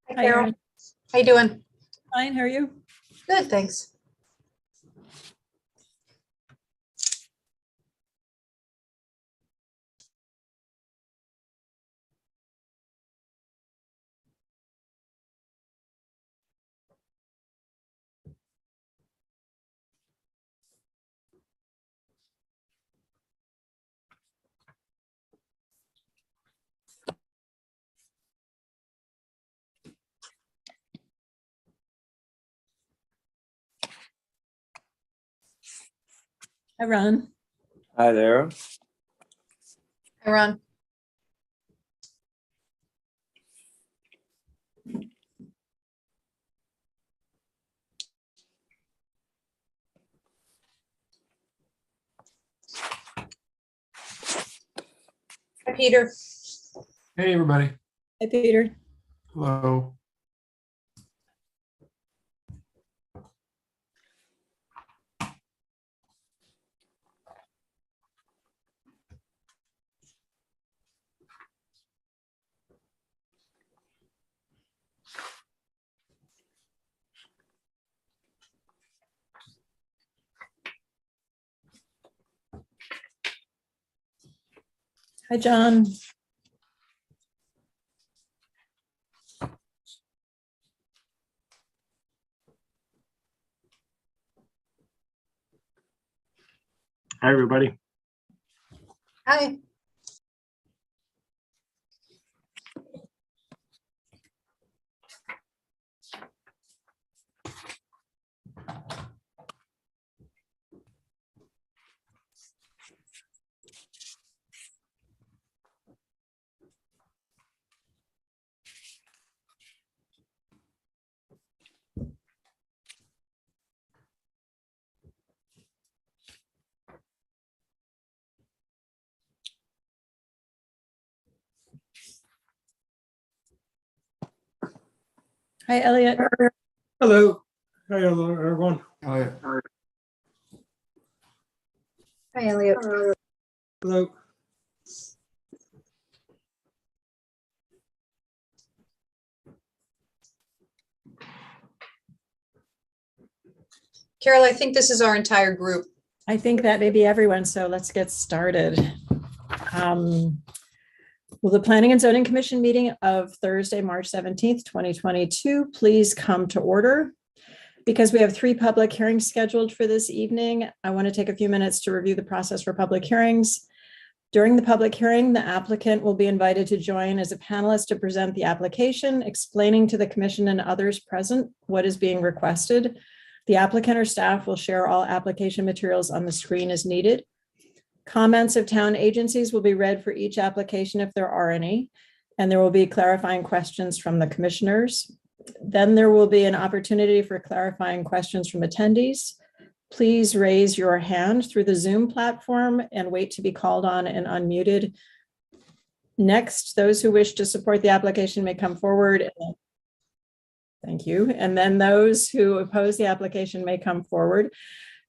Hi, Hi, Carol. Erin. How you doing? Fine, how are you? Good, thanks. Hi, Ron. Hi there. Hi, Ron. Hi, Peter. Hey, everybody. Hi, Peter. Hello. Hi, John. Hi, everybody. Hi. Hi, Elliot. Hello. Hi, hello, everyone. Hi. Hi, Elliot. Hello. Carol, I think this is our entire group. I think that may be everyone, so let's get started. Will the Planning and Zoning Commission meeting of Thursday, March 17th, 2022, please come to order? Because we have 3 public hearings scheduled for this evening, I want to take a few minutes to review the process for public hearings. During the public hearing, the applicant will be invited to join as a panelist to present the application, explaining to the commission and others present what is being requested. The applicant or staff will share all application materials on the screen as needed. Comments of town agencies will be read for each application if there are any, and there will be clarifying questions from the commissioners. Then there will be an opportunity for clarifying questions from attendees. Please raise your hand through the Zoom platform and wait to be called on and unmuted. Next, those who wish to support the application may come forward. Thank you. And then those who oppose the application may come forward.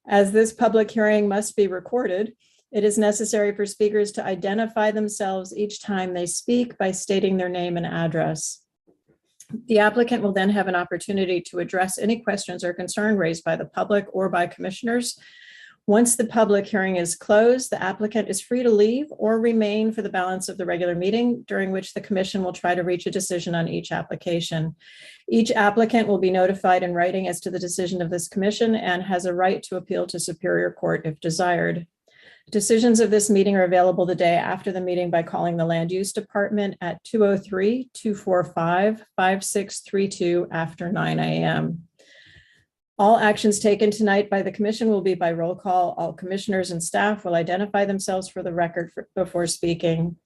As this public hearing must be recorded, it is necessary for speakers to identify themselves each time they speak by stating their name and address. The applicant will then have an opportunity to address any questions or concern raised by the public or by commissioners. Once the public hearing is closed, the applicant is free to leave or remain for the balance of the regular meeting, during which the commission will try to reach a decision on each application. Each applicant will be notified in writing as to the decision of this commission and has a right to appeal to Superior Court if desired. Decisions of this meeting are available the day after the meeting by calling the Land Use Department at 203-245-5632 after 9 a.m. All actions taken tonight by the commission will be by roll call. All commissioners and staff will identify themselves for the record before speaking.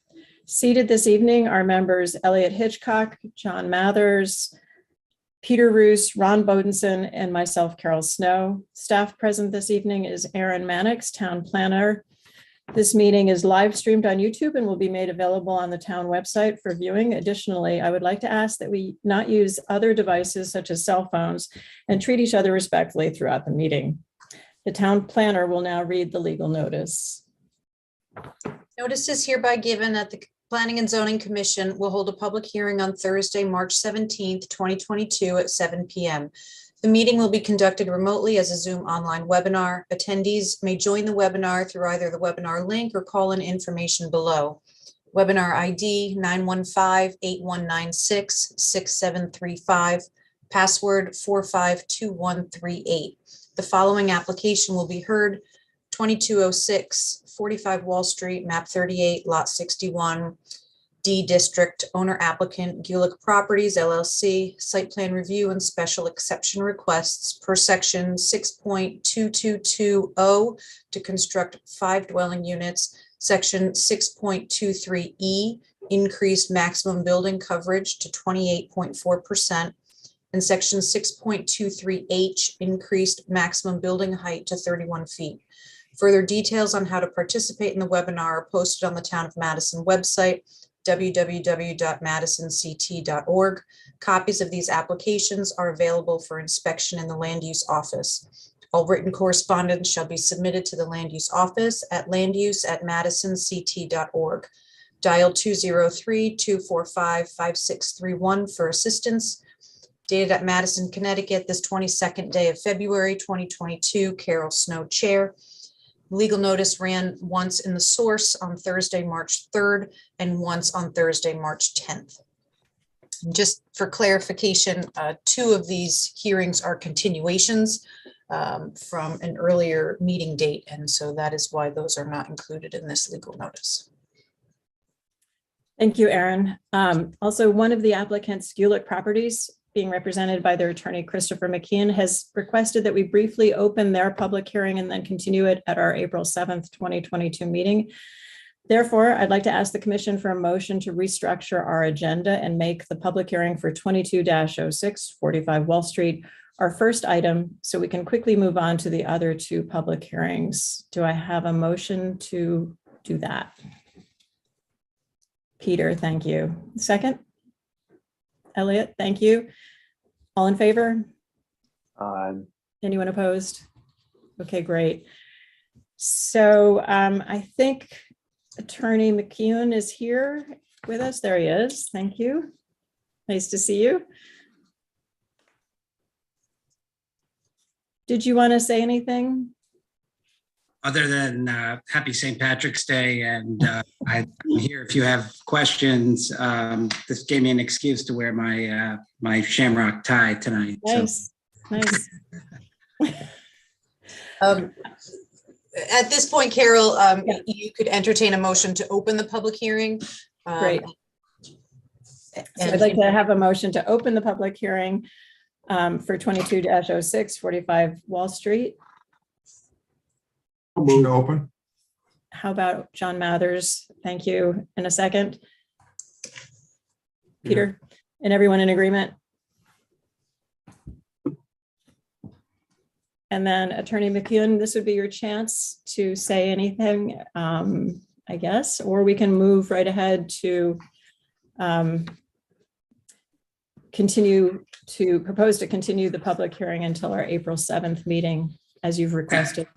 Seated this evening are members Elliot Hitchcock, John Mathers, Peter Roos, Ron Bodenson, and myself, Carol Snow. Staff present this evening is Aaron Mannix, town planner. This meeting is live streamed on YouTube and will be made available on the town website for viewing. Additionally, I would like to ask that we not use other devices such as cell phones and treat each other respectfully throughout the meeting. The town planner will now read the legal notice. Notice is hereby given that the Planning and Zoning Commission will hold a public hearing on Thursday, March 17th, 2022 at 7 p.m. The meeting will be conducted remotely as a Zoom online webinar. Attendees may join the webinar through either the webinar link or call in information below. Webinar ID 915-8196-6735, password 452138. The following application will be heard: 2206 45 Wall Street, map 38, lot 61, D District, owner applicant Gulick Properties LLC, site plan review and special exception requests per section 6.2220 to construct 5 dwelling units, section 6.23E, increased maximum building coverage to 28.4%, and section 6.23H, increased maximum building height to 31 feet. Further details on how to participate in the webinar are posted on the Town of Madison website, www.madisonct.org. Copies of these applications are available for inspection in the Land Use Office. All written correspondence shall be submitted to the Land Use Office at landuse@madisonct.org. Dial 203-245-5631 for assistance. Dated at Madison, Connecticut, this 22nd day of February, 2022, Carol Snow, Chair. Legal notice ran once in the source on Thursday, March 3rd, and once on Thursday, March 10th. And just for clarification, 2 of these hearings are continuations from an earlier meeting date, and so that is why those are not included in this legal notice. Thank you, Erin. Also, one of the applicants, Gulick Properties, being represented by their attorney, Christopher McKeon, has requested that we briefly open their public hearing and then continue it at our April 7th, 2022 meeting. Therefore, I'd like to ask the commission for a motion to restructure our agenda and make the public hearing for 22-06 45 Wall Street our first item, so we can quickly move on to the other 2 public hearings. Do I have a motion to do that? Peter, thank you. Second? Elliot, thank you. All in favor? Anyone opposed? Okay, great. So I think Attorney McKeon is here with us. There he is. Thank you. Nice to see you. Did you want to say anything? Other than happy St. Patrick's Day, and I'm here if you have questions. This gave me an excuse to wear my my shamrock tie tonight. Nice, nice. At this point, Carol, Yeah. you could entertain a motion to open the public hearing. Great. So I'd like to have a motion to open the public hearing for 22-06 45 Wall Street. Motion to open. How about John Mathers? Thank you. In a second. Peter, and everyone in agreement? And then Attorney McKeon, this would be your chance to say anything, I guess, or we can move right ahead to propose to continue the public hearing until our April 7th meeting, as you've requested.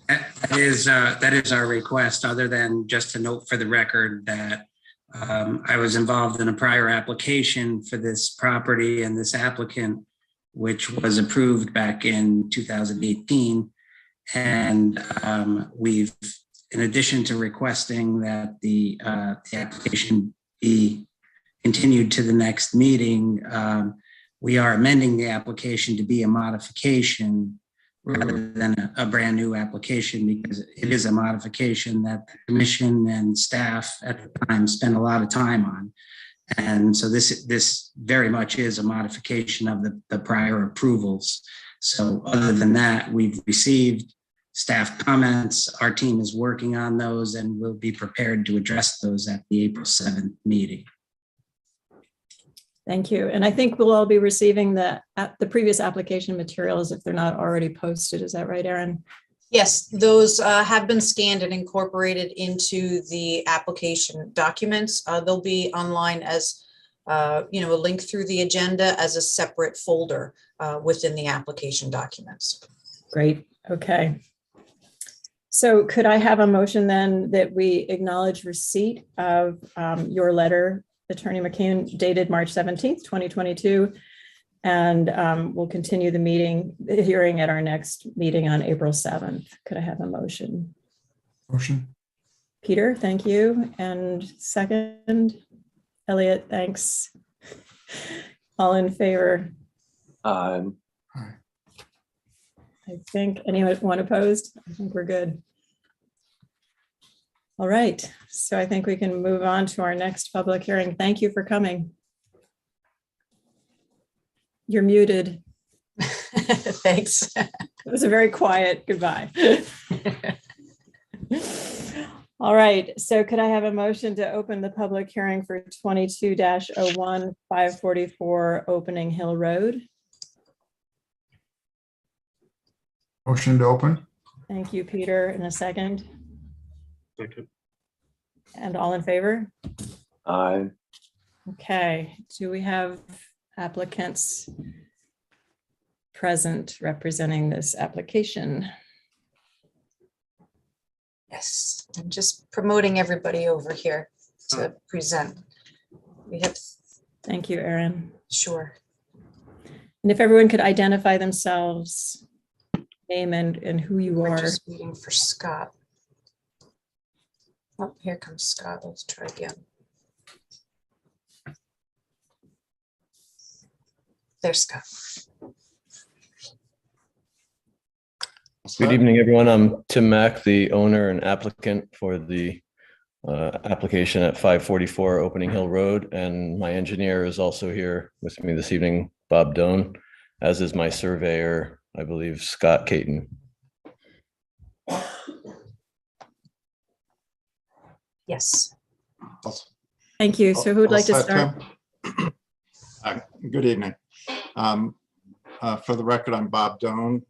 That is our request, other than just to note for the record that I was involved in a prior application for this property and this applicant, which was approved back in 2018. And we've, in addition to requesting that the application be continued to the next meeting, we are amending the application to be a modification rather than a brand new application, because it is a modification that the commission and staff at the time spent a lot of time on. And so this very much is a modification of the prior approvals. So other than that, we've received staff comments. Our team is working on those and will be prepared to address those at the April 7th meeting. Thank you. And I think we'll all be receiving the previous application materials if they're not already posted. Is that right, Erin? Yes, those have been scanned and incorporated into the application documents. They'll be online as a link through the agenda as a separate folder within the application documents. Great. Okay. So could I have a motion then that we acknowledge receipt of your letter, Attorney McCune, dated March 17th, 2022, and we'll continue the hearing at our next meeting on April 7th. Could I have a motion? Motion. Peter, thank you. And second, Elliot, thanks. All in favor? Aye. I think anyone opposed? I think we're good. All right, so I think we can move on to our next public hearing. Thank you for coming. You're muted. Thanks. It was a very quiet goodbye. All right, so could I have a motion to open the public hearing for 22-01 544 Opening Hill Road? Motion to open. Thank you, Peter. In a second. Second. And all in favor? Aye. Okay, do we have applicants present representing this application? Yes, I'm just promoting everybody over here to present. We have, Thank you, Erin. sure. And if everyone could identify themselves, name and who you We're are. just waiting for Scott. Oh, here comes Scott. Let's try again. There's Scott. Good evening, everyone. I'm Tim Mack, the owner and applicant for the application at 544 Opening Hill Road, and my engineer is also here with me this evening, Bob Doan, as is my surveyor, I believe, Scott Caton. Yes. Thank you. So who would like to start? Good evening. For the record, I'm Bob Doan,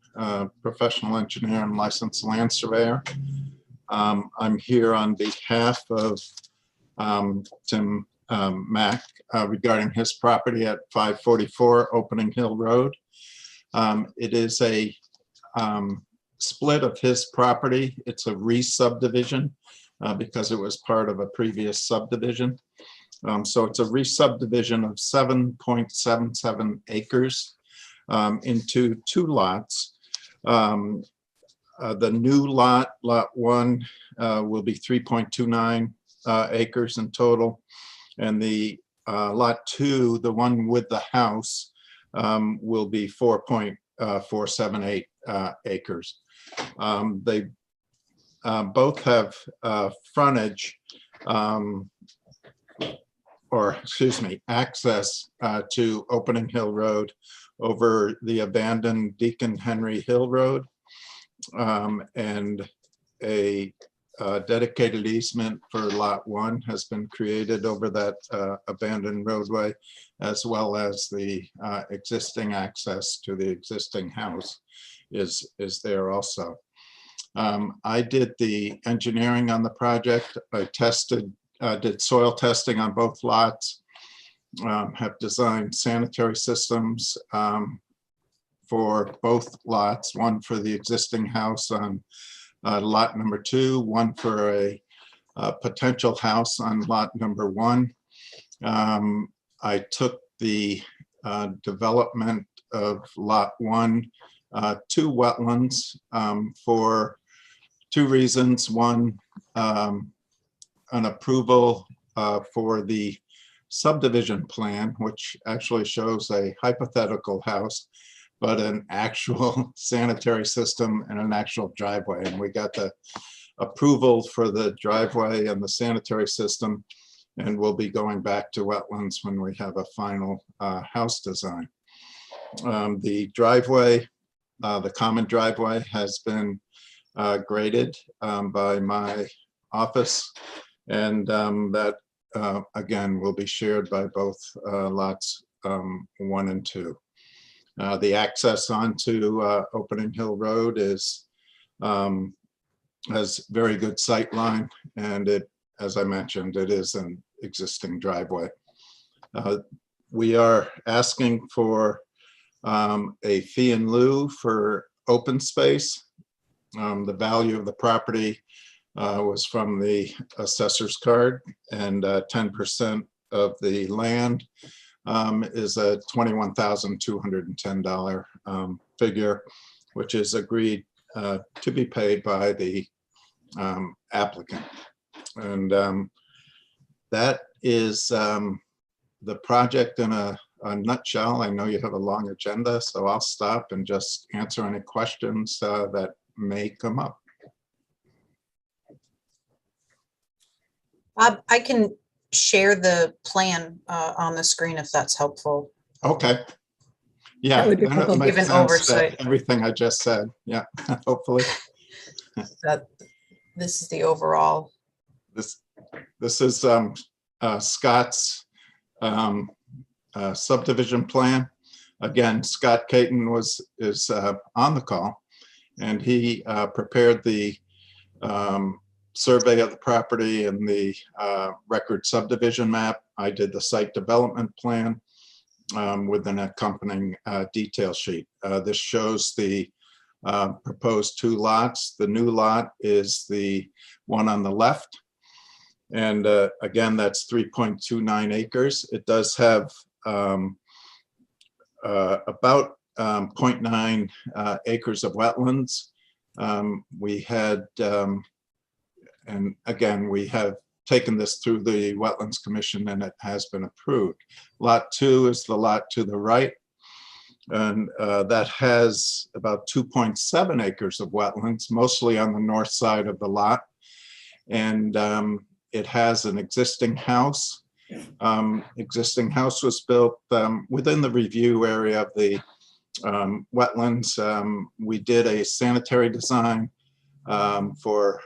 professional engineer and licensed land surveyor. I'm here on behalf of Tim Mack regarding his property at 544 Opening Hill Road. It is a split of his property. It's a re-subdivision because it was part of a previous subdivision. So it's a re-subdivision of 7.77 acres into two lots. The new lot, lot 1, will be 3.29 acres in total. And the lot 2, the one with the house, will be 4.478 acres. They both have frontage, access to Opening Hill Road over the abandoned Deacon Henry Hill Road, and a dedicated easement for lot 1 has been created over that abandoned roadway, as well as the existing access to the existing house is there also. I did the engineering on the project. I did soil testing on both lots, have designed sanitary systems for both lots, one for the existing house on lot number 2, one for a potential house on lot number 1. I took the development of lot 1 to wetlands for 2 reasons. One, an approval for the subdivision plan, which actually shows a hypothetical house, but an actual sanitary system and an actual driveway. And we got the approval for the driveway and the sanitary system, and we'll be going back to wetlands when we have a final house design. The driveway, the common driveway, has been graded by my office, and that again will be shared by both lots 1 and 2. The access onto Opening Hill Road has very good sight line, and it, as I mentioned, it is an existing driveway. We are asking for a fee in lieu for open space. The value of the property was from the assessor's card, and 10% of the land is a $21,210 figure, which is agreed to be paid by the applicant. And that is the project in a nutshell. I know you have a long agenda, so I'll stop and just answer any questions that may come up. Bob, I can share the plan on the screen if that's helpful. Okay. Yeah. That would be then it helpful. makes Give an sense that oversight. Everything I just said. Yeah, hopefully. That this is the overall. This is Scott's subdivision plan. Again, Scott Caton is on the call, and he prepared the survey of the property and the record subdivision map. I did the site development plan with an accompanying detail sheet. This shows the proposed 2 lots. The new lot is the one on the left. And again, that's 3.29 acres. It does have about 0.9 acres of wetlands. We had, and again, we have taken this through the Wetlands Commission and it has been approved. Lot 2 is the lot to the right. And that has about 2.7 acres of wetlands, mostly on the north side of the lot. And it has an existing house. Existing house was built within the review area of the wetlands. We did a sanitary design for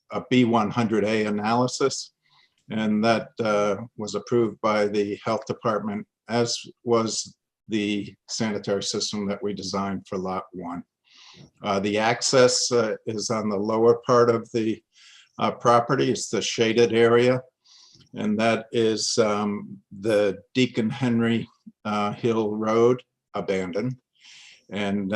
a B100A analysis, and that was approved by the health department, as was the sanitary system that we designed for lot 1. The access is on the lower part of the property. It's the shaded area, and that is the Deacon Henry Hill Road abandoned. And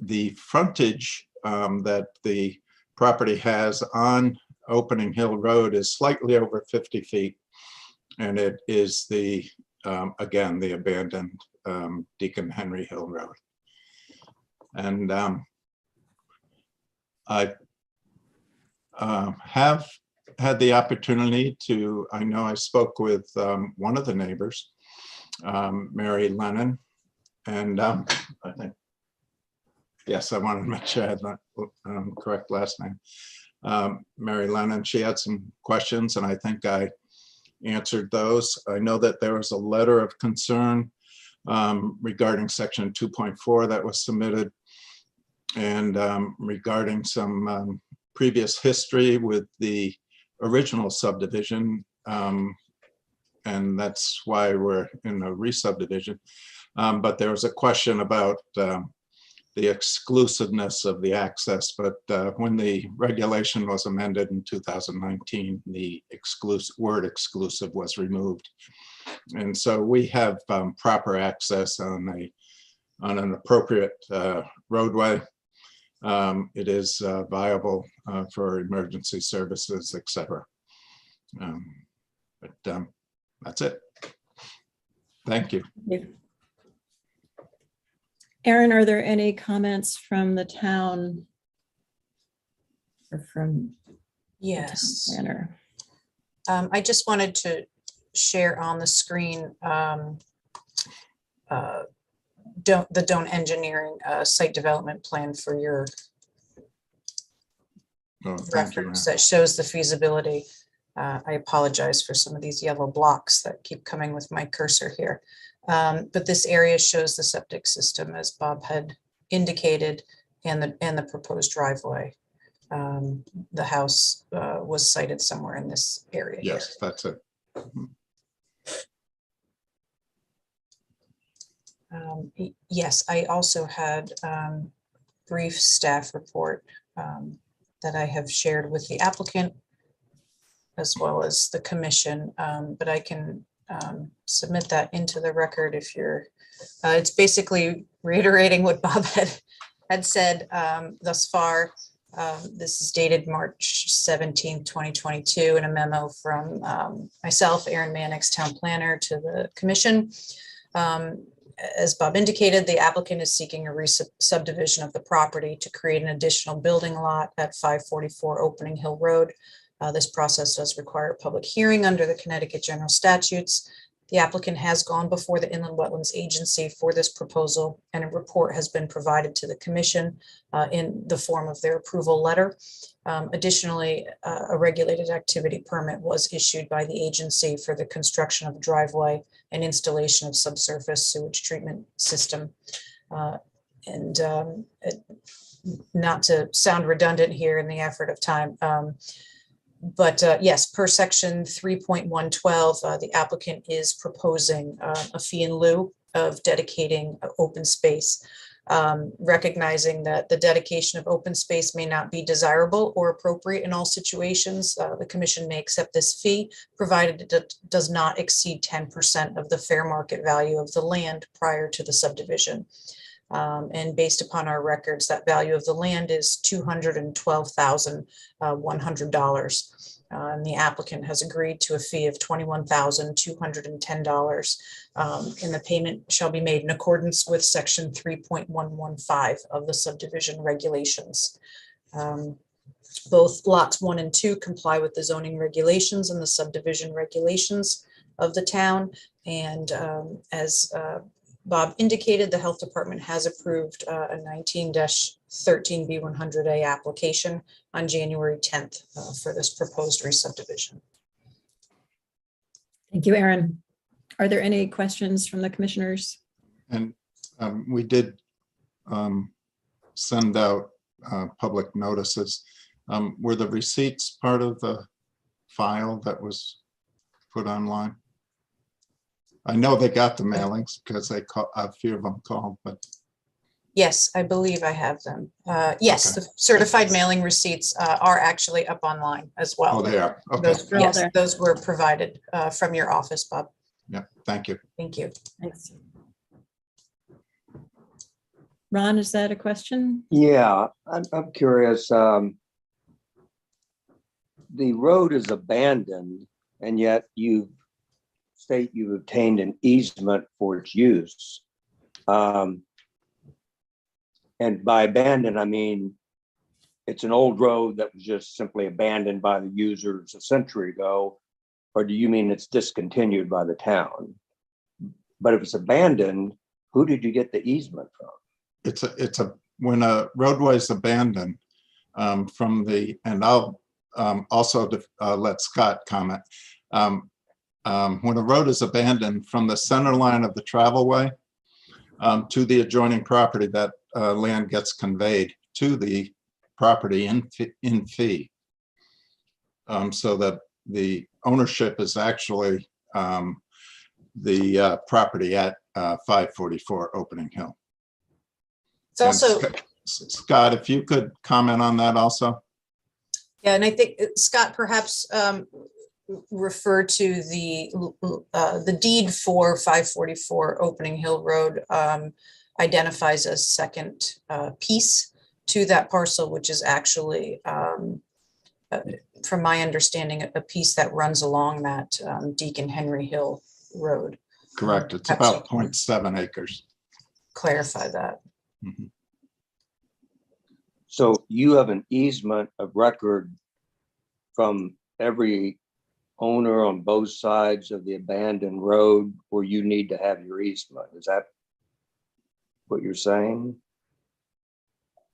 the frontage that the property has on Opening Hill Road is slightly over 50 feet. And it is the, again, the abandoned Deacon Henry Hill Road. And I have had the opportunity to, I know I spoke with one of the neighbors, Mary Lennon, and I think, yes, I wanted to make sure I had the correct last name. Mary Lennon, she had some questions and I think I answered those. I know that there was a letter of concern regarding section 2.4 that was submitted, and regarding some previous history with the original subdivision, and that's why we're in a re-subdivision. But there was a question about the exclusiveness of the access, but when the regulation was amended in 2019, the word exclusive was removed. And so we have proper access on an appropriate roadway. It is viable for emergency services, etc. But that's it. Thank you. Aaron, are there any comments from the town or from the town Yes. planner? I just wanted to share on the screen the Don't Engineering site development plan for your Oh, thank you, reference ma'am. that shows the feasibility. I apologize for some of these yellow blocks that keep coming with my cursor here. But this area shows the septic system as Bob had indicated, and the proposed driveway. The house was sited somewhere in this area. Yes, that's it. Yes, I also had brief staff report that I have shared with the applicant as well as the commission, but I can submit that into the record if you're, it's basically reiterating what Bob had had said thus far, this is dated March 17th, 2022, in a memo from myself, Erin Mannix, town planner, to the commission. As Bob indicated, the applicant is seeking a subdivision of the property to create an additional building lot at 544 Opening Hill Road. This process does require a public hearing under the Connecticut General Statutes. The applicant has gone before the Inland Wetlands Agency for this proposal, and a report has been provided to the commission in the form of their approval letter. Additionally, a regulated activity permit was issued by the agency for the construction of a driveway and installation of subsurface sewage treatment system. Not to sound redundant here in the effort of time, but yes, per section 3.112, the applicant is proposing a fee in lieu of dedicating open space, recognizing that the dedication of open space may not be desirable or appropriate in all situations. The commission may accept this fee, provided it does not exceed 10% of the fair market value of the land prior to the subdivision. And based upon our records, that value of the land is $212,100. And the applicant has agreed to a fee of $21,210. And the payment shall be made in accordance with section 3.115 of the subdivision regulations. Both lots 1 and 2 comply with the zoning regulations and the subdivision regulations of the town. And as Bob indicated, the health department has approved a 19-13B100A application on January 10th for this proposed re-subdivision. Thank you, Erin. Are there any questions from the commissioners? And we did send out public notices. Were the receipts part of the file that was put online? I know they got the mailings because a few of them called, but. Yes, I believe I have them. Yes, Okay. the certified mailing receipts are actually up online as well. Oh, they are. Okay. Those, They're all yes, there. those were provided from your office, Bob. Yeah, thank you. Thank you. Thanks. Ron, is that a question? Yeah, I'm curious. The road is abandoned, and yet you state you've obtained an easement for its use. And by abandoned, I mean it's an old road that was just simply abandoned by the users a century ago, or do you mean it's discontinued by the town? But if it's abandoned, who did you get the easement from? When a roadway is abandoned from the, and I'll also let Scott comment. When a road is abandoned from the center line of the travelway to the adjoining property, that land gets conveyed to the property in fee. So that the ownership is actually the property at 544 Opening Hill. It's also, Scott, if you could comment on that also. yeah, and I think Scott perhaps refer to the deed for 544 Opening Hill Road identifies a second piece to that parcel, which is actually, from my understanding, a piece that runs along that Deacon Henry Hill Road. Correct. It's about 0.7 acres. Clarify that. Mhm. So you have an easement of record from every owner on both sides of the abandoned road where you need to have your easement. Is that what you're saying?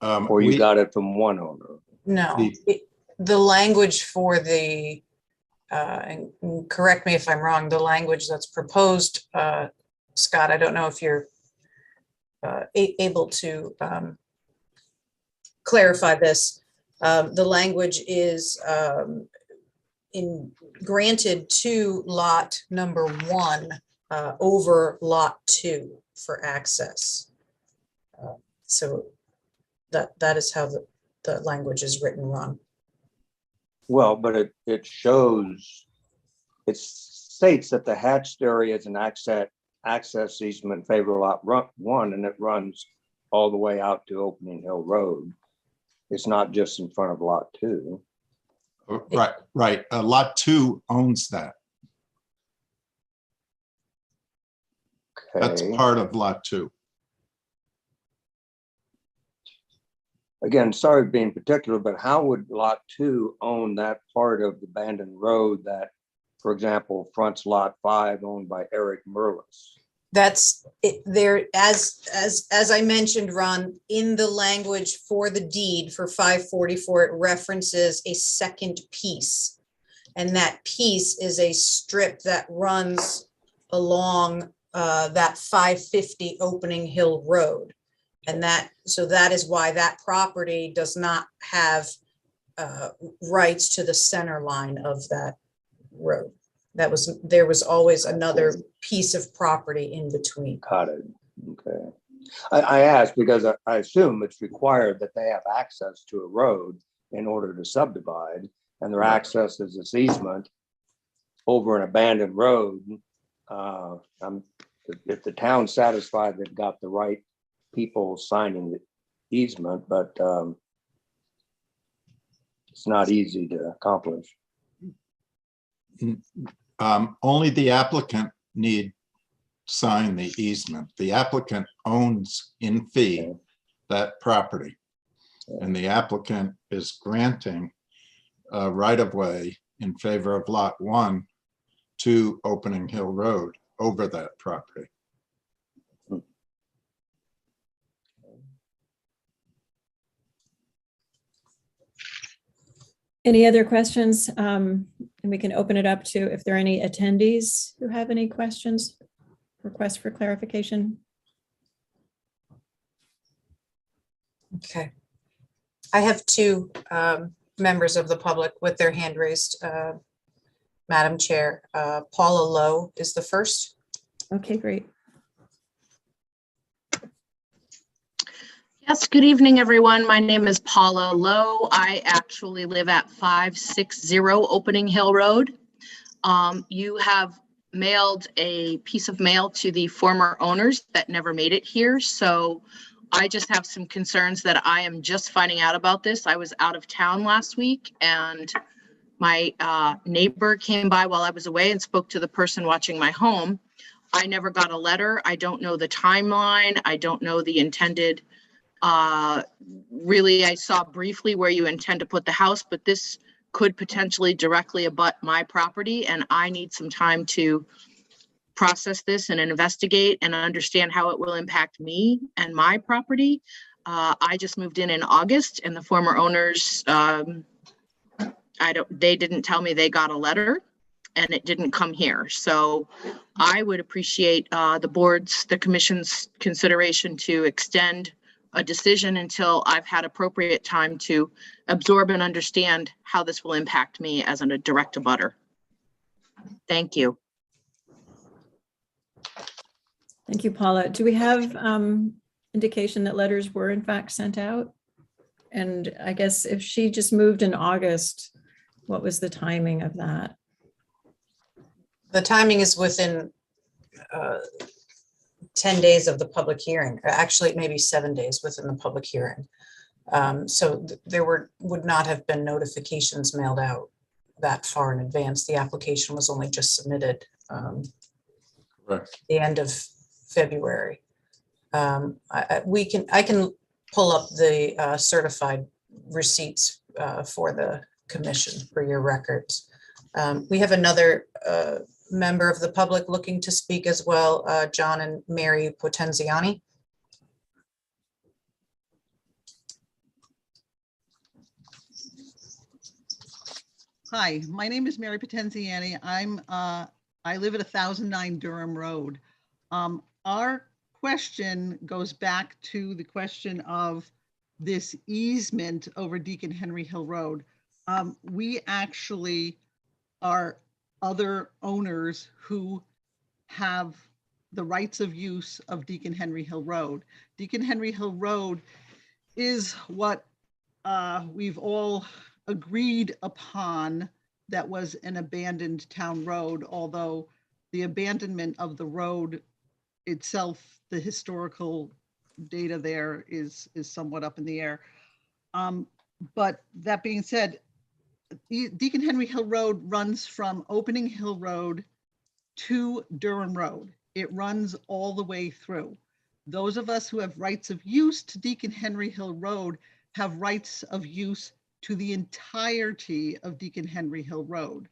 Or you got it from one owner? No, the language for the, and correct me if I'm wrong, the language that's proposed, Scott, I don't know if you're able to clarify this. The language is granted to lot number 1 over lot 2 for access. So that is how the language is written, Ron. Well, but it shows, it states that the hatched area is an access easement in favor of lot 1, and it runs all the way out to Opening Hill Road. It's not just in front of lot 2. Right, right. Lot 2 owns that. That's Okay. part of lot 2. Again, sorry being particular, but how would lot 2 own that part of the abandoned road that, for example, fronts lot 5 owned by Eric Merlis? That's it there, as I mentioned, Ron, in the language for the deed for 544, it references a second piece. And that piece is a strip that runs along that 550 Opening Hill Road. And so that is why that property does not have rights to the center line of that road. There was always another piece of property in between. Got it. Okay. I asked because I assume it's required that they have access to a road in order to subdivide, and their access is this easement over an abandoned road. If the town's satisfied they've got the right people signing the easement, but it's not easy to accomplish. Only the applicant need sign the easement. The applicant owns in fee that property. And the applicant is granting a right-of-way in favor of lot 1 to Opening Hill Road over that property. Any other questions? And we can open it up to if there are any attendees who have any questions, requests for clarification. Okay. I have two members of the public with their hand raised, Madam Chair. Paula Lowe is the first. Okay, great. Yes, good evening, everyone. My name is Paula Lowe. I actually live at 560 Opening Hill Road. You have mailed a piece of mail to the former owners that never made it here. So I just have some concerns that I am just finding out about this. I was out of town last week and my neighbor came by while I was away and spoke to the person watching my home. I never got a letter. I don't know the timeline. I don't know the intended really, I saw briefly where you intend to put the house, but this could potentially directly abut my property, and I need some time to process this and investigate and understand how it will impact me and my property. I just moved in August, and the former owners, they didn't tell me they got a letter, and it didn't come here. So I would appreciate the commission's consideration to extend a decision until I've had appropriate time to absorb and understand how this will impact me as a direct abutter. Thank you. Thank you, Paula. Do we have indication that letters were in fact sent out? And I guess if she just moved in August, what was the timing of that? The timing is within 10 days of the public hearing, actually maybe 7 days within the public hearing. So there would not have been notifications mailed out that far in advance. The application was only just submitted the end of February. I can pull up the certified receipts for the commission for your records. We have another member of the public looking to speak as well, John and Mary Potenziani. Hi, my name is Mary Potenziani. I live at 1009 Durham Road. Our question goes back to the question of this easement over Deacon Henry Hill Road. We actually are other owners who have the rights of use of Deacon Henry Hill Road. Deacon Henry Hill Road is what we've all agreed upon that was an abandoned town road, although the abandonment of the road itself, the historical data there is somewhat up in the air. But that being said, Deacon Henry Hill Road runs from Opening Hill Road to Durham Road. It runs all the way through. Those of us who have rights of use to Deacon Henry Hill Road have rights of use to the entirety of Deacon Henry Hill Road.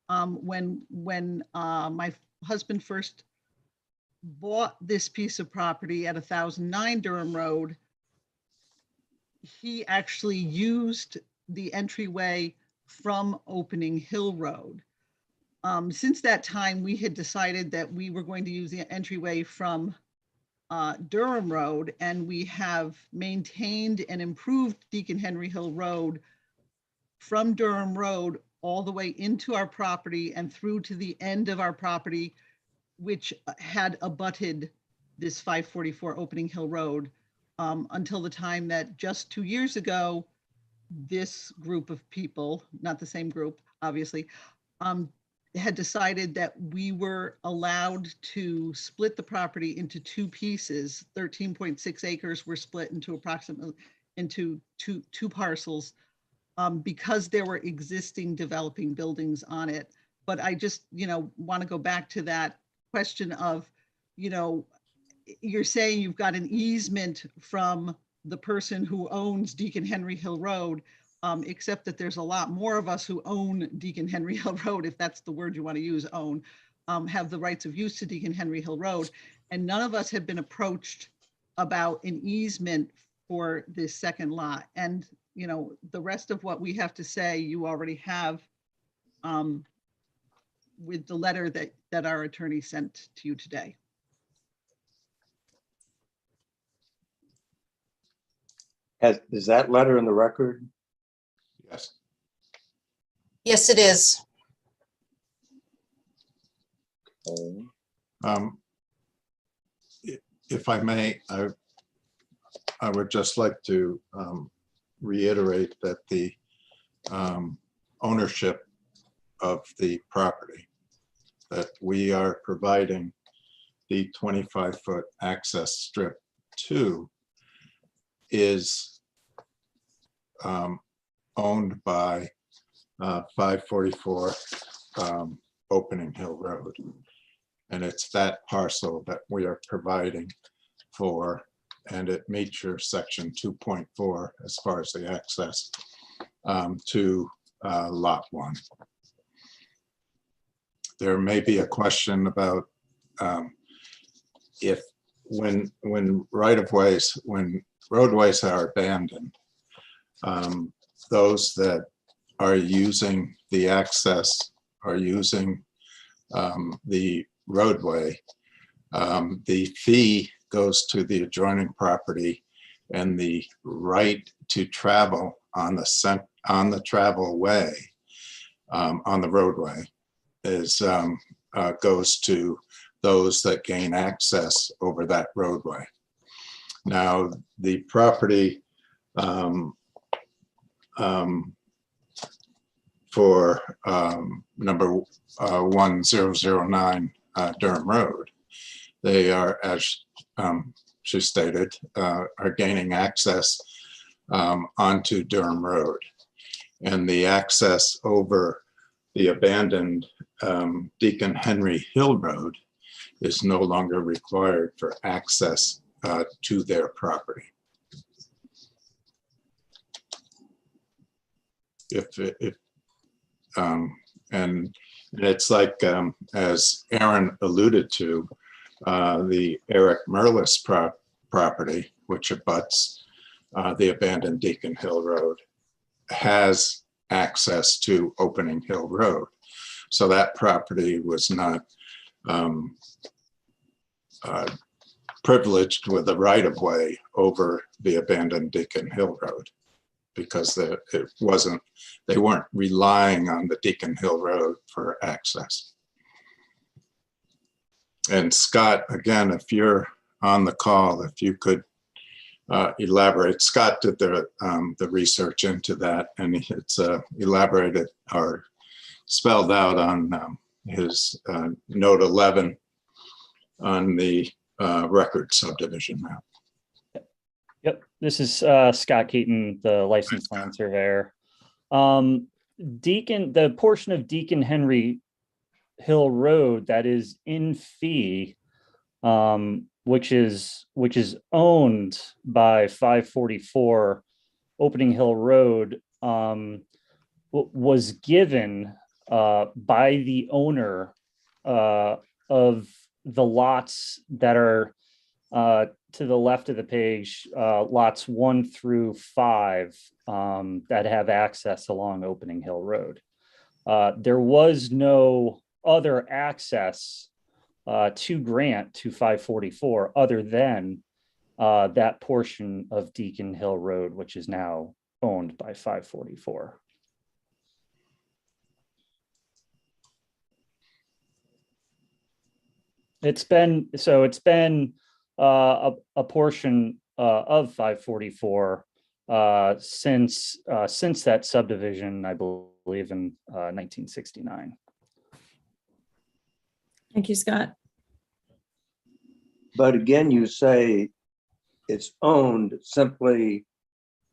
When my husband first bought this piece of property at 1009 Durham Road, he actually used the entryway from Opening Hill Road. Since that time, we had decided that we were going to use the entryway from Durham Road, and we have maintained and improved Deacon Henry Hill Road from Durham Road all the way into our property and through to the end of our property, which had abutted this 544 Opening Hill Road until the time that just 2 years ago, this group of people, not the same group, obviously, had decided that we were allowed to split the property into two pieces. 13.6 acres were split into approximately into two parcels because there were existing developing buildings on it. But I just, want to go back to that question of, you're saying you've got an easement from the person who owns Deacon Henry Hill Road, except that there's a lot more of us who own Deacon Henry Hill Road, if that's the word you want to use, own, have the rights of use to Deacon Henry Hill Road. And none of us have been approached about an easement for this second lot. And, the rest of what we have to say, you already have with the letter that our attorney sent to you today. Is that letter in the record? Yes. Yes, it is. Okay. If I may, I would just like to reiterate that the ownership of the property that we are providing the 25-foot access strip to is owned by 544 Opening Hill Road. And it's that parcel that we are providing for, and it meets your section 2.4 as far as the access to lot 1. There may be a question about if when right-of-ways, when roadways are abandoned, those that are using the access, are using the roadway, the fee goes to the adjoining property, and the right to travel on the travel way, on the roadway, is goes to those that gain access over that roadway. Now, the property for number 1009 Durham Road, they are, as she stated, are gaining access onto Durham Road. And the access over the abandoned Deacon Henry Hill Road is no longer required for access to their property. And it's like, as Aaron alluded to, the Eric Merlis property, which abuts the abandoned Deacon Hill Road, has access to Opening Hill Road. So that property was not privileged with a right-of-way over the abandoned Deacon Hill Road, because they weren't relying on the Deacon Hill Road for access. And Scott, again, if you're on the call, if you could elaborate. Scott did the research into that, and it's elaborated or spelled out on his note 11 on the record subdivision map. Yep, this is Scott Keaton, the licensed land surveyor. The portion of Deacon Henry Hill Road that is in fee, which is owned by 544 Opening Hill Road, was given by the owner of the lots that are to the left of the page, lots 1 through 5 that have access along Opening Hill Road. There was no other access to grant to 544 other than that portion of Deacon Hill Road, which is now owned by 544. It's been a portion of 544 since that subdivision, I believe, in 1969. Thank you, Scott. But again, you say it's owned simply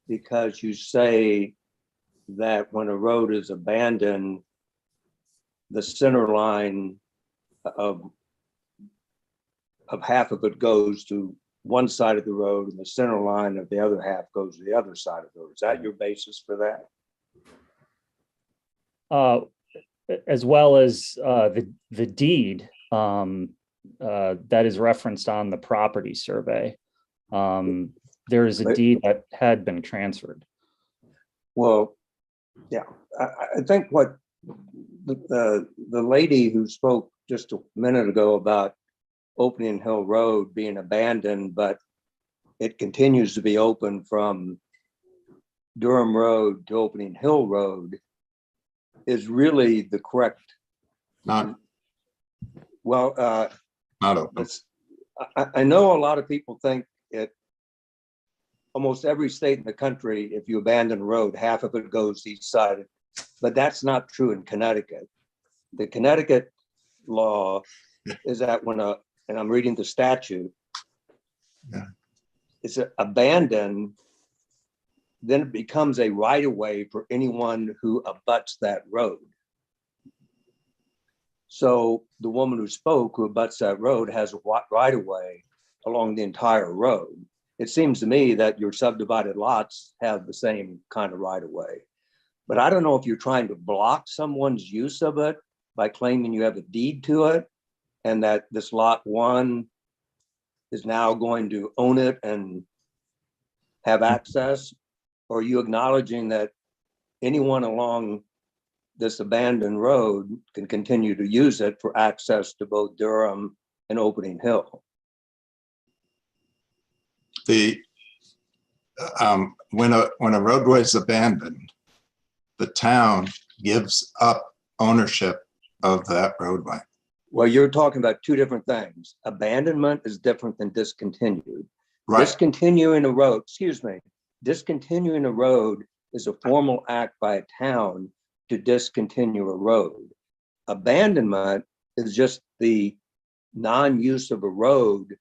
because you say that when a road is abandoned, the center line of half of it goes to one side of the road and the center line of the other half goes to the other side of the road. Is that your basis for that? As well as the deed that is referenced on the property survey. There is a deed that had been transferred. Well, yeah, I think what the lady who spoke just a minute ago about Opening Hill Road being abandoned, but it continues to be open from Durham Road to Opening Hill Road, is really the correct. Not open. I know a lot of people think it. Almost every state in the country, if you abandon a road, half of it goes each side, but that's not true in Connecticut. The Connecticut law is that and I'm reading the statute, it's abandoned, then it becomes a right of way for anyone who abuts that road. So the woman who spoke, who abuts that road, has a right of way along the entire road. It seems to me that your subdivided lots have the same kind of right of way. But I don't know if you're trying to block someone's use of it by claiming you have a deed to it and that this lot 1 is now going to own it and have access, or are you acknowledging that anyone along this abandoned road can continue to use it for access to both Durham and Opening Hill? When a roadway is abandoned, the town gives up ownership of that roadway. Well, you're talking about two different things. Abandonment is different than discontinued. Right. Discontinuing a road is a formal act by a town to discontinue a road. Abandonment is just the non-use of a road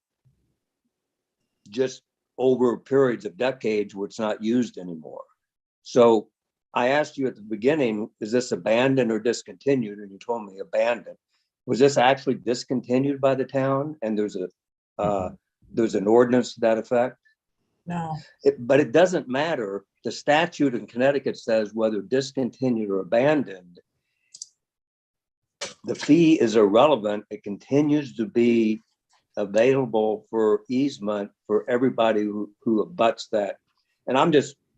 just over periods of decades where it's not used anymore. So I asked you at the beginning, is this abandoned or discontinued? And you told me abandoned. Was this actually discontinued by the town? And there's an ordinance to that effect? No. But it doesn't matter. The statute in Connecticut says whether discontinued or abandoned, the fee is irrelevant. It continues to be available for easement for everybody who abuts that. And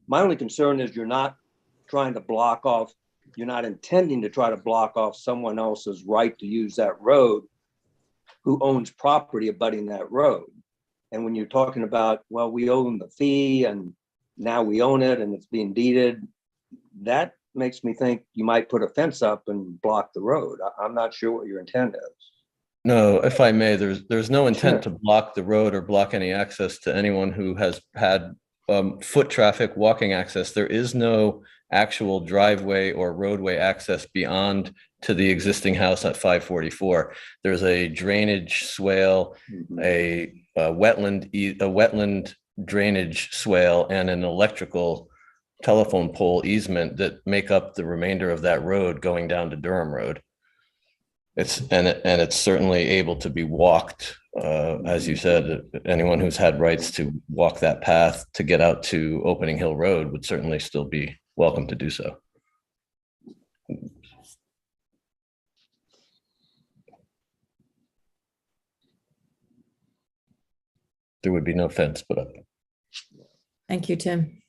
my only concern is you're not trying to block off, you're not intending to try to block off someone else's right to use that road who owns property abutting that road. And when you're talking about, well, we own the fee and now we own it and it's being deeded, that makes me think you might put a fence up and block the road. I'm not sure what your intent is. No, if I may, there's no intent to block the road or block any access to anyone who has had foot traffic, walking access. There is no actual driveway or roadway access beyond to the existing house at 544. There's a drainage swale, a wetland drainage swale and an electrical telephone pole easement that make up the remainder of that road going down to Durham Road. It's certainly able to be walked. As you said, anyone who's had rights to walk that path to get out to Opening Hill Road would certainly still be welcome to do so. There would be no fence put up. Thank you, Tim.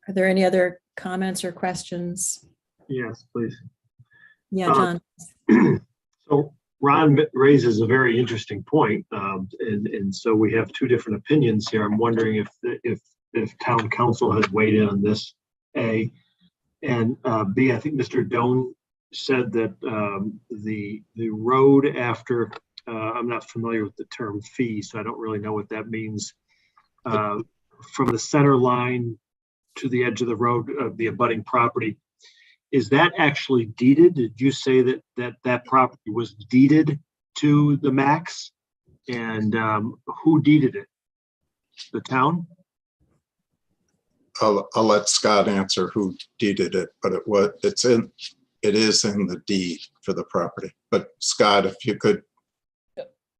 Are there any other comments or questions? Yes, please. Yeah, John. So Ron raises a very interesting point, and so we have two different opinions here. I'm wondering if town council has weighed in on this, A, and B, I think Mr. Doan said that the road after, I'm not familiar with the term fee, so I don't really know what that means. From the center line to the edge of the road of the abutting property, is that actually deeded? Did you say that property was deeded to the Max? And who deeded it? The town? I'll let Scott answer who deeded it, but it is in the deed for the property. But Scott, if you could.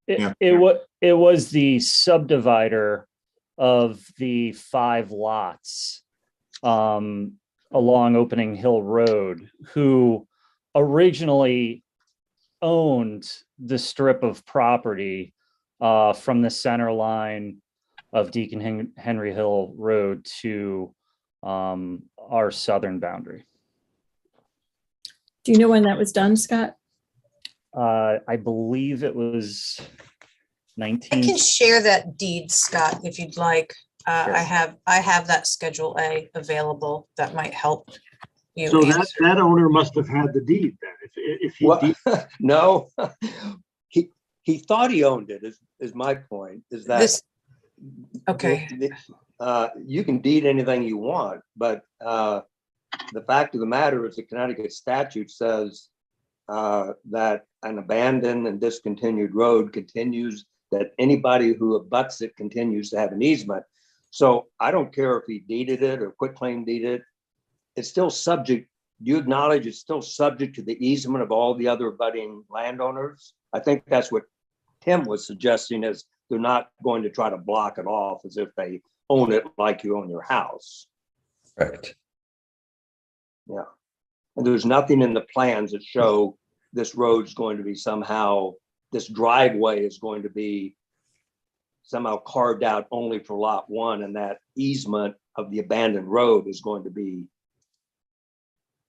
It was the subdivider of the 5 lots along Opening Hill Road, who originally owned the strip of property from the center line of Deacon Henry Hill Road to our southern boundary. Do you know when that was done, Scott? I believe it was I can share that deed, Scott, if you'd like. Sure. I have that Schedule A available. That might help you So answer. that owner must have had the deed then. If he Well, no, he thought he owned it, is my point, is that. This, okay. You can deed anything you want, but the fact of the matter is the Connecticut statute says that an abandoned and discontinued road continues, that anybody who abuts it continues to have an easement. So I don't care if he deeded it or quitclaim deeded it, it's still subject, you acknowledge it's still subject to the easement of all the other abutting landowners? I think that's what Tim was suggesting, is they're not going to try to block it off as if they own it like you own your house. Correct. Yeah. And there's nothing in the plans that show this road's going to be somehow, this driveway is going to be somehow carved out only for lot 1, and that easement of the abandoned road is going to be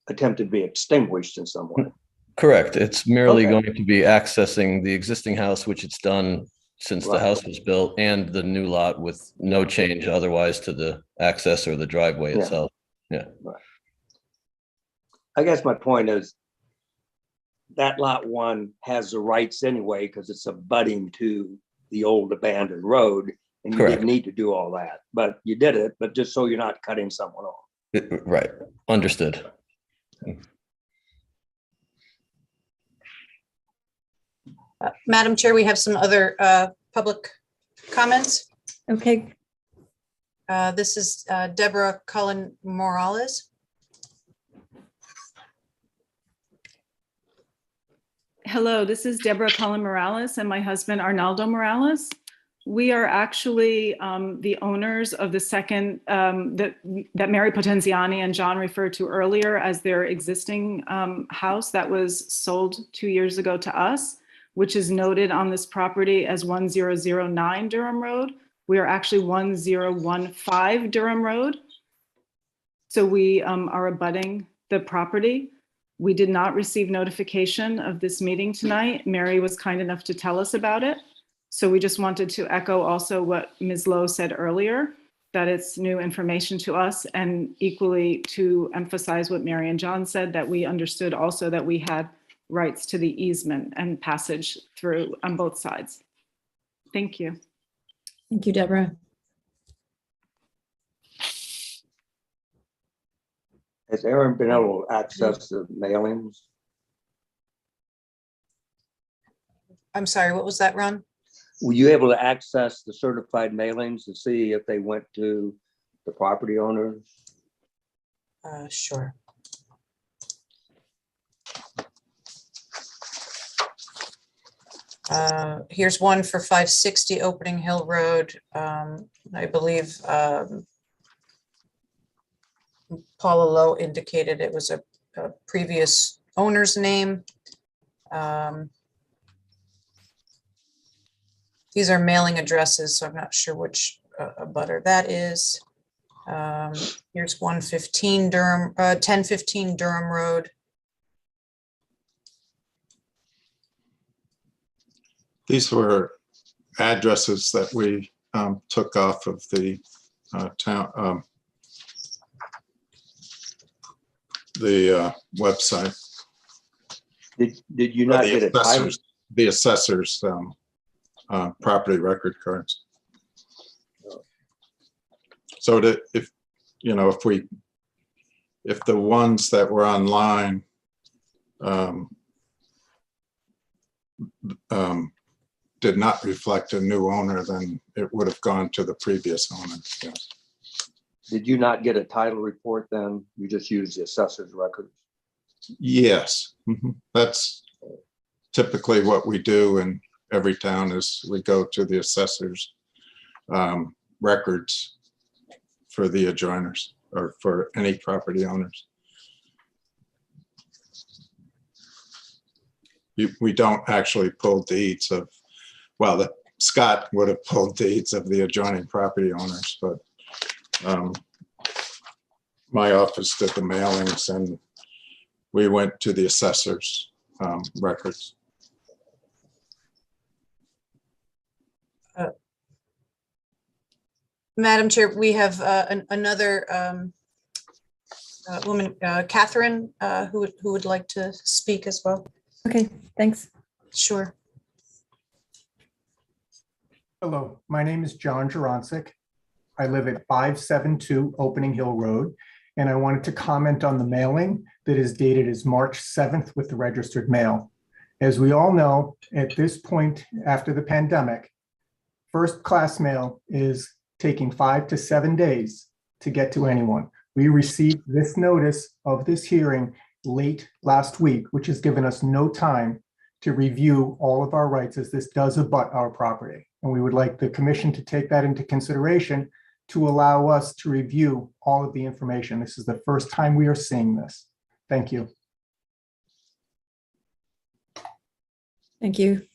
attempted to be extinguished in some way. Correct. It's merely Okay. going to be accessing the existing house, which it's done since the house was built, and the new lot with no change otherwise to the access or the driveway Yeah. itself. Yeah. Right. I guess my point is that lot 1 has the rights anyway, because it's abutting to the old abandoned road, and you Correct. didn't need to do all that, but you did it, but just so you're not cutting someone off. Right. Understood. Madam Chair, we have some other public comments. Okay, This is Deborah Cullen Morales. Hello, this is Deborah Cullen Morales and my husband Arnaldo Morales. We are actually the owners of the second that Mary Potenziani and John referred to earlier as their existing house that was sold 2 years ago to us, which is noted on this property as 1009 Durham Road. We are actually 1015 Durham Road. So we are abutting the property. We did not receive notification of this meeting tonight. Mary was kind enough to tell us about it. So we just wanted to echo also what Ms. Lowe said earlier, that it's new information to us, and equally to emphasize what Mary and John said, that we understood also that we had rights to the easement and passage through on both sides. Thank you. thank you, Deborah. Has Aaron been able to access the mailings? I'm sorry, what was that, Ron? Were you able to access the certified mailings to see if they went to the property owners? Sure. Here's one for 560 Opening Hill Road. I believe Paula Lowe indicated it was a previous owner's name. These are mailing addresses, so I'm not sure which abutter that is. Here's 115 Durham, 1015 Durham Road. These were addresses that we took off of the town, the website. Did you not get a title? The assessor's property record cards. So that if, you know, if the ones that were online did not reflect a new owner, then it would have gone to the previous owner. Yes. Did you not get a title report then? You just used the assessor's records? Yes. That's typically what we do in every town, is we go to the assessor's records for the adjoiners or for any property owners. We don't actually pull deeds of, well, Scott would have pulled deeds of the adjoining property owners, but my office did the mailings and we went to the assessor's records. Madam Chair, we have another woman, Catherine, who would like to speak as well. Okay, thanks. Sure. Hello, my name is John Jurancic. I live at 572 Opening Hill Road, and I wanted to comment on the mailing that is dated as March 7th with the registered mail. As we all know, at this point after the pandemic, first-class mail is taking 5 to 7 days to get to anyone. We received this notice of this hearing late last week, which has given us no time to review all of our rights, as this does abut our property. And we would like the commission to take that into consideration to allow us to review all of the information. This is the first time we are seeing this. Thank you. Thank you.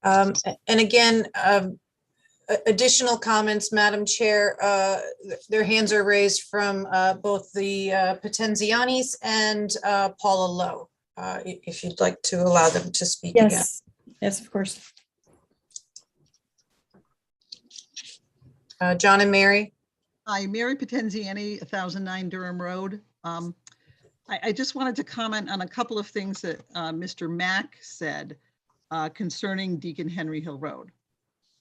And again, additional comments, Madam Chair. Their hands are raised from both the Potenzianis and Paula Lowe. If you'd like to allow them to speak again. Yes, yes, of course. John and Mary. Hi, Mary Potenziani, 1009 Durham Road. I just wanted to comment on a couple of things that Mr. Mack said concerning Deacon Henry Hill Road.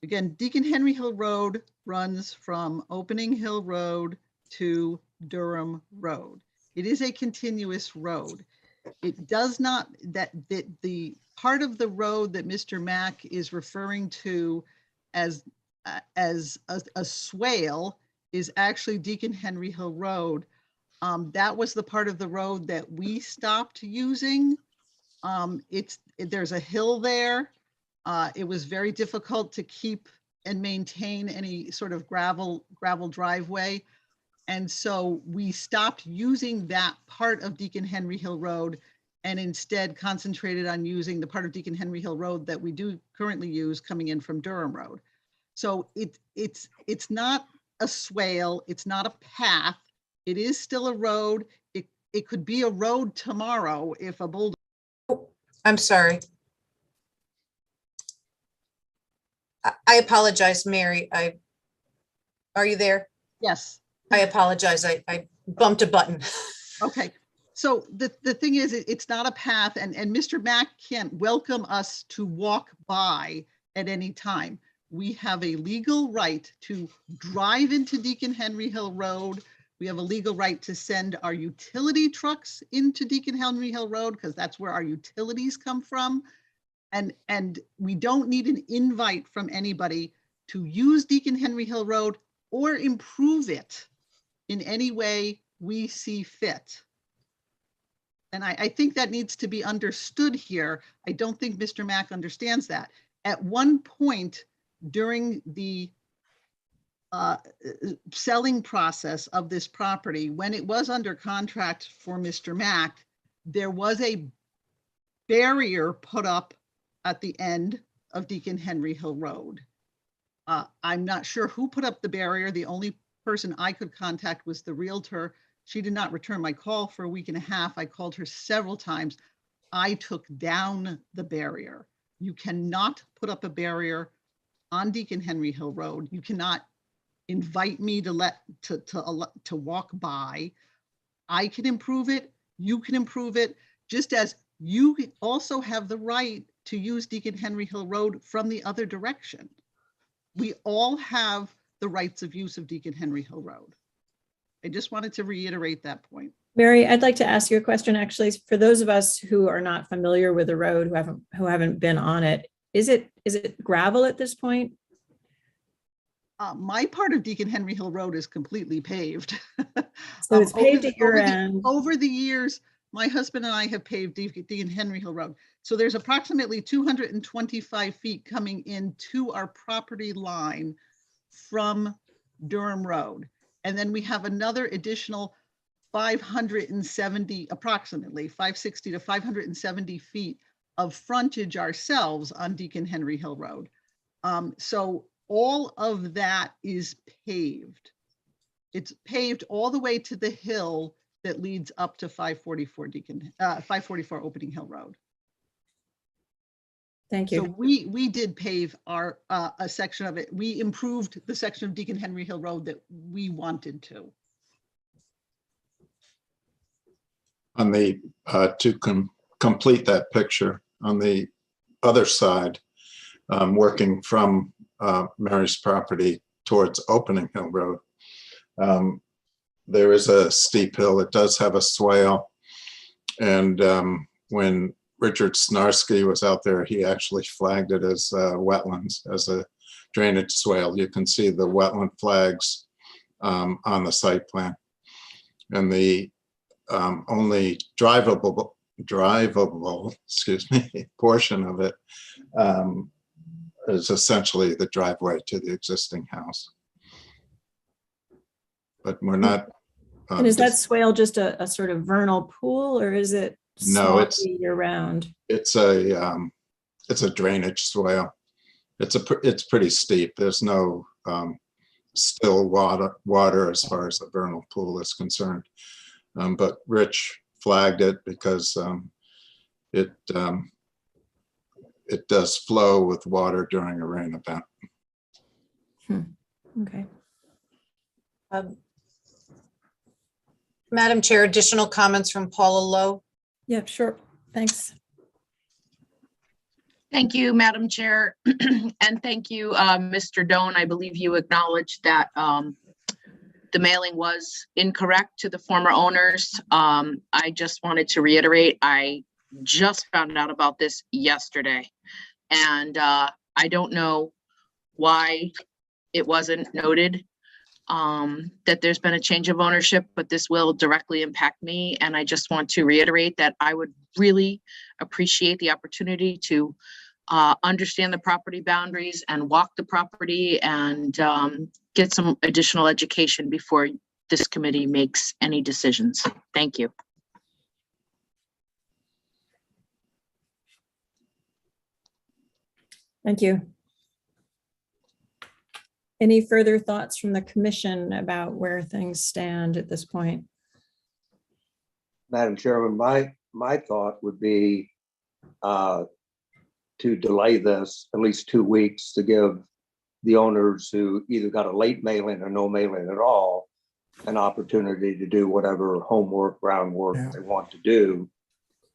Again, Deacon Henry Hill Road runs from Opening Hill Road to Durham Road. It is a continuous road. It does not, that the part of the road that Mr. Mack is referring to as a swale is actually Deacon Henry Hill Road. That was the part of the road that we stopped using. There's a hill there. It was very difficult to keep and maintain any sort of gravel driveway. And so we stopped using that part of Deacon Henry Hill Road and instead concentrated on using the part of Deacon Henry Hill Road that we do currently use coming in from Durham Road. So it's not a swale, it's not a path. It is still a road. It could be a road tomorrow if a bulldozer. I'm sorry. I apologize, Mary. Are you there? Yes. I apologize. I bumped a button. Okay. So the thing is, it's not a path, and Mr. Mack can't welcome us to walk by at any time. We have a legal right to drive into Deacon Henry Hill Road. We have a legal right to send our utility trucks into Deacon Henry Hill Road because that's where our utilities come from. And we don't need an invite from anybody to use Deacon Henry Hill Road or improve it in any way we see fit. And I think that needs to be understood here. I don't think Mr. Mack understands that. At one point during the selling process of this property, when it was under contract for Mr. Mack, there was a barrier put up at the end of Deacon Henry Hill Road. I'm not sure who put up the barrier. The only person I could contact was the realtor. She did not return my call for a week and a half. I called her several times. I took down the barrier. You cannot put up a barrier on Deacon Henry Hill Road. You cannot invite me to walk by. I can improve it. You can improve it, just as you also have the right to use Deacon Henry Hill Road from the other direction. We all have the rights of use of Deacon Henry Hill Road. I just wanted to reiterate that point. Mary, I'd like to ask you a question, actually, for those of us who are not familiar with the road, who haven't been on it. Is it gravel at this point? My part of Deacon Henry Hill Road is completely paved. So it's paved at your end. Over the years, my husband and I have paved Deacon Henry Hill Road. So there's approximately 225 feet coming into our property line from Durham Road. And then we have another additional 570, approximately 560 to 570 feet of frontage ourselves on Deacon Henry Hill Road. So all of that is paved. It's paved all the way to the hill that leads up to 544 Opening Hill Road. Thank you. So we did pave our a section of it. We improved the section of Deacon Henry Hill Road that we wanted to. On the, complete that picture, on the other side, working from Mary's property towards Opening Hill Road, there is a steep hill. It does have a swale. And when Richard Snarsky was out there, he actually flagged it as wetlands, as a drainage swale. You can see the wetland flags on the site plan. And the only drivable, excuse me, portion of it is essentially the driveway to the existing house. But we're not. And is that swale just a sort of vernal pool, or is it No, it's year round? It's a drainage swale. It's pretty steep. There's no still water as far as the vernal pool is concerned. But Rich flagged it because it does flow with water during a rain event. Okay. Madam Chair, additional comments from Paula Lowe. Yeah, sure. Thanks. Thank you, Madam Chair. And thank you, Mr. Doan. I believe you acknowledged that the mailing was incorrect to the former owners. I just wanted to reiterate, I just found out about this yesterday. And I don't know why it wasn't noted that there's been a change of ownership, but this will directly impact me. And I just want to reiterate that I would really appreciate the opportunity to understand the property boundaries and walk the property and get some additional education before this committee makes any decisions. Thank you. Thank you. Any further thoughts from the commission about where things stand at this point? Madam Chairman, my thought would be to delay this at least 2 weeks to give the owners who either got a late mailing or no mailing at all an opportunity to do whatever homework, groundwork they want to do.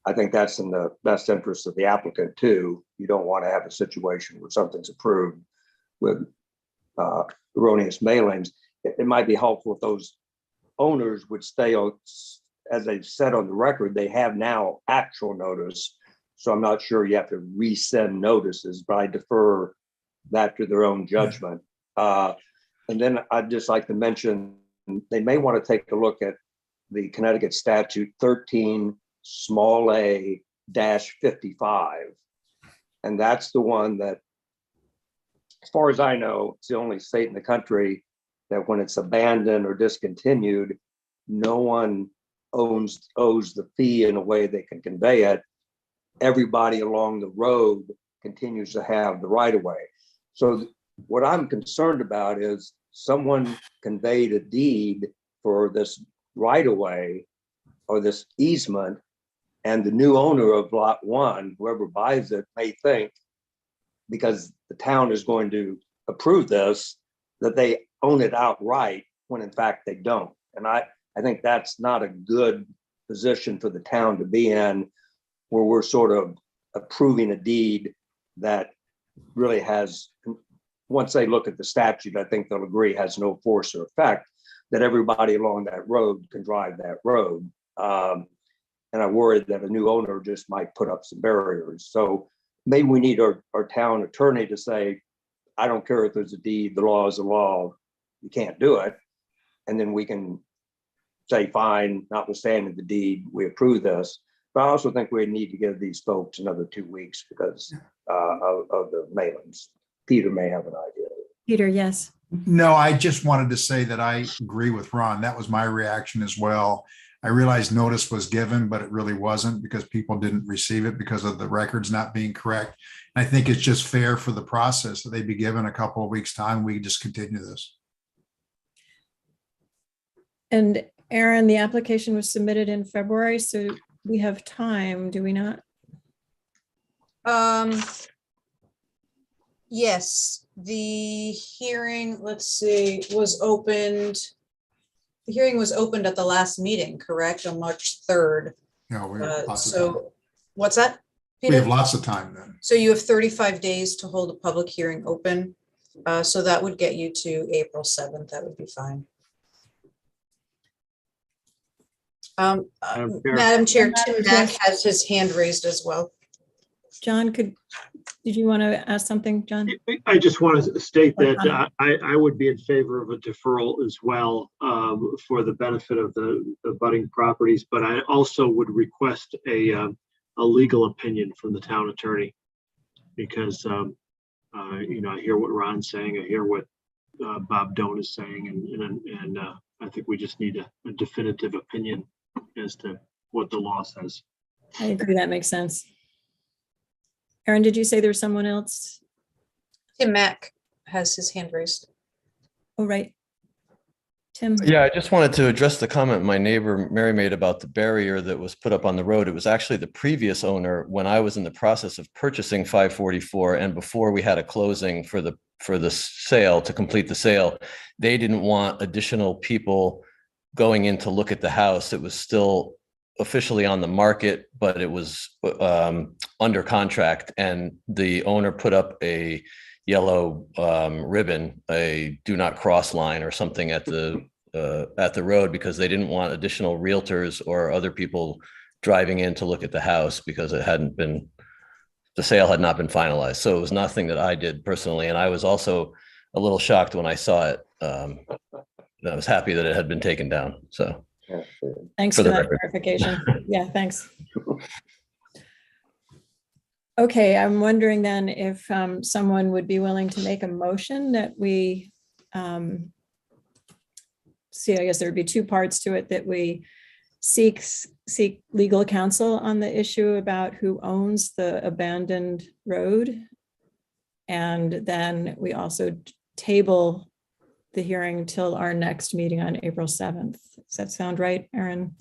I think that's in the best interest of the applicant too. You don't want to have a situation where something's approved with erroneous mailings. It might be helpful if those owners would stay on, as they've said on the record, they have now actual notice. So I'm not sure you have to resend notices, but I defer that to their own judgment. And then I'd just like to mention, they may want to take a look at the Connecticut statute 13 small a dash 55. And that's the one that, as far as I know, it's the only state in the country that when it's abandoned or discontinued, no one owes the fee in a way they can convey it. Everybody along the road continues to have the right of way. So what I'm concerned about is someone conveyed a deed for this right of way or this easement, and the new owner of lot one, whoever buys it, may think because the town is going to approve this, that they own it outright, when in fact they don't. And I think that's not a good position for the town to be in, where we're sort of approving a deed that really has, once they look at the statute, I think they'll agree has no force or effect, that everybody along that road can drive that road. And I worry that a new owner just might put up some barriers. So maybe we need our town attorney to say, I don't care if there's a deed, the law is the law, you can't do it. And then we can say, fine, notwithstanding the deed, we approve this. But I also think we need to give these folks another 2 weeks because of the mailings. Peter may have an idea. Peter, yes. No, I just wanted to say that I agree with Ron. That was my reaction as well. I realized notice was given, but it really wasn't because people didn't receive it because of the records not being correct. And I think it's just fair for the process that they be given a couple of weeks' time. We just continue this. And Aaron, the application was submitted in February, so we have time, do we not? Yes, the hearing, let's see, was opened. The hearing was opened at the last meeting, correct, on March 3rd. No, we have lots of time. So what's that? We Peter? have lots of time then. So you have 35 days to hold a public hearing open. So that would get you to April 7th. That would be fine. Madam Chair, Tim Mack has his hand raised as well. John, did you want to ask something, John? I just want to state that I would be in favor of a deferral as well for the benefit of the budding properties, but I also would request a legal opinion from the town attorney because, I hear what Ron's saying, I hear what Bob Doan is saying, and I think we just need a definitive opinion as to what the law says. I agree, that makes sense. Aaron, did you say there's someone else? Tim Mack has his hand raised. Oh, right. Tim. Yeah, I just wanted to address the comment my neighbor Mary made about the barrier that was put up on the road. It was actually the previous owner when I was in the process of purchasing 544 and before we had a closing for the sale, to complete the sale. They didn't want additional people going in to look at the house. It was still officially on the market, but it was under contract, and the owner put up a yellow ribbon, a do not cross line or something at the road, because they didn't want additional realtors or other people driving in to look at the house because the sale had not been finalized. So it was nothing that I did personally. And I was also a little shocked when I saw it. I was happy that it had been taken down. So thanks for that clarification. Yeah, thanks. Okay, I'm wondering then if someone would be willing to make a motion that we see, I guess there would be two parts to it, that we seek legal counsel on the issue about who owns the abandoned road. And then we also table the hearing till our next meeting on April 7th. Does that sound right, Aaron?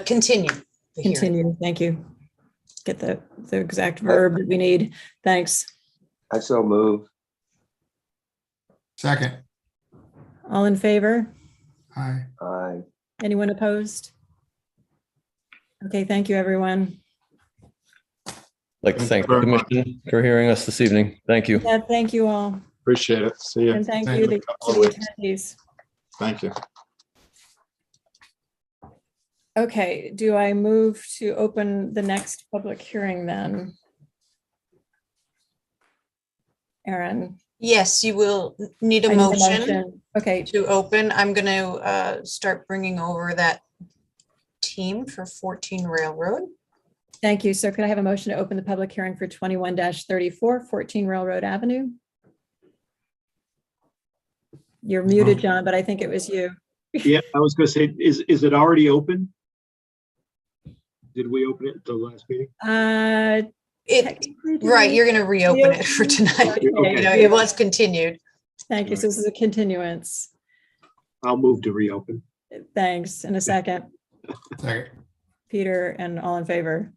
Continue. the hearing. Continue, thank you. Get the exact verb that we need. Thanks. I so move. Second. All in favor? Aye. Aye. Anyone opposed? Okay, thank you, everyone. I'd like to thank the commission for hearing us this evening. Thank you. Yeah, thank you all. Appreciate it. See you. And thank Thank you you. to the attendees. Thank you. Okay, do I move to open the next public hearing then? Aaron? Yes, you will need I a need motion Okay, to open. I'm going to start bringing over that team for 14 Railroad. thank you. So could I have a motion to open the public hearing for 21-34, 14 Railroad Avenue? You're muted, John, but I think it was you. Yeah, I was gonna say, is it already open? Did we open it at the last meeting? It, right, you're going to reopen it for tonight. Okay. You know, it was continued. Thank you. So this is a continuance. I'll move to reopen. Thanks. In a second, Second. Peter, and all in favor?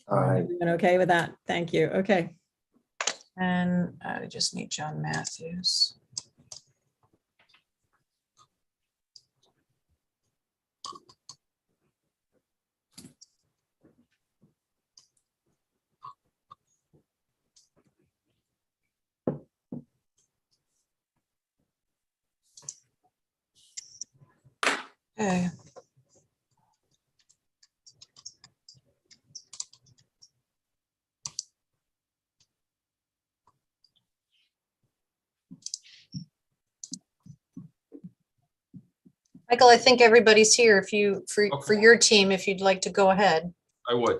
Everyone okay with that? Thank you. Okay. And I just need John Matthews. Okay. Michael, I think everybody's here. If you, for your team, if you'd like to go ahead. I would.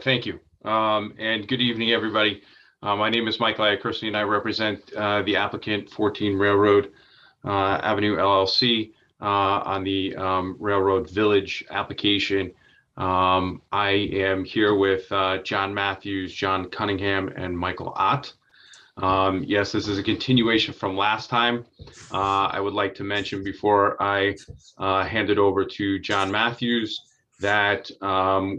Thank you. And good evening, everybody. My name is Michael Iacursey, and I represent the applicant 14 Railroad Avenue LLC on the Railroad Village application. I am here with John Matthews, John Cunningham, and Michael Ott. Yes, this is a continuation from last time. I would like to mention before I hand it over to John Matthews that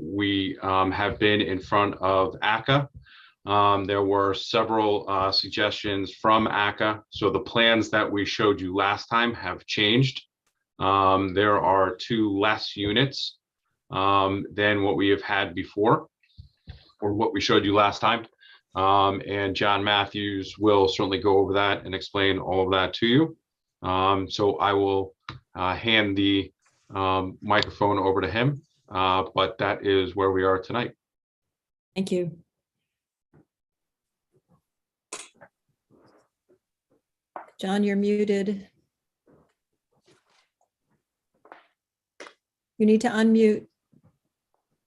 we have been in front of ACA. There were several suggestions from ACA. So the plans that we showed you last time have changed. There are 2 less units than what we have had before, or what we showed you last time. And John Matthews will certainly go over that and explain all of that to you. So I will hand the microphone over to him, but that is where we are tonight. Thank you. John, you're muted. You need to unmute.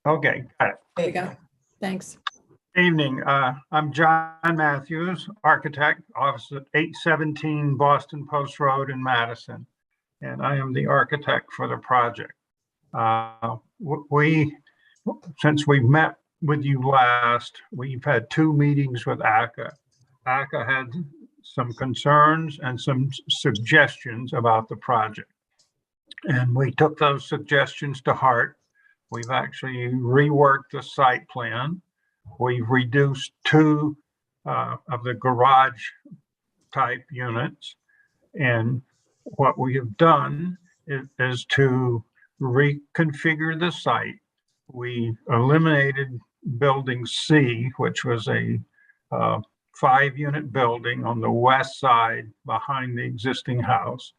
Okay, got it. There you go. Thanks. Evening. I'm John Matthews, architect, office at 817 Boston Post Road in Madison, and I am the architect for the project. Since we met with you last, we've had 2 meetings with ACA. ACA had some concerns and some suggestions about the project, and we took those suggestions to heart. We've actually reworked the site plan. We've reduced 2 of the garage type units. And what we have done is to reconfigure the site. We eliminated building C, which was a 5-unit building on the west side behind the existing house.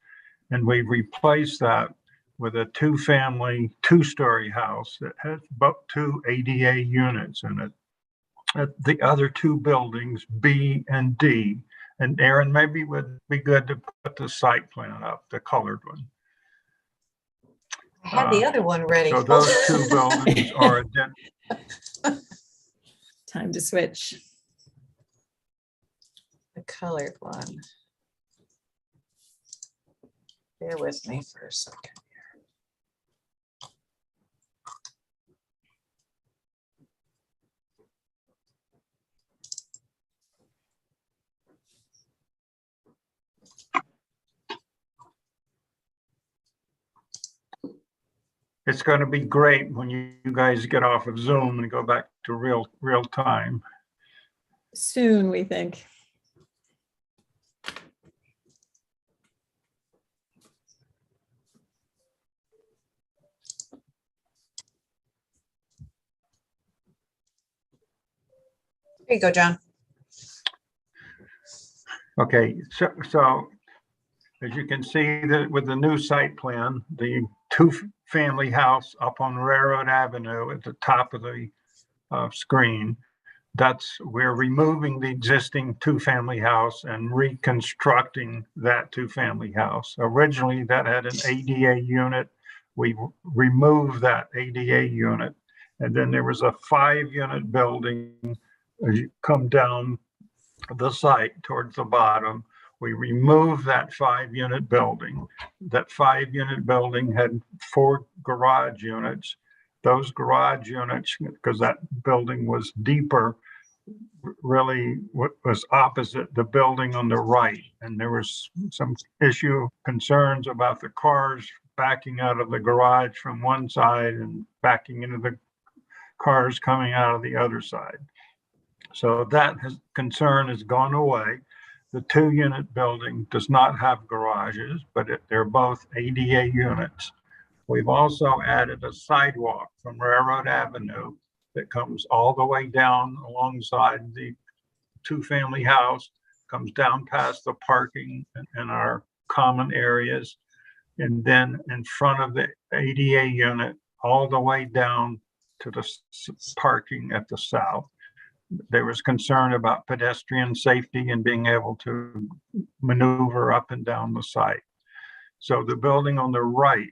And we replaced that with a 2-family, 2-story house that has about 2 ADA units in it. The other 2 buildings, B and D. And Aaron, maybe it would be good to put the site plan up, the colored one. I had the other one ready. So those 2 buildings are Time to switch. The colored one. Bear with me for a second. It's going to be great when you guys get off of Zoom and go back to real time. Soon, we think. There you go, John. Okay, so as you can see that with the new site plan, the 2-family house up on Railroad Avenue at the top of the screen we're removing the existing two-family house and reconstructing that two-family house. Originally, that had an ADA unit. We removed that ADA unit. And then there was a 5-unit building. As you come down the site towards the bottom, we removed that 5-unit building. That 5-unit building had 4 garage units. Those garage units, because that building was deeper, really was opposite the building on the right. And there was some concerns about the cars backing out of the garage from one side and backing into the cars coming out of the other side. So that concern has gone away. The 2-unit building does not have garages, but they're both ADA units. We've also added a sidewalk from Railroad Avenue that comes all the way down alongside the two-family house, comes down past the parking and our common areas, and then in front of the ADA unit, all the way down to the parking at the south. There was concern about pedestrian safety and being able to maneuver up and down the site. So the building on the right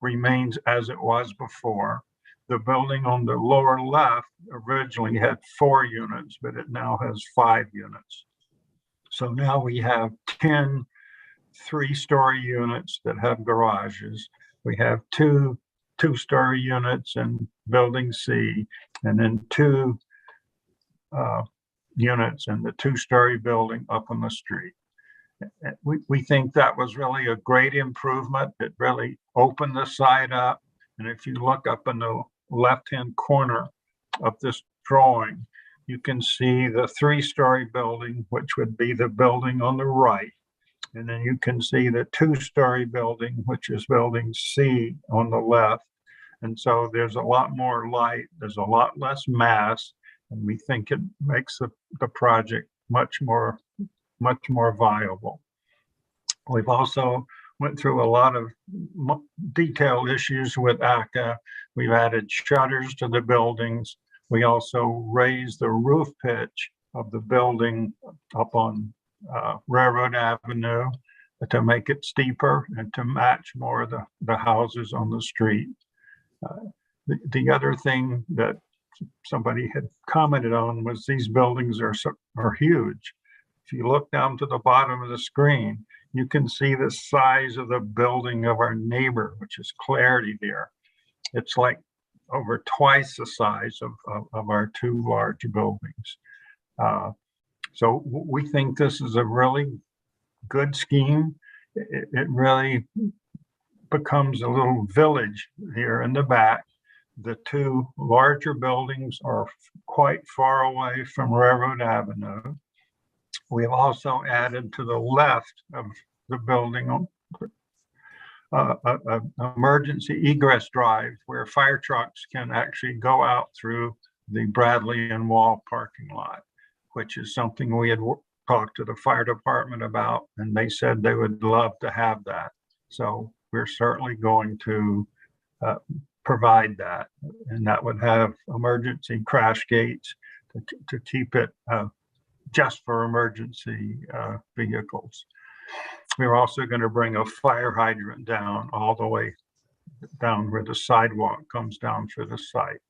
remains as it was before. The building on the lower left originally had 4 units, but it now has 5 units. So now we have 10 3-story units that have garages. We have 2 2-story units in building C, and then 2 units in the 2-story building up on the street. We think that was really a great improvement. It really opened the site up. And if you look up in the left-hand corner of this drawing, you can see the 3-story building, which would be the building on the right. And then you can see the 2-story building, which is building C on the left. And so there's a lot more light, there's a lot less mass, and we think it makes the project much more viable. We've also went through a lot of detailed issues with ACA. We've added shutters to the buildings. We also raised the roof pitch of the building up on Railroad Avenue to make it steeper and to match more of the houses on the street. The other thing that somebody had commented on was these buildings are huge. If you look down to the bottom of the screen, you can see the size of the building of our neighbor, which is Clarity there. It's like over twice the size of our 2 large buildings. So we think this is a really good scheme. It really becomes a little village here in the back. The 2 larger buildings are quite far away from Railroad Avenue. We have also added to the left of the building an emergency egress drive where fire trucks can actually go out through the Bradley and Wall parking lot, which is something we had talked to the fire department about, and they said they would love to have that. So we're certainly going to provide that, and that would have emergency crash gates to keep it just for emergency vehicles. We're also going to bring a fire hydrant down all the way down where the sidewalk comes down through the site.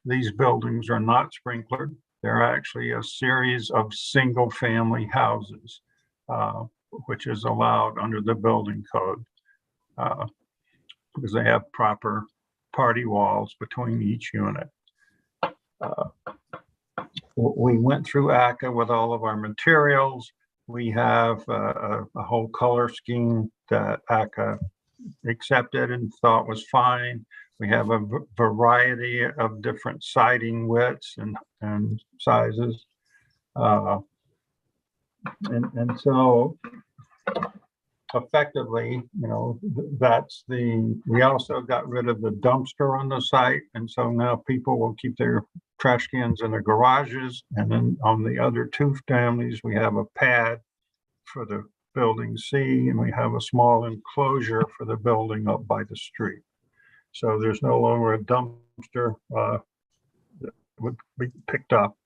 These buildings are not sprinklered. They're actually a series of single-family houses, which is allowed under the building code because they have proper party walls between each unit. We went through ACA with all of our materials. We have a whole color scheme that ACA accepted and thought was fine. We have a variety of different siding widths and sizes. And so effectively, we also got rid of the dumpster on the site. And so now people will keep their trash cans in the garages. And then on the other 2 families, we have a pad for the building C, and we have a small enclosure for the building up by the street. So there's no longer a dumpster. would be picked up.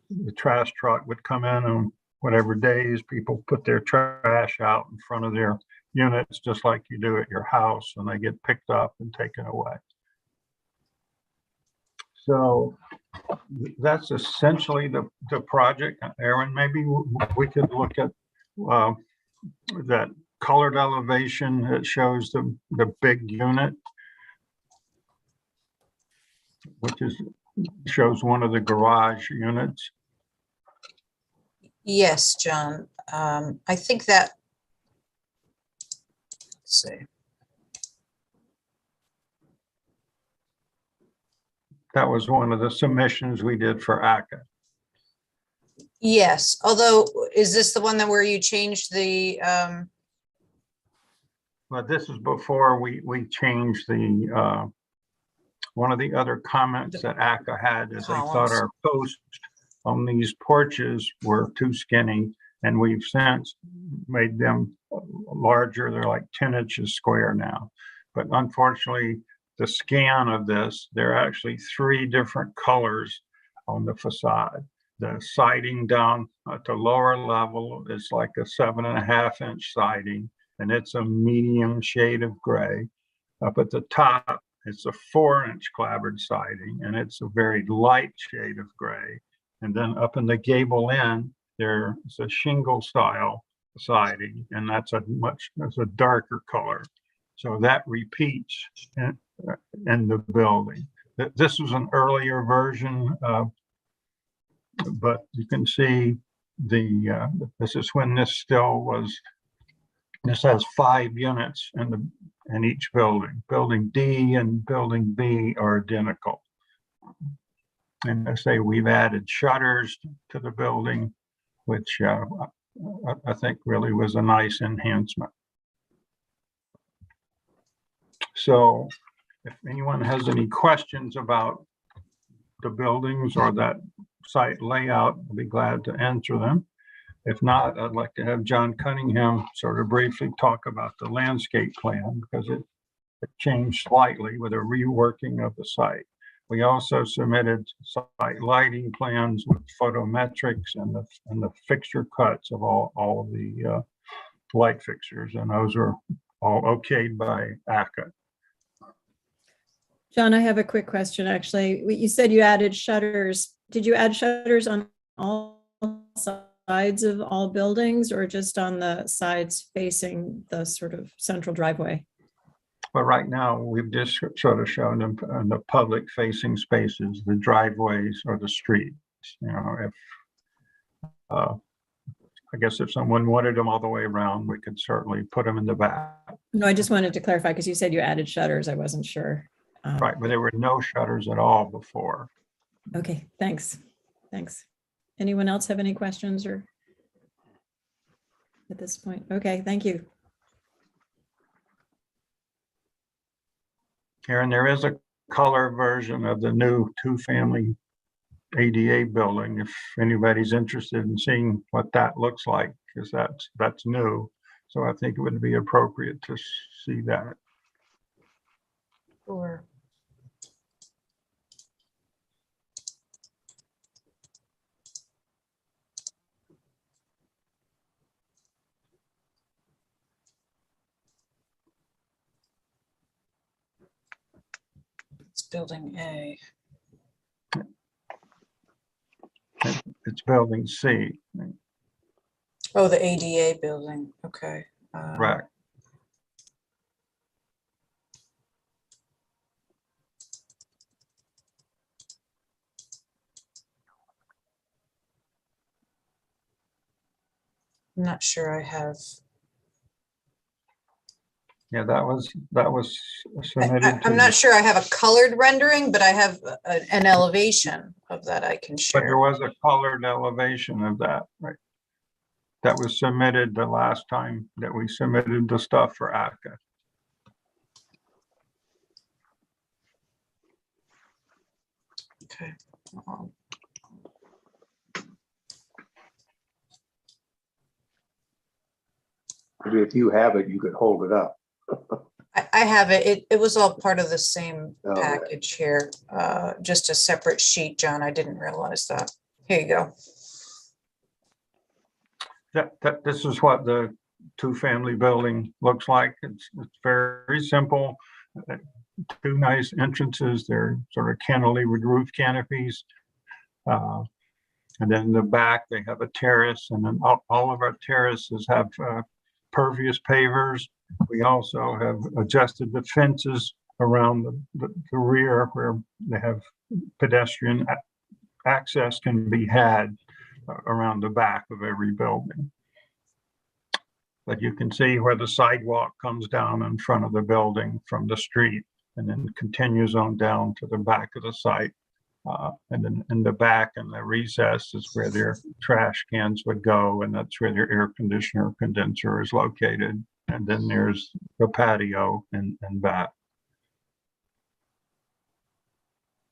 The trash truck would come in on whatever days people put their trash out in front of their units, just like you do at your house, and they get picked up and taken away. So that's essentially the project. Aaron, maybe we could look at that colored elevation that shows the big unit, which shows one of the garage units. Yes, John. I think that, let's see. That was one of the submissions we did for ACA. Yes, although, is this the one that where you changed the, But this is before we changed the, one of the other comments that ACA had is they thought columns. our posts on these porches were too skinny, and we've since made them larger. They're like 10 inches square now. But unfortunately, the scan of this, there are actually 3 different colors on the facade. The siding down at the lower level is like a 7.5-inch siding, and it's a medium shade of gray. Up at the top, it's a 4-inch clapboard siding, and it's a very light shade of gray. And then up in the gable end, there's a shingle style siding, and that's a darker color. So that repeats in the building. This was an earlier version, but you can see this is when this still was. This has 5 units in each building. Building D and Building B are identical. And I say we've added shutters to the building, which I think really was a nice enhancement. So if anyone has any questions about the buildings or that site layout, I'll be glad to answer them. If not, I'd like to have John Cunningham sort of briefly talk about the landscape plan, because it changed slightly with a reworking of the site. We also submitted site lighting plans with photometrics and the fixture cuts of all of the light fixtures, and those are all okayed by ACA. John, I have a quick question, actually. You said you added shutters. Did you add shutters on all sides of all buildings, or just on the sides facing the sort of central driveway? But right now, we've just sort of shown them in the public facing spaces, the driveways or the streets. You know, if I guess if someone wanted them all the way around, we could certainly put them in the back. No, I just wanted to clarify because you said you added shutters. I wasn't sure. Right, but there were no shutters at all before. Okay, thanks. Thanks. Anyone else have any questions or at this point? Okay, thank you. Karen, there is a color version of the new 2-family ADA building, if anybody's interested in seeing what that looks like, because that's new. So I think it would be appropriate to see that. Sure. It's building A. It's building C. Oh, the ADA building. Okay. Right. I'm not sure I have. Yeah, that was submitted. I'm not sure I have a colored rendering, but I have an elevation of that I can But there share. was a colored elevation of that, right? That was submitted the last time that we submitted the stuff for ACA. Okay. Maybe if you have it, you could hold it up. I have it. It was all part of the same All right. package here, just a separate sheet, John. I didn't realize that. Here you go. This is what the two-family building looks like. It's very simple. Two nice entrances. They're sort of cantilevered roof canopies. And then in the back, they have a terrace, and then all of our terraces have pervious pavers. We also have adjusted the fences around the rear where they have pedestrian access can be had around the back of every building. But you can see where the sidewalk comes down in front of the building from the street and then continues on down to the back of the site. And then in the back and the recess is where their trash cans would go, and that's where their air conditioner condenser is located. And then there's the patio and back.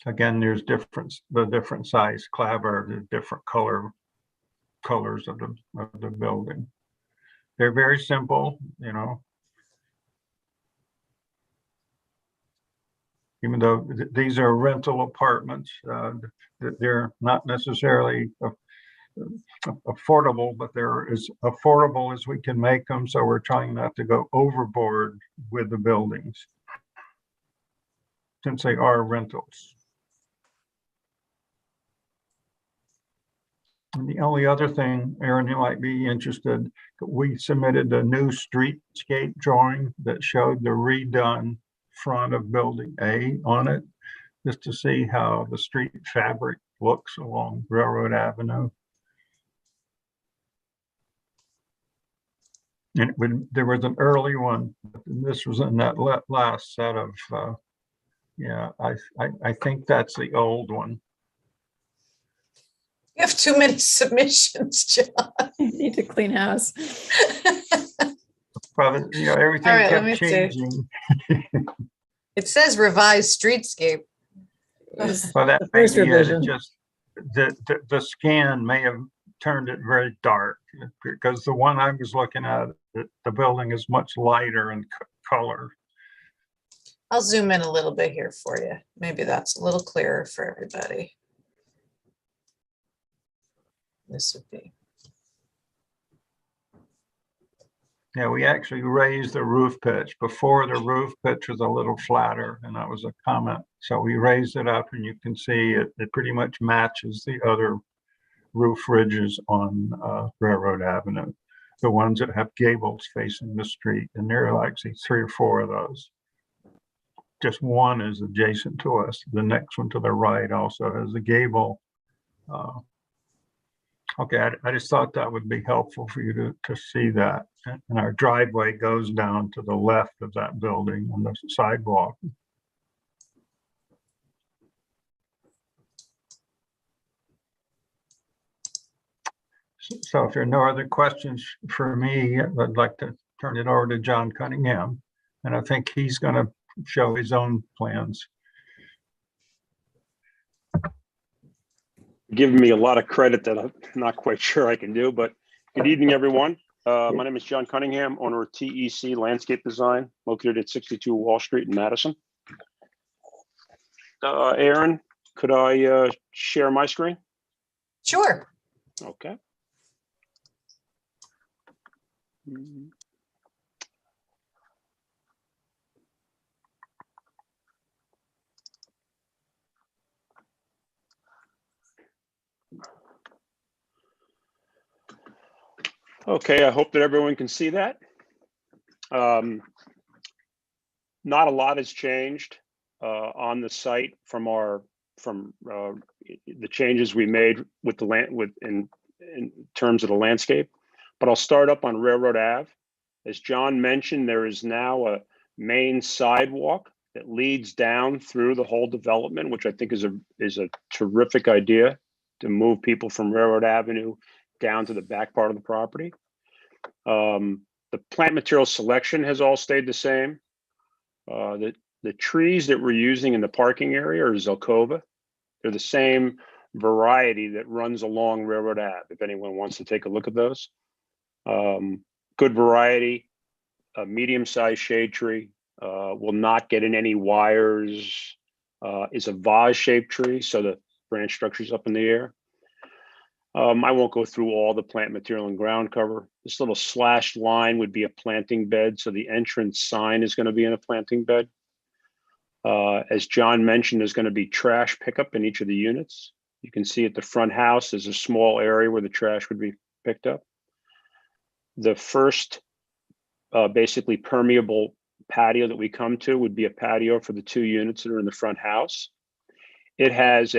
Again, there's the different size clapboard, the different colors of the building. They're very simple, you know. Even though these are rental apartments, they're not necessarily affordable, but they're as affordable as we can make them. So we're trying not to go overboard with the buildings, since they are rentals. And the only other thing, Aaron, you might be interested, we submitted a new streetscape drawing that showed the redone front of building A on it, just to see how the street fabric looks along Railroad Avenue. And there was an early one, this was in that last set of, yeah, I think that's the old one. You have too many submissions, John. You need to clean house. Well, you know, everything All right, let me kept see. changing. It says revised streetscape. Well, that The may first be it. revision. It just the scan may have turned it very dark, because the one I was looking at, the building is much lighter in color. I'll zoom in a little bit here for you. Maybe that's a little clearer for everybody. This would be. Yeah, we actually raised the roof pitch. Before, the roof pitch was a little flatter, and that was a comment. So we raised it up, and you can see it pretty much matches the other roof ridges on Railroad Avenue, the ones that have gables facing the street. And there are actually 3 or 4 of those. Just one is adjacent to us. The next one to the right also has a gable. Okay, I just thought that would be helpful for you to see that. And our driveway goes down to the left of that building on the sidewalk. So if there are no other questions for me, I'd like to turn it over to John Cunningham. And I think he's going to show his own plans. Giving me a lot of credit that I'm not quite sure I can do, but good evening, everyone. My name is John Cunningham, owner of TEC Landscape Design, located at 62 Wall Street in Madison. Aaron, could I share my screen? Sure. Okay. Okay, I hope that everyone can see that. Not a lot has changed on the site from the changes we made with the land in terms of the landscape. But I'll start up on Railroad Ave. As John mentioned, there is now a main sidewalk that leads down through the whole development, which I think is a terrific idea to move people from Railroad Avenue down to the back part of the property. The plant material selection has all stayed the same. The trees that we're using in the parking area are Zelkova. They're the same variety that runs along Railroad Ave, if anyone wants to take a look at those. Good variety, a medium-sized shade tree, will not get in any wires, is a vase-shaped tree, so the branch structure's up in the air. I won't go through all the plant material and ground cover. This little slashed line would be a planting bed, so the entrance sign is going to be in a planting bed. As John mentioned, there's going to be trash pickup in each of the units. You can see at the front house, there's a small area where the trash would be picked up. The first basically permeable patio that we come to would be a patio for the 2 units that are in the front house. It has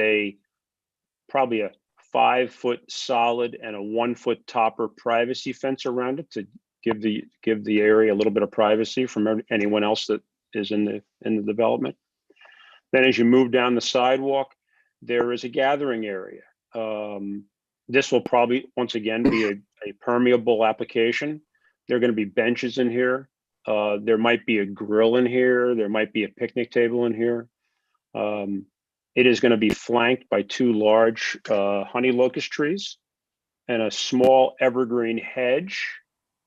probably a 5-foot solid and a 1-foot topper privacy fence around it to give the area a little bit of privacy from anyone else that is in the development. Then as you move down the sidewalk, there is a gathering area. This will probably, once again, be a permeable application. There are going to be benches in here. There might be a grill in here. There might be a picnic table in here. It is going to be flanked by 2 large honey locust trees and a small evergreen hedge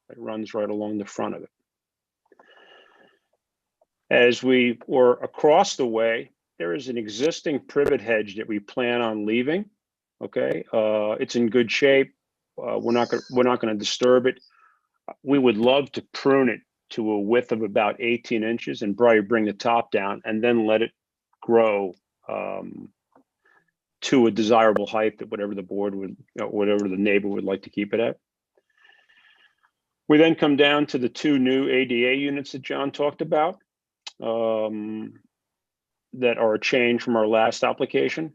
that runs right along the front of it. As we were across the way, there is an existing privet hedge that we plan on leaving. Okay, it's in good shape. We're not going to disturb it. We would love to prune it to a width of about 18 inches and probably bring the top down and then let it grow to a desirable height that whatever the board would, whatever the neighbor would like to keep it at. We then come down to the 2 new ADA units that John talked about that are a change from our last application.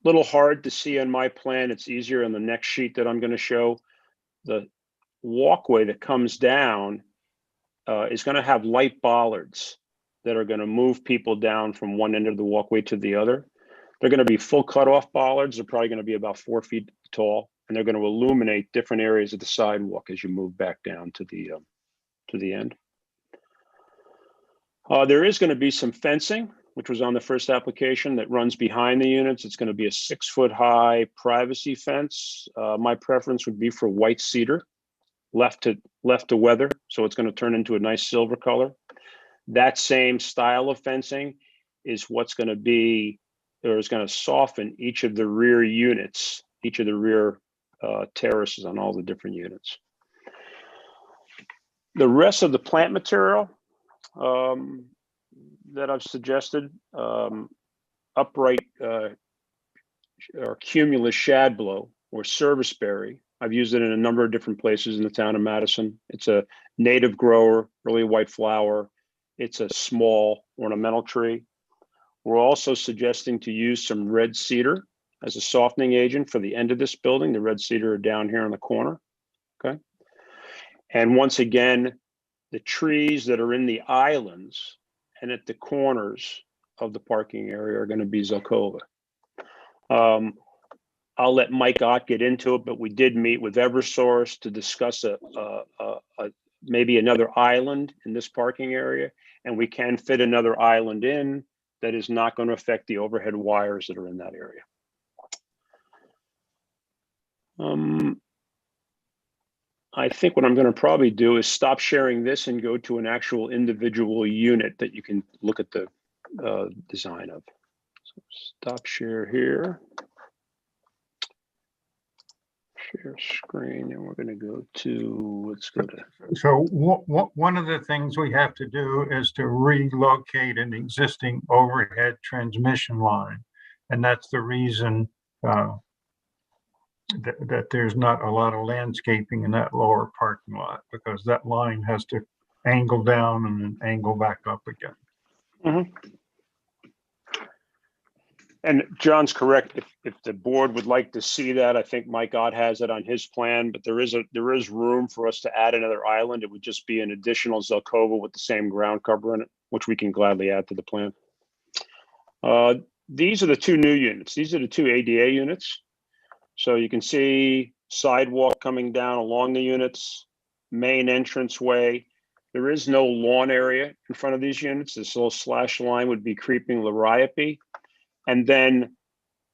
Little hard to see on my plan. It's easier on the next sheet that I'm going to show. The walkway that comes down is going to have light bollards that are going to move people down from one end of the walkway to the other. They're going to be full cutoff bollards. They're probably going to be about 4 feet tall, and they're going to illuminate different areas of the sidewalk as you move back down to the end. There is going to be some fencing, which was on the first application, that runs behind the units. It's going to be a 6-foot high privacy fence. My preference would be for white cedar, left to weather, so it's going to turn into a nice silver color. That same style of fencing is what's going to be, or is going to soften each of the rear units, each of the rear terraces on all the different units. The rest of the plant material that I've suggested, upright or cumulus shadblow or serviceberry. I've used it in a number of different places in the town of Madison. It's a native grower, really white flower. It's a small ornamental tree. We're also suggesting to use some red cedar as a softening agent for the end of this building. The red cedar are down here in the corner, okay? And once again, the trees that are in the islands and at the corners of the parking area are going to be Zelkova. I'll let Mike Ott get into it, but we did meet with Eversource to discuss maybe another island in this parking area, and we can fit another island in that is not going to affect the overhead wires that are in that area. I think what I'm going to probably do is stop sharing this and go to an actual individual unit that you can look at the design of. So stop share here. Share screen, and we're going to go to, let's go to. So one of the things we have to do is to relocate an existing overhead transmission line. And that's the reason that there's not a lot of landscaping in that lower parking lot, because that line has to angle down and then angle back up again. Mm-hmm. And John's correct. If the board would like to see that, I think Mike Ott has it on his plan, but there is room for us to add another island. It would just be an additional Zelkova with the same ground cover in it, which we can gladly add to the plan. These are the 2 new units. These are the 2 ADA units. So you can see sidewalk coming down along the units, main entranceway. There is no lawn area in front of these units. This little slash line would be creeping liriope. And then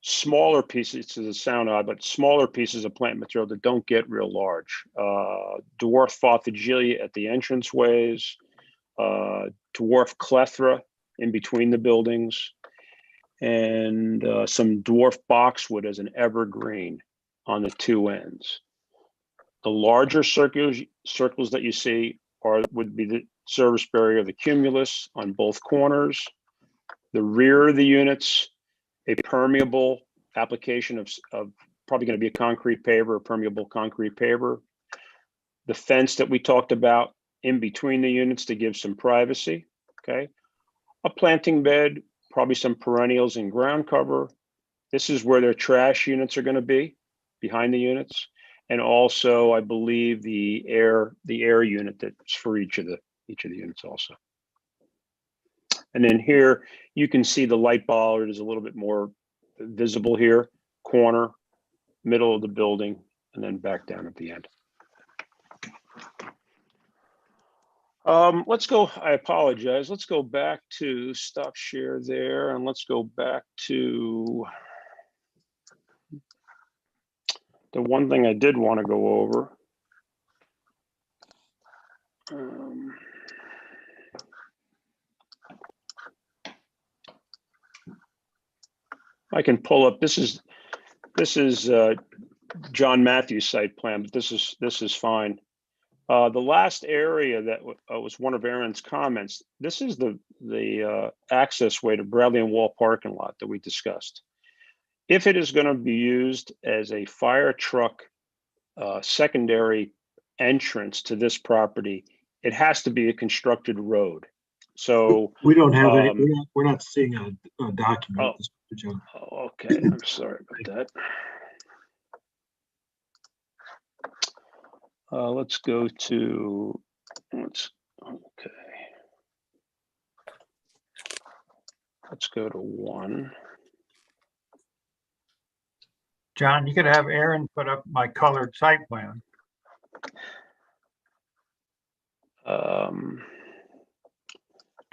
smaller pieces, to sound odd, but smaller pieces of plant material that don't get real large. Dwarf fophagelia at the entranceways, dwarf clethra in between the buildings, and some dwarf boxwood as an evergreen on the two ends. The larger circles that you see would be the service barrier of the cumulus on both corners. The rear of the units, a permeable application of probably going to be a concrete paver, a permeable concrete paver. The fence that we talked about in between the units to give some privacy, okay? A planting bed, probably some perennials and ground cover. This is where their trash units are going to be, behind the units. And also, I believe the air unit that's for each of the units also. And then here you can see the light bollard is a little bit more visible here, corner, middle of the building, and then back down at the end. Let's go, I apologize. Let's go back to stop share there, and let's go back to the one thing I did want to go over. I can pull up, this is John Matthews site plan, but this is fine. The last area that was one of Aaron's comments, this is the access way to Bradley and Wall parking lot that we discussed. If it is going to be used as a fire truck secondary entrance to this property, it has to be a constructed road. So we don't have any, we're not seeing a document. Oh, okay, I'm sorry about that. Let's go to, let's go to one. John, you could have Aaron put up my colored site plan.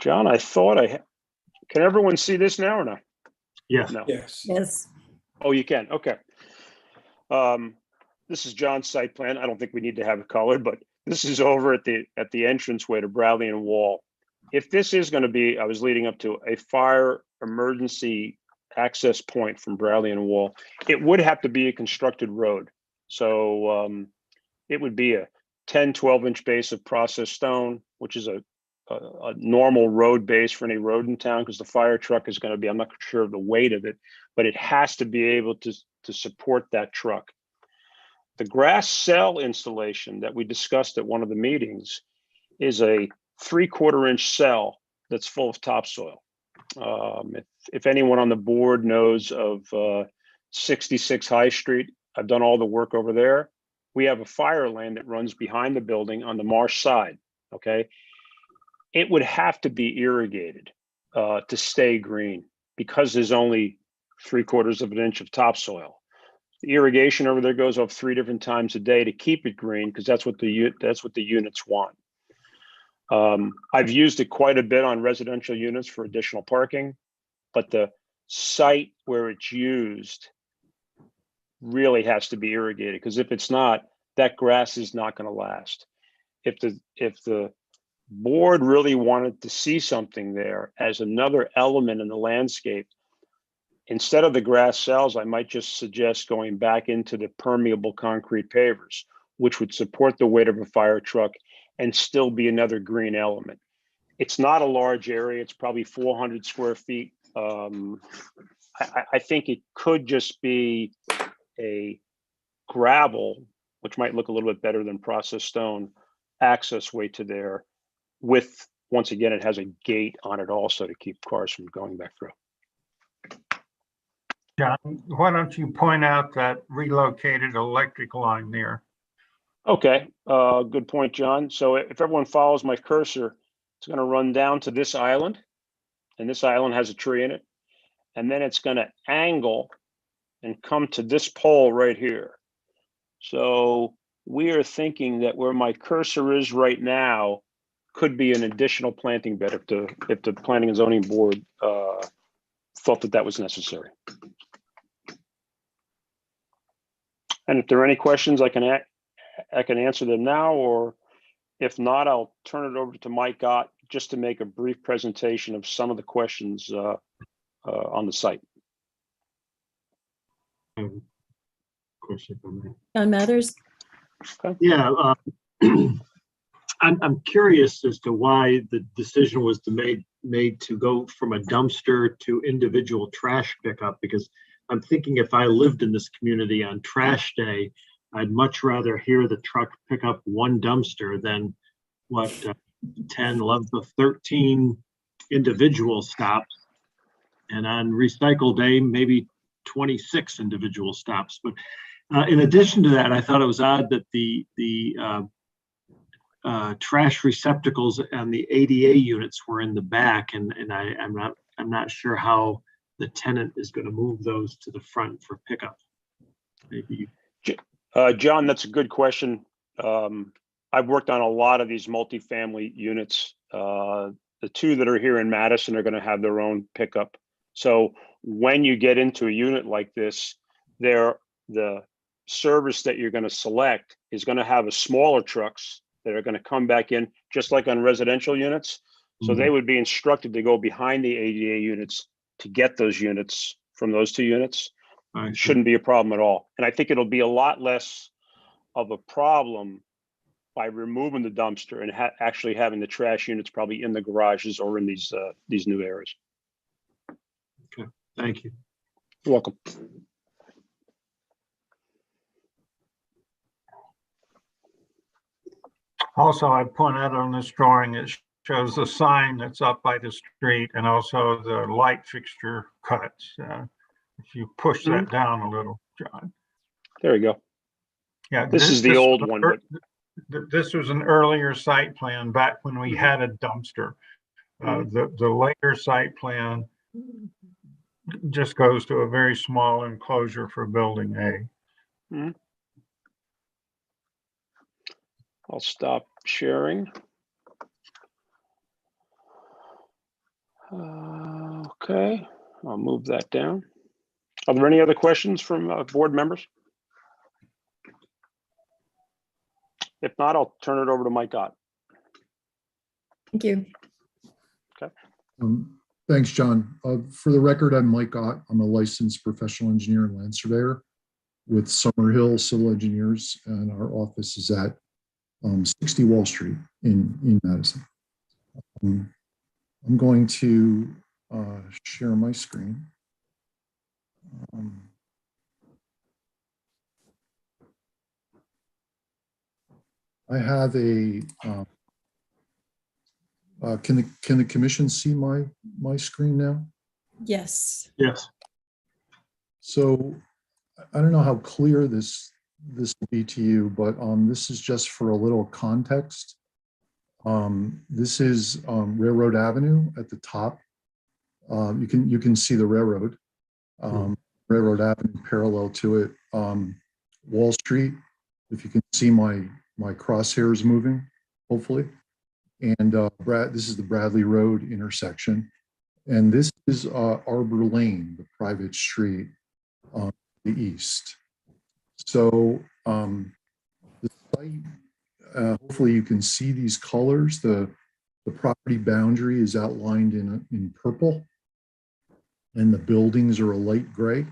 John, I thought can everyone see this now or not? Yes. No. Yes. Oh, you can. Okay. This is John's site plan. I don't think we need to have it colored, but this is over at the entranceway to Bradley and Wall. If this is going to be, I was leading up to a fire emergency access point from Bradley and Wall, it would have to be a constructed road. So it would be a 10, 12-inch base of processed stone, which is a normal road base for any road in town, because the fire truck is going to be, I'm not sure of the weight of it, but it has to be able to support that truck. The grass cell installation that we discussed at one of the meetings is a 3/4 inch cell that's full of topsoil. If anyone on the board knows of 66 High Street, I've done all the work over there. We have a fire lane that runs behind the building on the marsh side, okay? It would have to be irrigated to stay green because there's only 3/4 inch of topsoil. The irrigation over there goes up 3 different times a day to keep it green because that's what the units want. I've used it quite a bit on residential units for additional parking, but the site where it's used really has to be irrigated, because if it's not, that grass is not going to last. If the board really wanted to see something there as another element in the landscape, instead of the grass cells, I might just suggest going back into the permeable concrete pavers, which would support the weight of a fire truck and still be another green element. It's not a large area. It's probably 400 square feet. I think it could just be a gravel, which might look a little bit better than processed stone, access way to there with, once again, it has a gate on it also to keep cars from going back through. John, why don't you point out that relocated electric line there? Okay, good point, John. So if everyone follows my cursor, it's going to run down to this island, and this island has a tree in it, and then it's going to angle and come to this pole right here. So we are thinking that where my cursor is right now could be an additional planting bed if the Planning and Zoning Board thought that was necessary. And if there are any questions, I can answer them now, or if not, I'll turn it over to Mike Gott just to make a brief presentation of some of the questions on the site. Question for me. John Mathers? Yeah, I'm curious as to why the decision was made to go from a dumpster to individual trash pickup, because I'm thinking if I lived in this community on trash day, I'd much rather hear the truck pick up one dumpster than 10, 11, 13 individual stops. And on recycle day, maybe 26 individual stops. But in addition to that, I thought it was odd that the trash receptacles and the ADA units were in the back, and I'm not sure how the tenant is going to move those to the front for pickup. Maybe. John, that's a good question. I've worked on a lot of these multifamily units. The two that are here in Madison are going to have their own pickup. So when you get into a unit like this, the service that you're going to select is going to have a smaller trucks that are going to come back in, just like on residential units. So they would be instructed to go behind the ADA units to get those units from those two units. Shouldn't be a problem at all. And I think it'll be a lot less of a problem by removing the dumpster and actually having the trash units probably in the garages or in these new areas. Okay, thank you. You're welcome. Also, I point out on this drawing, it shows the sign that's up by the street and also the light fixture cuts. If you push that down a little, John. There you go. Yeah, this is the old one. But this was an earlier site plan back when we had a dumpster. The later site plan just goes to a very small enclosure for building A. I'll stop sharing. Okay, I'll move that down. Are there any other questions from board members? If not, I'll turn it over to Mike Ott. Thank you. Okay. Thanks, John. For the record, I'm Mike Ott. I'm a licensed professional engineer and land surveyor with Summerhill Civil Engineers, and our office is at 60 Wall Street in Madison. I'm going to share my screen. I have a, can the commission see my screen now? Yes. Yes. So I don't know how clear this will be to you, but this is just for a little context. This is Railroad Avenue at the top. You can see the railroad. Railroad Avenue parallel to it. Wall Street, if you can see my crosshairs moving, hopefully. And this is the Bradley Road intersection. And this is Arbor Lane, the private street on the east. So the site, hopefully you can see these colors. The property boundary is outlined in purple, and the buildings are a light gray,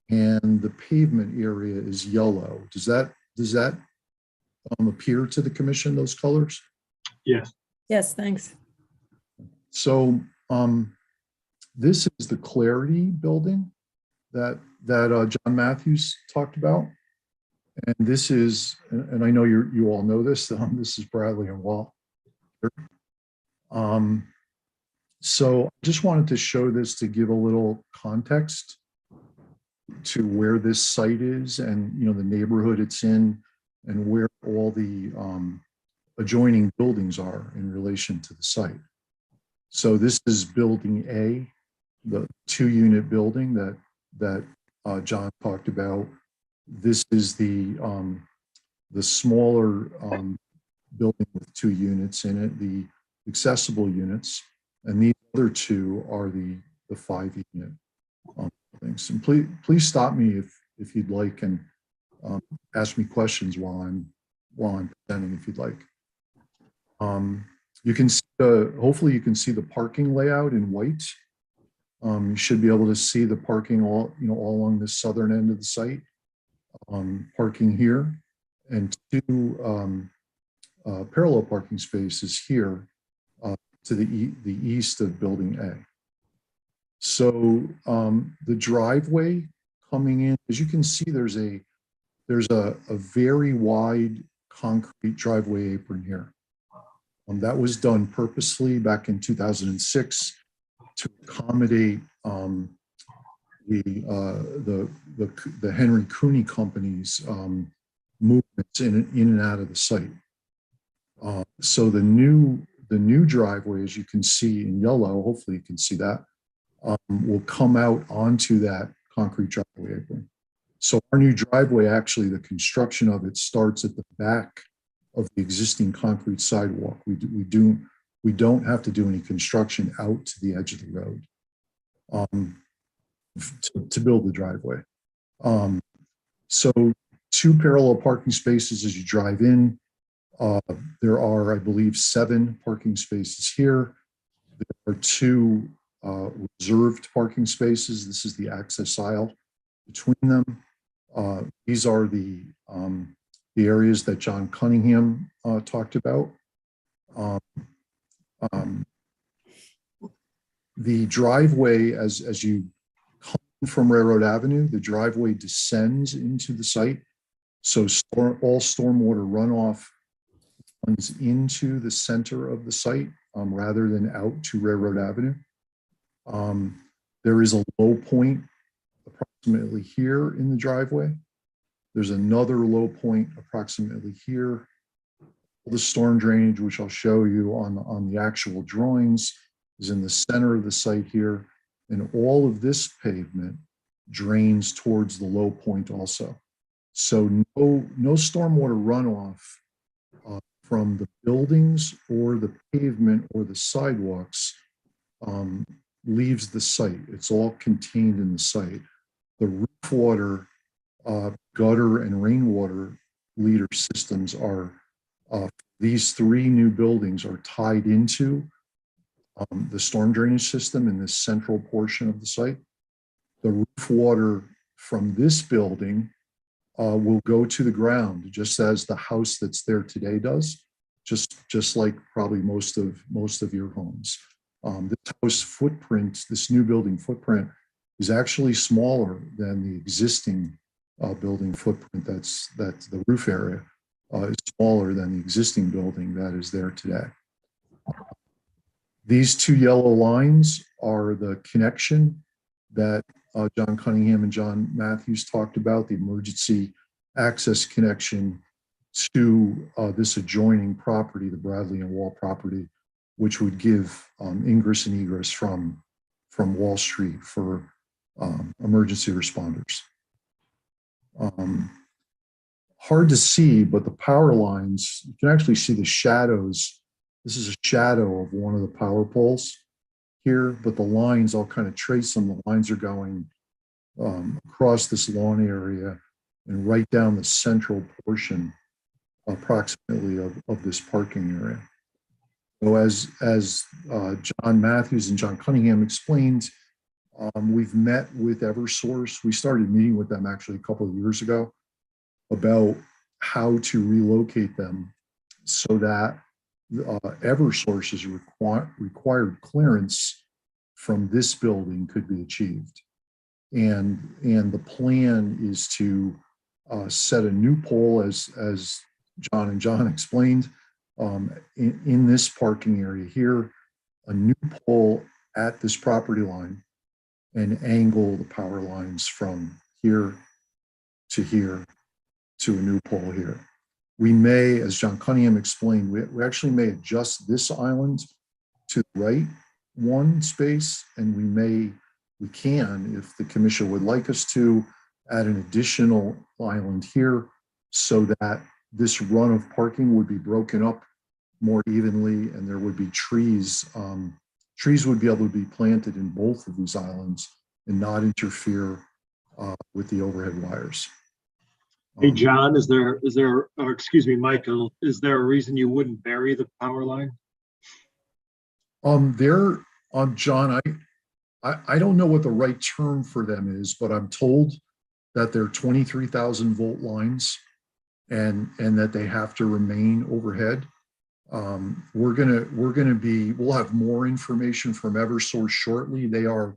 and the pavement area is yellow. Does that appear to the commission, those colors? Yes. Yes, thanks. So this is the Clarity building that John Matthews talked about. And this is, and I know you all know this, this is Bradley and Wall. So I just wanted to show this to give a little context to where this site is and, you know, the neighborhood it's in and where all the adjoining buildings are in relation to the site. So this is building A, the 2-unit building that John talked about. This is the smaller building with 2 units in it, the accessible units, and these other 2 are the 5-unit buildings. And please stop me if you'd like, and ask me questions while I'm presenting if you'd like. You can see hopefully you can see the parking layout in white. You should be able to see the parking all along the southern end of the site. Parking here and two parallel parking spaces here to the east of building A. So the driveway coming in, as you can see, there's a very wide concrete driveway apron here. That was done purposely back in 2006 to accommodate the Henry Cooney Company's movements in and out of the site. So the new driveway, as you can see in yellow, hopefully you can see that, will come out onto that concrete driveway apron. So our new driveway, actually, the construction of it starts at the back of the existing concrete sidewalk. We don't have to do any construction out to the edge of the road to build the driveway. So two parallel parking spaces as you drive in. There are, I believe, 7 parking spaces here. There are 2 reserved parking spaces. This is the access aisle between them. These are the areas that John Cunningham talked about. The driveway, as you come from Railroad Avenue, the driveway descends into the site. So all stormwater runoff runs into the center of the site rather than out to Railroad Avenue. There is a low point approximately here in the driveway. There's another low point approximately here. The storm drainage, which I'll show you on the actual drawings, is in the center of the site here. And all of this pavement drains towards the low point also. So no stormwater runoff from the buildings or the pavement or the sidewalks leaves the site. It's all contained in the site. The roof water, gutter and rainwater leader systems are, these 3 new buildings are tied into the storm drainage system in this central portion of the site. The roof water from this building will go to the ground, just as the house that's there today does, just like probably most of your homes. This house footprint, this new building footprint, is actually smaller than the existing building footprint. That's the roof area is smaller than the existing building that is there today. These 2 yellow lines are the connection that John Cunningham and John Matthews talked about, the emergency access connection to this adjoining property, the Bradley and Wall property, which would give ingress and egress from Wall Street for emergency responders. Hard to see, but the power lines, you can actually see the shadows. This is a shadow of one of the power poles here, but the lines, I'll kind of trace them. The lines are going across this lawn area and right down the central portion approximately of this parking area. So as John Matthews and John Cunningham explained, we've met with Eversource. We started meeting with them actually a couple of years ago about how to relocate them so that Eversource's required clearance from this building could be achieved. And the plan is to set a new pole, as John and John explained, in this parking area here, a new pole at this property line, and angle the power lines from here to a new pole here. We may, as John Cunningham explained, we actually may adjust this island to the right 1 space, and we can, if the commission would like us to, add an additional island here so that this run of parking would be broken up more evenly, and there would be trees. Trees would be able to be planted in both of these islands and not interfere with the overhead wires. Hey, John, or excuse me, Michael, is there a reason you wouldn't bury the power line? They're John, I don't know what the right term for them is, but I'm told that they're 23,000 volt lines and that they have to remain overhead. We'll have more information from Eversource shortly. They are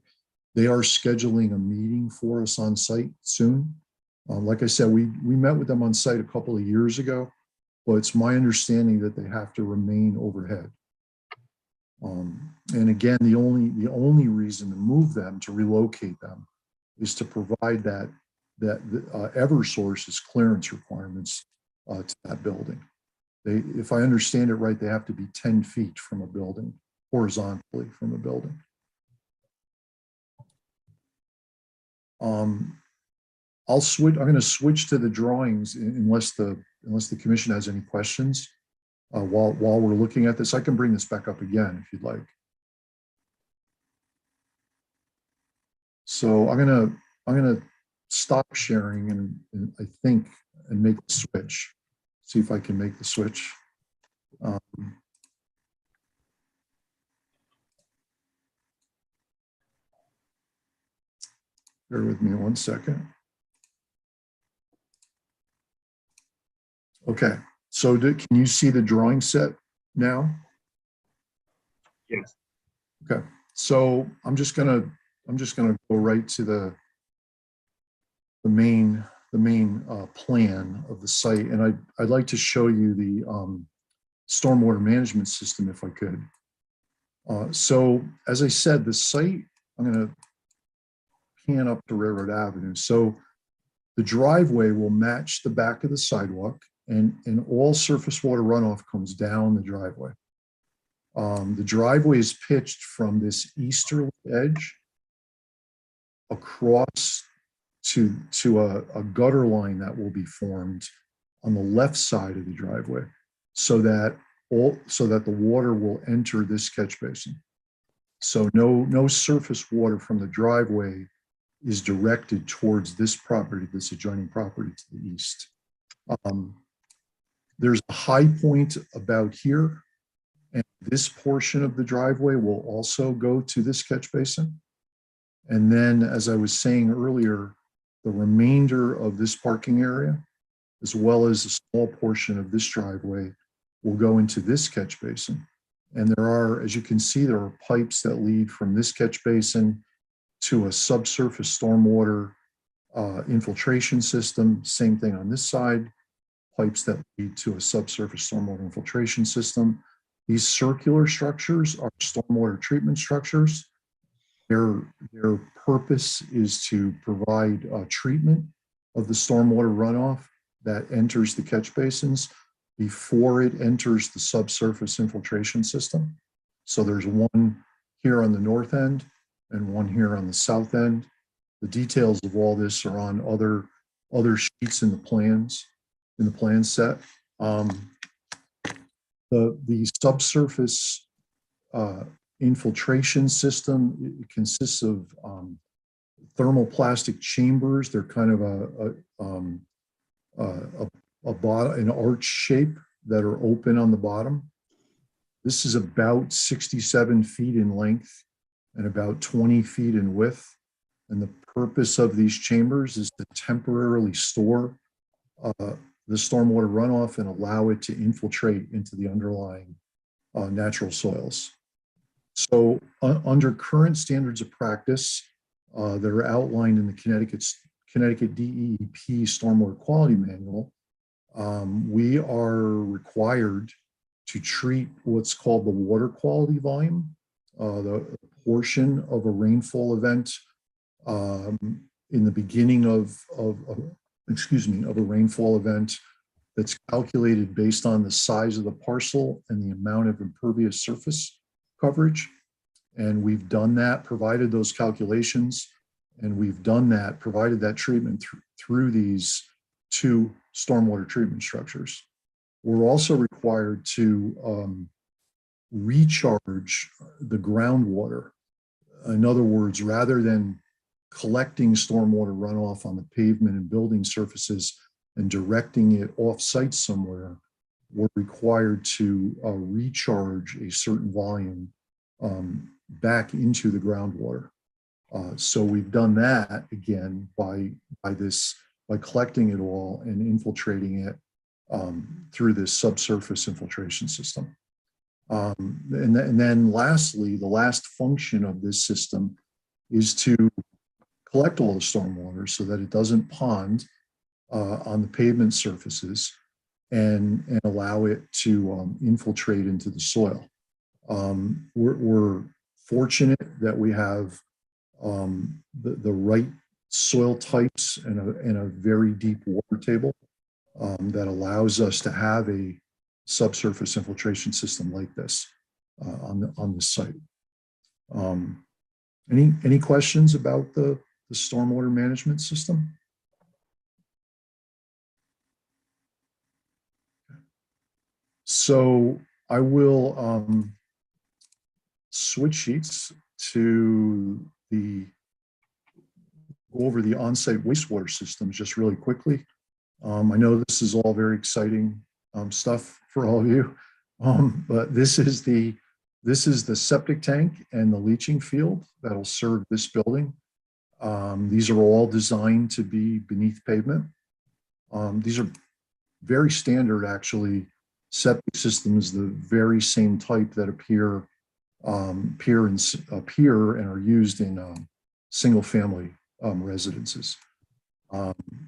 scheduling a meeting for us on site soon. Like I said, we met with them on site a couple of years ago, but it's my understanding that they have to remain overhead. And again, the only reason to move them, to relocate them, is to provide that Eversource's clearance requirements to that building. If I understand it right, they have to be 10 feet from a building, horizontally from a building. I'm going to switch to the drawings unless the commission has any questions. While we're looking at this, I can bring this back up again if you'd like. So I'm gonna stop sharing and I think and make the switch. See if I can make the switch. Bear with me 1 second. Okay, so can you see the drawing set now? Yes. Okay, so I'm just gonna go right to the main plan of the site, and I'd like to show you the stormwater management system if I could. So as I said, the site, I'm going to pan up to Railroad Avenue. So the driveway will match the back of the sidewalk, and all surface water runoff comes down the driveway. The driveway is pitched from this easterly edge across to a gutter line that will be formed on the left side of the driveway, so that the water will enter this catch basin. So no surface water from the driveway is directed towards this property, this adjoining property to the east. There's a high point about here, and this portion of the driveway will also go to this catch basin. And then, as I was saying earlier, the remainder of this parking area, as well as a small portion of this driveway, will go into this catch basin. And there are, as you can see, there are pipes that lead from this catch basin to a subsurface stormwater infiltration system. Same thing on this side, pipes that lead to a subsurface stormwater infiltration system. These circular structures are stormwater treatment structures. Their purpose is to provide treatment of the stormwater runoff that enters the catch basins before it enters the subsurface infiltration system. So there's one here on the north end and one here on the south end. The details of all this are on other sheets in the plan set. The subsurface infiltration system, it consists of thermoplastic chambers. They're kind of an arch shape that are open on the bottom. This is about 67 feet in length and about 20 feet in width. And the purpose of these chambers is to temporarily store the stormwater runoff and allow it to infiltrate into the underlying natural soils. So under current standards of practice that are outlined in the Connecticut DEP Stormwater Quality Manual, we are required to treat what's called the water quality volume, the portion of a rainfall event in the beginning of a rainfall event that's calculated based on the size of the parcel and the amount of impervious surface coverage. And we've done that, provided those calculations, and we've done that, provided that treatment through these two stormwater treatment structures. We're also required to recharge the groundwater. In other words, rather than collecting stormwater runoff on the pavement and building surfaces and directing it off-site somewhere, we're required to recharge a certain volume back into the groundwater. So we've done that again by collecting it all and infiltrating it through this subsurface infiltration system. And then lastly, the last function of this system is to collect all the stormwater so that it doesn't pond on the pavement surfaces and allow it to infiltrate into the soil. We're fortunate that we have the right soil types and a very deep water table that allows us to have a subsurface infiltration system like this on this site. Any questions about the stormwater management system? So I will switch sheets to go over the on-site wastewater systems just really quickly. I know this is all very exciting stuff for all of you, but this is the septic tank and the leaching field that'll serve this building. These are all designed to be beneath pavement. These are very standard, actually, septic systems, the very same type that appear and are used in single-family residences.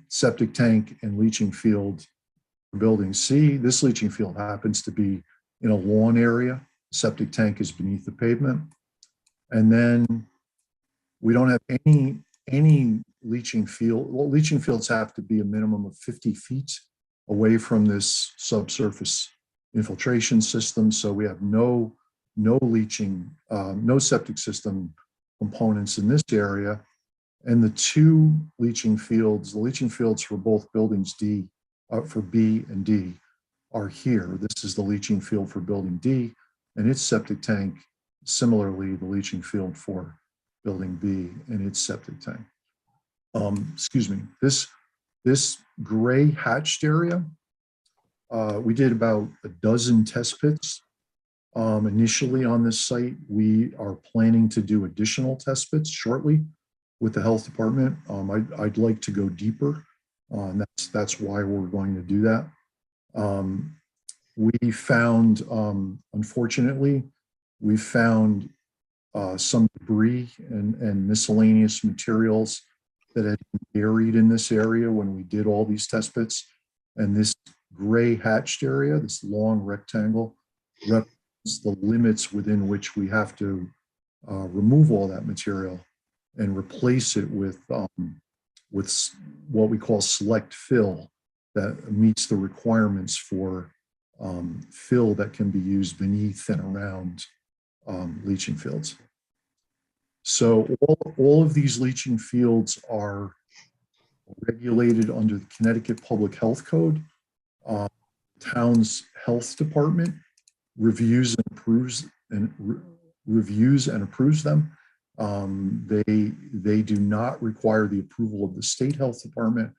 Septic tank and leaching field for building C. This leaching field happens to be in a lawn area. Septic tank is beneath the pavement. And then we don't have any leaching field. Well, leaching fields have to be a minimum of 50 feet away from this subsurface infiltration system. So we have no leaching, no septic system components in this area. And the two leaching fields, the leaching fields for both buildings D, for B and D, are here. This is the leaching field for building D and its septic tank. Similarly, the leaching field for building B and its septic tank. Excuse me, this gray hatched area, we did about a dozen test pits initially on this site. We are planning to do additional test pits shortly with the health department. I'd like to go deeper. And that's why we're going to do that. We found, unfortunately, we found some debris and miscellaneous materials that had been buried in this area when we did all these test pits. And this gray hatched area, this long rectangle, represents the limits within which we have to remove all that material and replace it with what we call select fill that meets the requirements for fill that can be used beneath and around leaching fields. So all of these leaching fields are regulated under the Connecticut Public Health Code. Town's health department reviews and approves them. They do not require the approval of the state health department,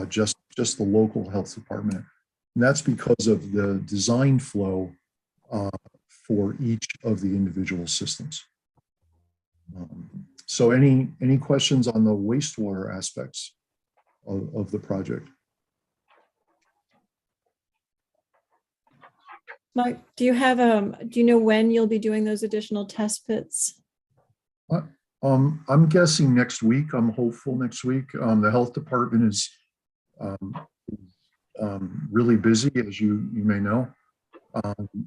just the local health department. And that's because of the design flow for each of the individual systems. So any questions on the wastewater aspects of the project? Mike, do you know when you'll be doing those additional test pits? I'm guessing next week. I'm hopeful next week. The health department is really busy, as you may know.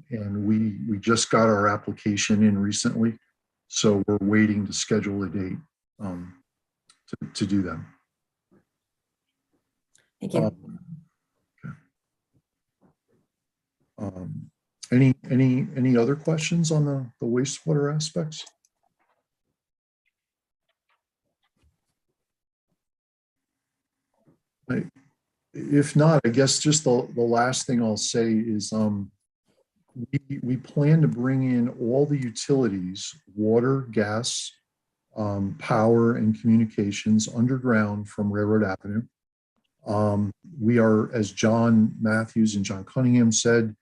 And we just got our application in recently. So we're waiting to schedule a date to do them. Thank you. Any other questions on the wastewater aspects? If not, I guess just the last thing I'll say is we plan to bring in all the utilities, water, gas, power, and communications underground from Railroad Avenue. We are, as John Matthews and John Cunningham said,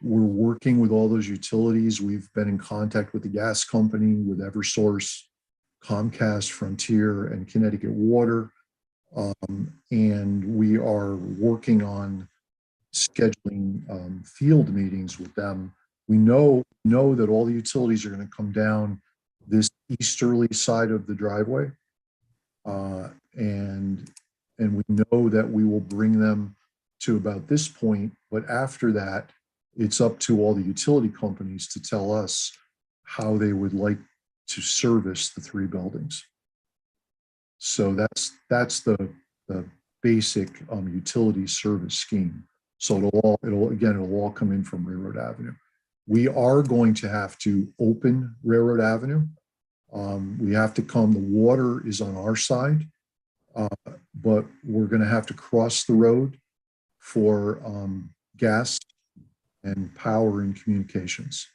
We're working with all those utilities. We've been in contact with the gas company, with Eversource, Comcast, Frontier, and Connecticut Water. And we are working on scheduling field meetings with them. We know that all the utilities are going to come down this easterly side of the driveway. And we know that we will bring them to about this point, but after that, it's up to all the utility companies to tell us how they would like to service the three buildings. So that's the basic utility service scheme. So it'll all come in from Railroad Avenue. We are going to have to open Railroad Avenue. We have to come, the water is on our side, but we're going to have to cross the road for gas and power and communications.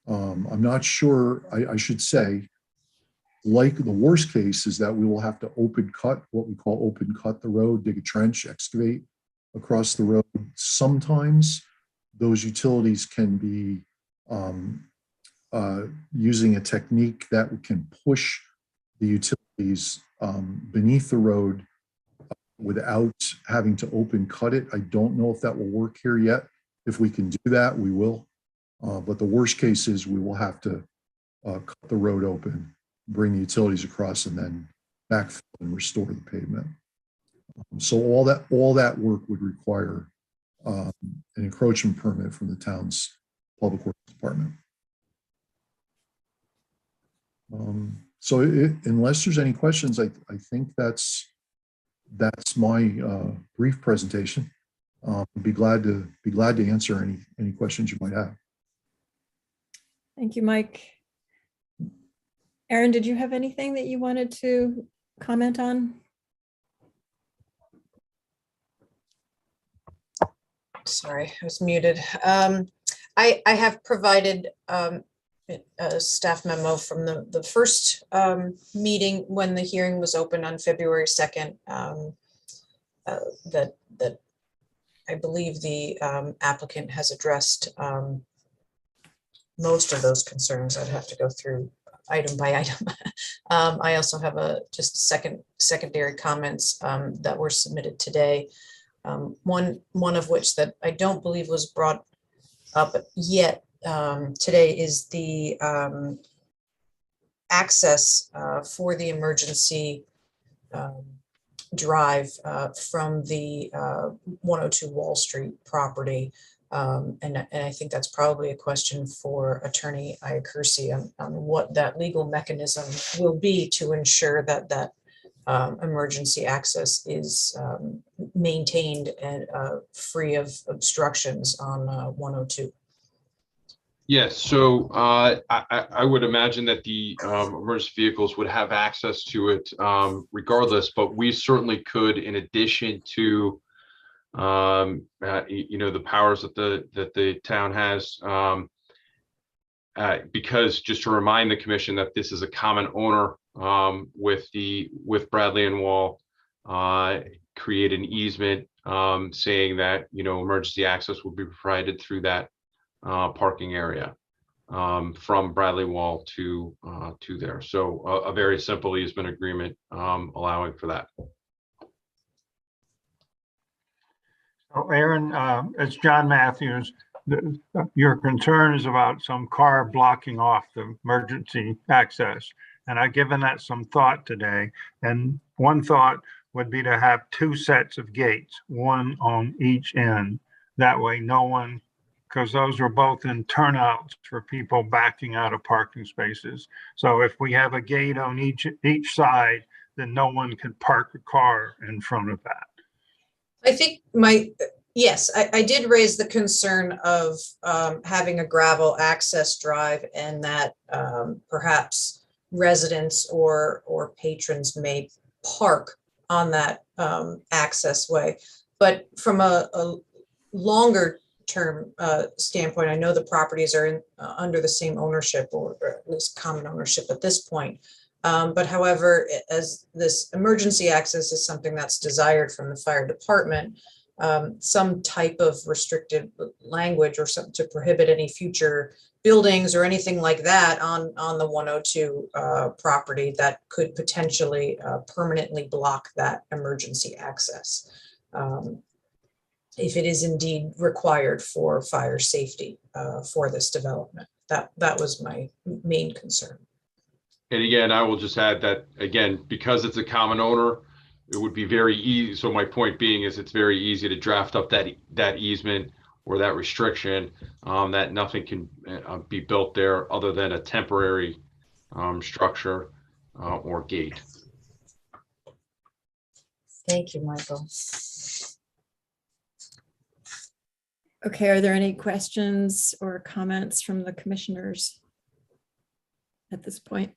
I'm not sure, I should say, like the worst case is that we will have to open cut, what we call open cut the road, dig a trench, excavate across the road. Sometimes those utilities can be using a technique that can push the utilities beneath the road without having to open cut it. I don't know if that will work here yet. If we can do that, we will. But the worst case is we will have to cut the road open, bring the utilities across, and then backfill and restore the pavement. So all that work would require an encroachment permit from the town's Public Works Department. So unless there's any questions, I think that's my brief presentation. Be glad to answer any questions you might have. Thank you, Mike. Aaron, did you have anything that you wanted to comment on? Sorry, I was muted. I have provided a staff memo from the first meeting when the hearing was open on February 2nd, that I believe the applicant has addressed most of those concerns. I'd have to go through item by item. I also have just secondary comments that were submitted today. One of which that I don't believe was brought up yet today is the access for the emergency drive from the 102 Wall Street property. And I think that's probably a question for Attorney Iacursi on what that legal mechanism will be to ensure that emergency access is maintained and free of obstructions on 102. Yes, so I would imagine that the emergency vehicles would have access to it regardless, but we certainly could, in addition to the powers that the town has, because just to remind the commission that this is a common owner with Bradley and Wall, create an easement saying that emergency access will be provided through that parking area from Bradley Wall to there. So a very simple easement agreement allowing for that. So Aaron, it's John Matthews. Your concern is about some car blocking off the emergency access. And I've given that some thought today. And one thought would be to have two sets of gates, one on each end. That way no one, because those are both in turnouts for people backing out of parking spaces. So if we have a gate on each side, then no one can park a car in front of that. I think yes, I did raise the concern of having a gravel access drive and that perhaps residents or patrons may park on that access way. But from a longer term standpoint, I know the properties are under the same ownership or at least common ownership at this point. But however, as this emergency access is something that's desired from the fire department, some type of restricted language or something to prohibit any future buildings or anything like that on the 102 property that could potentially permanently block that emergency access. If it is indeed required for fire safety for this development. That was my main concern. And again, I will just add that, again, because it's a common owner, it would be very easy. So my point being is it's very easy to draft up that easement or that restriction that nothing can be built there other than a temporary structure or gate. Thank you, Michael. Okay, are there any questions or comments from the commissioners at this point?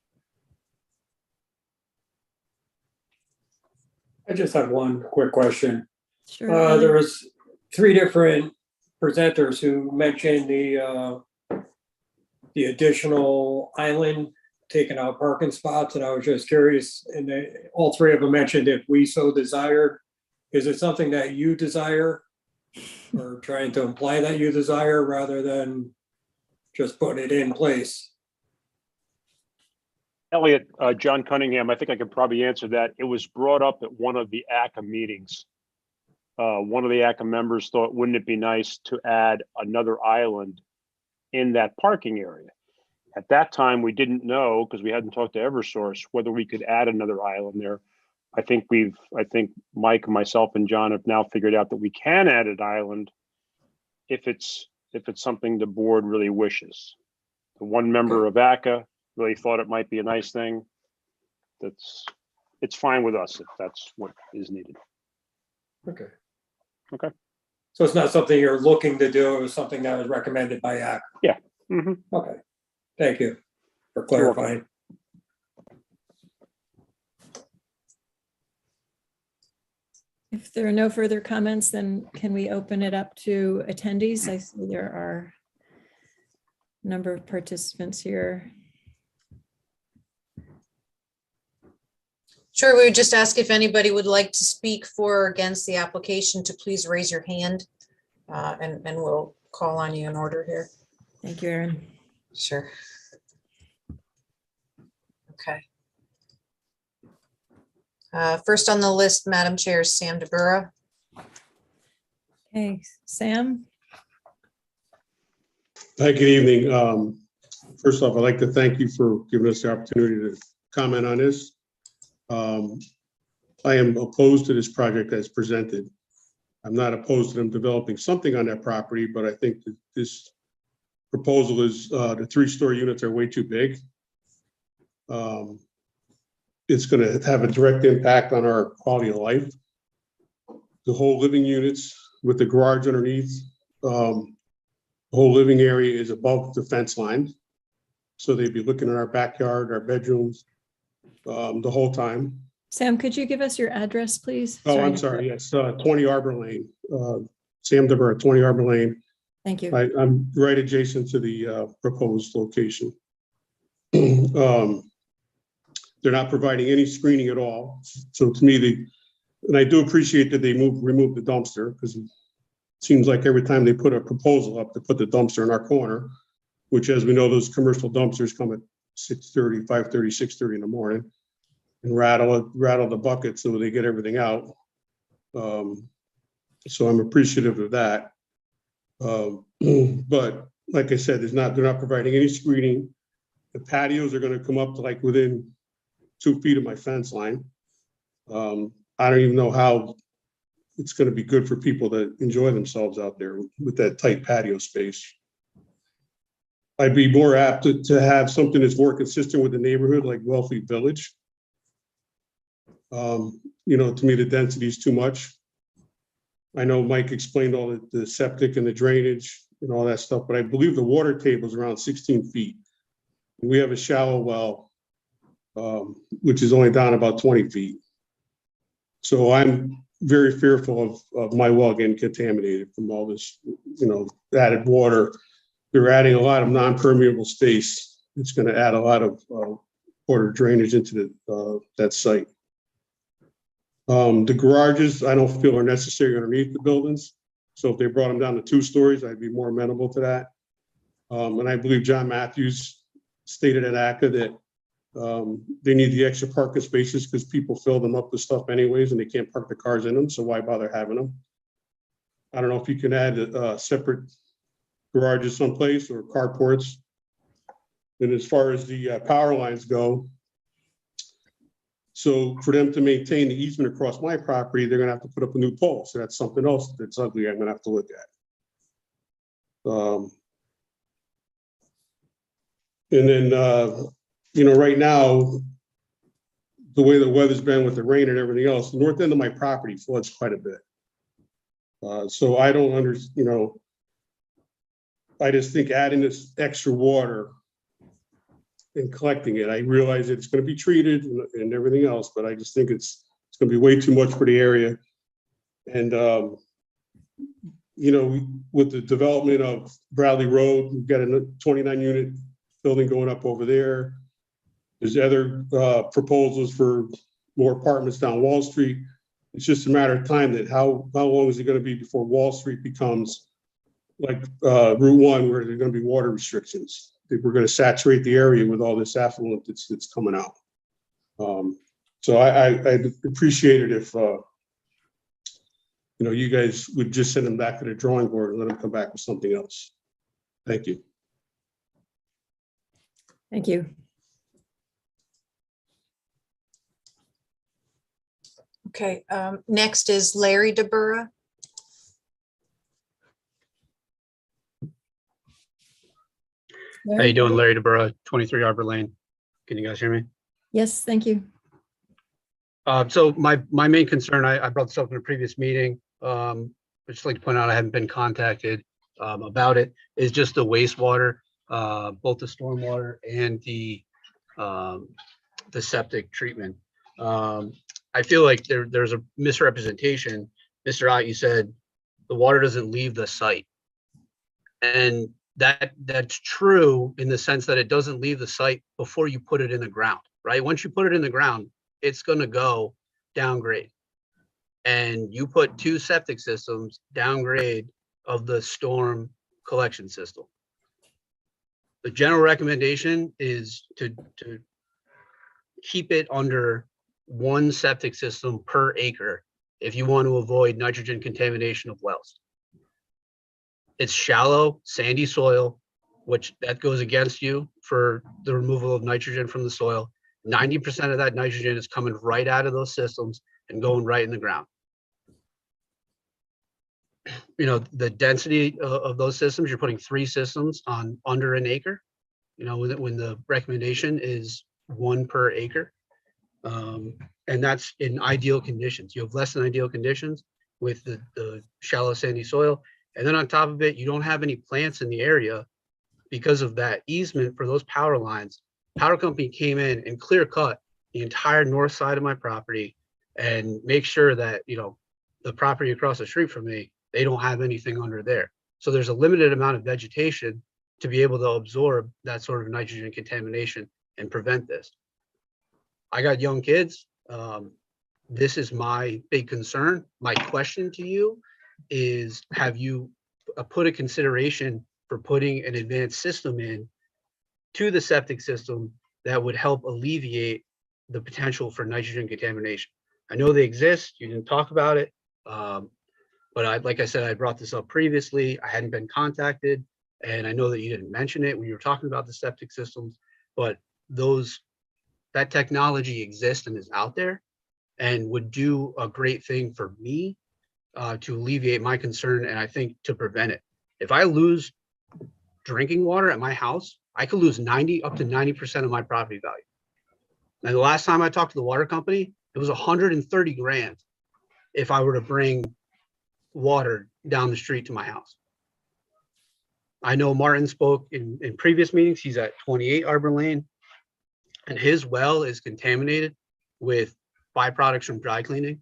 I just have one quick question. Sure. There was 3 different presenters who mentioned the additional island taking out parking spots, and I was just curious, and all 3 of them mentioned if we so desired. Is it something that you desire, or trying to imply that you desire rather than just put it in place? Elliot, John Cunningham, I think I could probably answer that. It was brought up at one of the ACA meetings. One of the ACA members thought, wouldn't it be nice to add another island in that parking area? At that time, we didn't know, because we hadn't talked to Eversource, whether we could add another island there. I think Mike, myself, and John have now figured out that we can add an island if it's something the board really wishes. The one member of ACA really thought it might be a nice thing. It's fine with us if that's what is needed. Okay. Okay. So it's not something you're looking to do, it was something that was recommended by ACT? Yeah. Okay. Thank you for clarifying. If there are no further comments, then can we open it up to attendees? I see there are a number of participants here. Sure, we would just ask if anybody would like to speak for or against the application to please raise your hand and we'll call on you in order here. Thank you, Erin. Sure. Okay. First on the list, Madam Chair, is Sam DeBura. Hey, Sam. Hi, good evening. First off, I'd like to thank you for giving us the opportunity to comment on this. I am opposed to this project as presented. I'm not opposed to them developing something on that property, but I think that this proposal is the 3-story units are way too big. It's going to have a direct impact on our quality of life. The whole living units with the garage underneath, the whole living area is above the fence line. So they'd be looking at our backyard, our bedrooms, the whole time. Sam, could you give us your address, please? Oh, I'm sorry. Yes, 20 Arbor Lane. Sam DeBura, 20 Arbor Lane. Thank you. I'm right adjacent to the proposed location. They're not providing any screening at all. So to me, and I do appreciate that they remove the dumpster, because it seems like every time they put a proposal up to put the dumpster in our corner, which, as we know, those commercial dumpsters come at 6:30, 5:30, 6:30 in the morning and rattle the bucket so they get everything out. So I'm appreciative of that. But like I said, they're not providing any screening. The patios are going to come up to like within 2 feet of my fence line. I don't even know how it's going to be good for people to enjoy themselves out there with that tight patio space. I'd be more apt to have something that's more consistent with the neighborhood, like Wellfleet Village. You know, to me, the density is too much. I know Mike explained all the septic and the drainage and all that stuff, but I believe the water table is around 16 feet. We have a shallow well, which is only down about 20 feet. So I'm very fearful of my well getting contaminated from all this, you know, added water. They're adding a lot of non-permeable space. It's going to add a lot of water drainage into that site. The garages, I don't feel are necessary underneath the buildings. So if they brought them down to 2 stories, I'd be more amenable to that. And I believe John Matthews stated at ACA that they need the extra parking spaces because people fill them up with stuff anyways and they can't park the cars in them. So why bother having them? I don't know if you can add separate garages someplace or carports. And as far as the power lines go, so for them to maintain the easement across my property, they're gonna have to put up a new pole. So that's something else that's ugly I'm gonna have to look at. And then, right now, the way the weather's been with the rain and everything else, the north end of my property floods quite a bit. So I don't I just think adding this extra water and collecting it, I realize it's going to be treated and everything else, but I just think it's going to be way too much for the area. And, with the development of Bradley Road, we've got a 29 unit building going up over there. There's other proposals for more apartments down Wall Street. It's just a matter of time that how long is it going to be before Wall Street becomes like Route 1, where there's going to be water restrictions. We're going to saturate the area with all this affluent that's coming out. So I'd appreciate it if you guys would just send them back to the drawing board and let them come back with something else. Thank you. Thank you. Okay, next is Larry DeBura. How you doing, Larry DeBura, 23 Arbor Lane? Can you guys hear me? Yes, thank you. So my main concern, I brought this up in a previous meeting. I'd just like to point out I haven't been contacted about it. Is just the wastewater, both the stormwater and the septic treatment. I feel like there's a misrepresentation. Mr. Ott, you said the water doesn't leave the site, and that's true in the sense that it doesn't leave the site before you put it in the ground, right? Once you put it in the ground, it's going to go downgrade. And you put 2 septic systems downgrade of the storm collection system. The general recommendation is to keep it under 1 septic system per acre if you want to avoid nitrogen contamination of wells. It's shallow, sandy soil, which that goes against you for the removal of nitrogen from the soil. 90% of that nitrogen is coming right out of those systems and going right in the ground. The density of those systems, you're putting 3 systems on under an acre, when the recommendation is 1 per acre. And that's in ideal conditions. You have less than ideal conditions with the shallow sandy soil. And then on top of it, you don't have any plants in the area because of that easement for those power lines. Power company came in and clear cut the entire north side of my property and make sure that, the property across the street from me, they don't have anything under there. So there's a limited amount of vegetation to be able to absorb that sort of nitrogen contamination and prevent this. I got young kids. This is my big concern. My question to you is, have you put a consideration for putting an advanced system in to the septic system that would help alleviate the potential for nitrogen contamination? I know they exist. You didn't talk about it. But like I said, I brought this up previously. I hadn't been contacted, and I know that you didn't mention it when you were talking about the septic systems, but that technology exists and is out there and would do a great thing for me to alleviate my concern, and I think to prevent it. If I lose drinking water at my house, I could lose up to 90% of my property value. And the last time I talked to the water company, it was 130 grand if I were to bring water down the street to my house. I know Martin spoke in previous meetings. He's at 28 Arbor Lane, and his well is contaminated with byproducts from dry cleaning.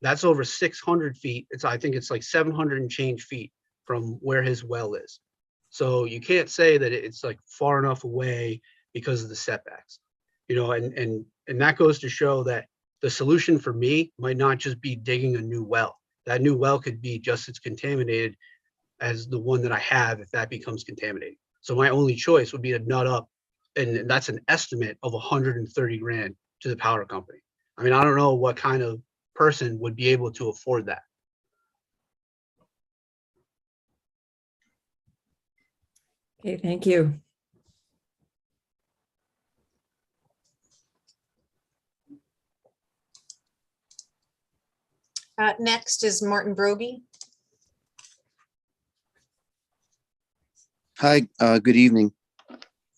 That's over 600 feet. I think it's like 700 and change feet from where his well is. So you can't say that it's like far enough away because of the setbacks, and that goes to show that the solution for me might not just be digging a new well. That new well could be just as contaminated as the one that I have if that becomes contaminated. So my only choice would be to nut up, and that's an estimate of 130 grand to the power company. I mean, I don't know what kind of person would be able to afford that. Okay, thank you. Next is Martin Brogy. Hi, good evening.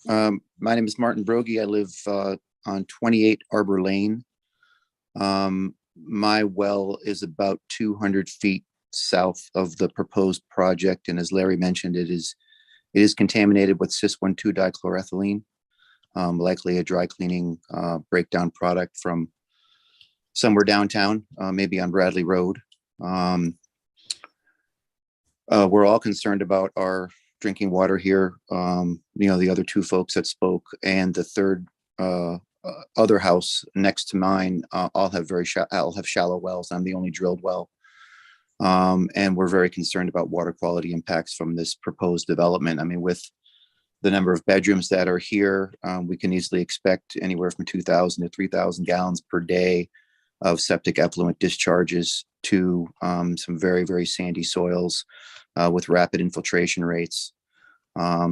My name is Martin Brogy. I live on 28 Arbor Lane. My well is about 200 feet south of the proposed project, and as Larry mentioned, it is contaminated with cis-1,2-dichloroethylene, likely a dry cleaning breakdown product from somewhere downtown, maybe on Bradley Road. We're all concerned about our drinking water here. The other two folks that spoke and the third other house next to mine all have shallow wells. I'm the only drilled well. And we're very concerned about water quality impacts from this proposed development. I mean, with the number of bedrooms that are here, we can easily expect anywhere from 2,000 to 3,000 gallons per day of septic effluent discharges to some very, very sandy soils with rapid infiltration rates. Yeah,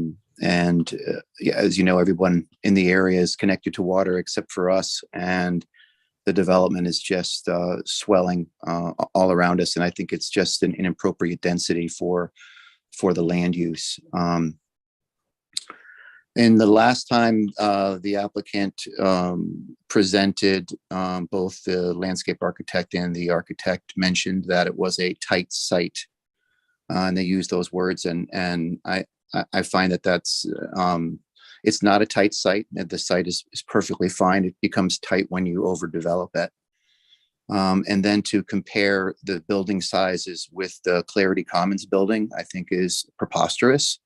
as you know, everyone in the area is connected to water except for us, and the development is just swelling all around us. And I think it's just an inappropriate density for the land use. And the last time the applicant presented, both the landscape architect and the architect mentioned that it was a tight site. And they used those words, and I find that that's it's not a tight site. The site is perfectly fine. It becomes tight when you overdevelop it. And then to compare the building sizes with the Clarity Commons building, I think is preposterous.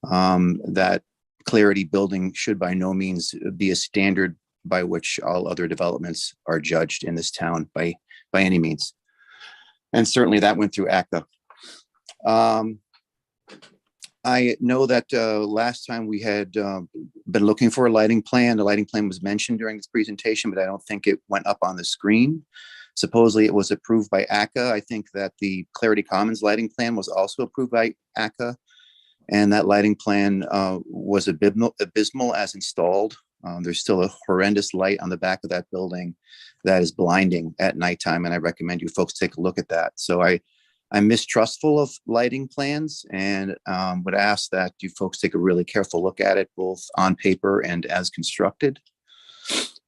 That Clarity building should by no means be a standard by which all other developments are judged in this town by any means. And certainly that went through ACCA. I know that last time we had been looking for a lighting plan. The lighting plan was mentioned during this presentation, but I don't think it went up on the screen. Supposedly it was approved by ACCA. I think that the Clarity Commons lighting plan was also approved by ACCA. And that lighting plan was abysmal as installed. There's still a horrendous light on the back of that building that is blinding at nighttime. And I recommend you folks take a look at that. So I'm mistrustful of lighting plans and would ask that you folks take a really careful look at it, both on paper and as constructed.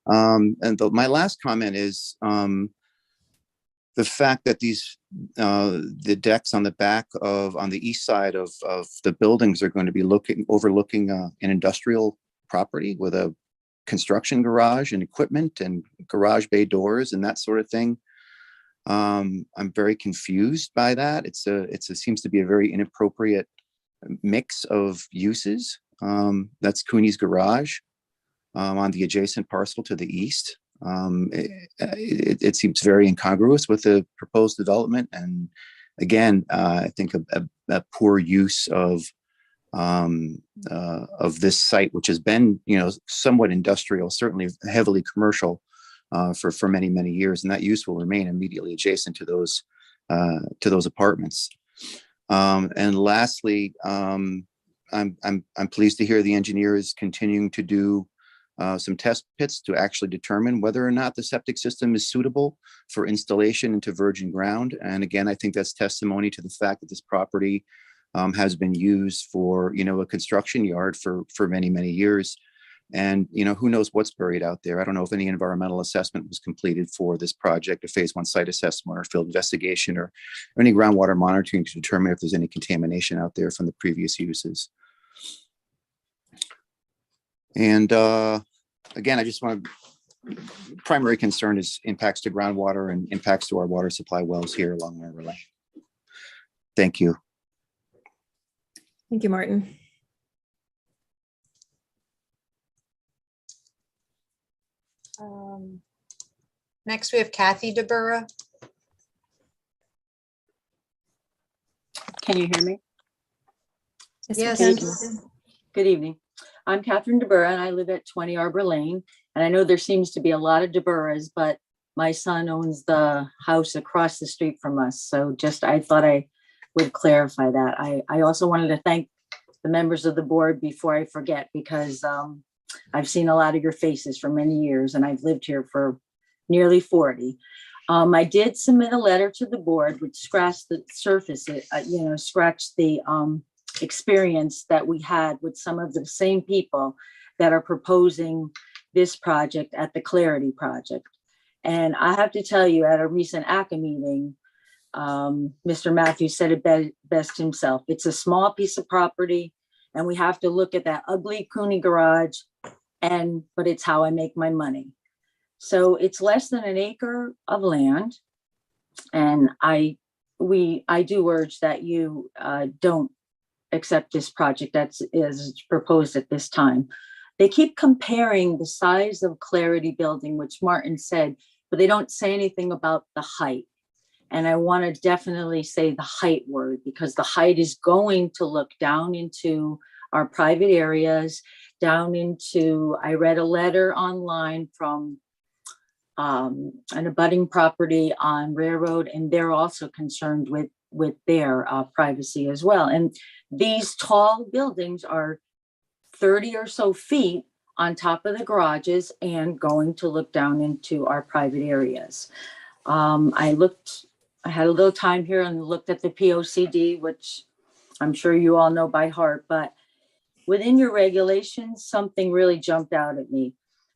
My last comment is the fact that the decks on the back on the east side of the buildings are going to be overlooking an industrial property with a construction garage and equipment and garage bay doors and that sort of thing. I'm very confused by that. It seems to be a very inappropriate mix of uses. That's Cooney's Garage on the adjacent parcel to the east. It seems very incongruous with the proposed development. And again, I think a poor use of this site, which has been, somewhat industrial, certainly heavily commercial for many, many years. And that use will remain immediately adjacent to those apartments. And lastly, I'm pleased to hear the engineer is continuing to do some test pits to actually determine whether or not the septic system is suitable for installation into virgin ground. And again, I think that's testimony to the fact that this property has been used for, a construction yard for many, many years. And, who knows what's buried out there. I don't know if any environmental assessment was completed for this project, a phase 1 site assessment or field investigation or any groundwater monitoring to determine if there's any contamination out there from the previous uses. And again, I just want primary concern is impacts to groundwater and impacts to our water supply wells here along River Lane. Thank you. Thank you, Martin. Next, we have Kathy DeBurra. Can you hear me? Yes. Thank you. Good evening. I'm Catherine DeBurra and I live at 20 Arbor Lane. And I know there seems to be a lot of DeBurras, but my son owns the house across the street from us. So I thought I would clarify that. I also wanted to thank the members of the board before I forget, because I've seen a lot of your faces for many years and I've lived here for nearly 40. I did submit a letter to the board which scratched the surface, scratched the experience that we had with some of the same people that are proposing this project at the Clarity Project. And I have to tell you, at a recent ACA meeting, Mr. Matthews said it best himself. It's a small piece of property and we have to look at that ugly Cooney garage, but it's how I make my money. So it's less than an acre of land. And I do urge that you don't accept this project that is proposed at this time. They keep comparing the size of Clarity Building, which Martin said, but they don't say anything about the height. And I want to definitely say the height word, because the height is going to look down into our private areas, down into, I read a letter online from an abutting property on Railroad, and they're also concerned with their privacy as well. And these tall buildings are 30 or so feet on top of the garages and going to look down into our private areas. I had a little time here and looked at the POCD, which I'm sure you all know by heart, but within your regulations, something really jumped out at me.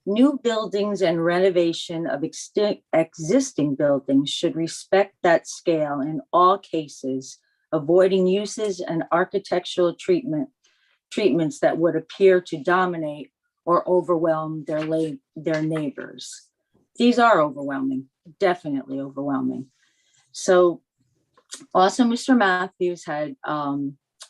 New buildings and renovation of existing buildings should respect that scale in all cases, avoiding uses and architectural treatments that would appear to dominate or overwhelm their neighbors. These are overwhelming, definitely overwhelming. So also Mr. Matthews had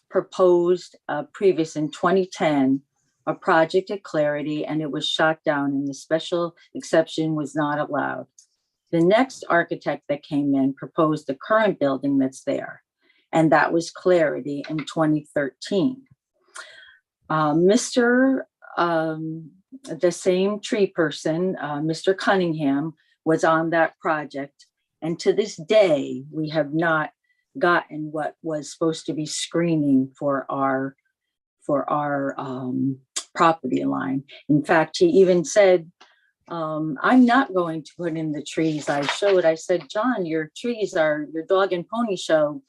proposed previous in 2010, a project at Clarity, and it was shot down and the special exception was not allowed. The next architect that came in proposed the current building that's there, and that was Clarity in 2013. The same tree person, Mr. Cunningham, was on that project. And to this day, we have not gotten what was supposed to be screening for our property line. In fact, he even said, I'm not going to put in the trees. I said, John, your trees are, your dog and pony show,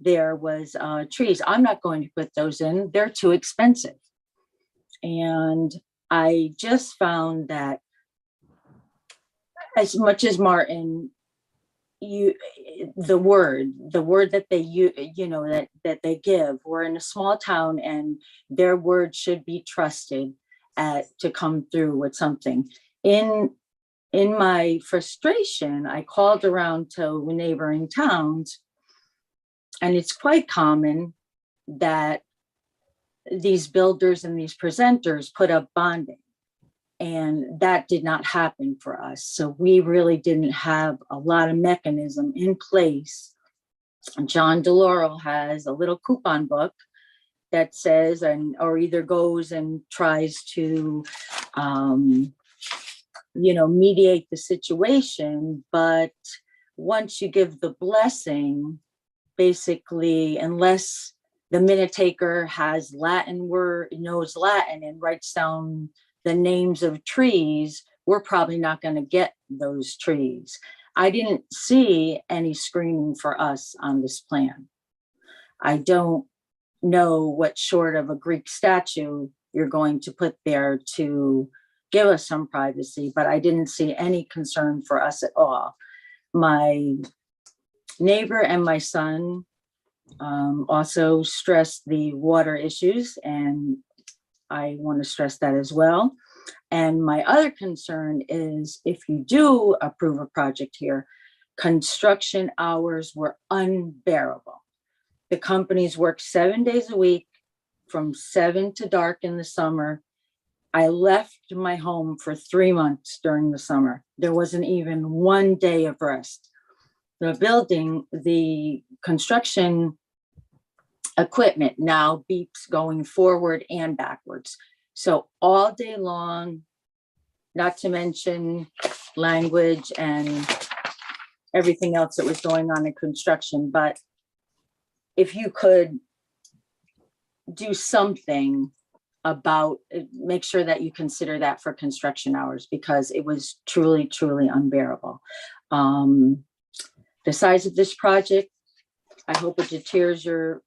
there was trees. I'm not going to put those in. They're too expensive. And I just found that as much as Martin, the word that they that they give, we're in a small town and their word should be trusted to come through with something. In my frustration, I called around to neighboring towns, and it's quite common that these builders and these presenters put up bonding. And that did not happen for us. So we really didn't have a lot of mechanism in place. John DeLaurel has a little coupon book that says, or either goes and tries to, mediate the situation. But once you give the blessing, basically, unless the minute taker has knows Latin and writes down the names of trees, we're probably not going to get those trees. I didn't see any screening for us on this plan. I don't know what short of a Greek statue you're going to put there to give us some privacy, but I didn't see any concern for us at all. My neighbor and my son also stressed the water issues, and I want to stress that as well. And my other concern is if you do approve a project here, construction hours were unbearable. The companies work 7 days a week from 7 to dark in the summer. I left my home for 3 months during the summer. There wasn't even one day of rest. The construction equipment now beeps going forward and backwards. So all day long, not to mention language and everything else that was going on in construction. But if you could do something about it, make sure that you consider that for construction hours, because it was truly, truly unbearable. The size of this project, I hope it deters your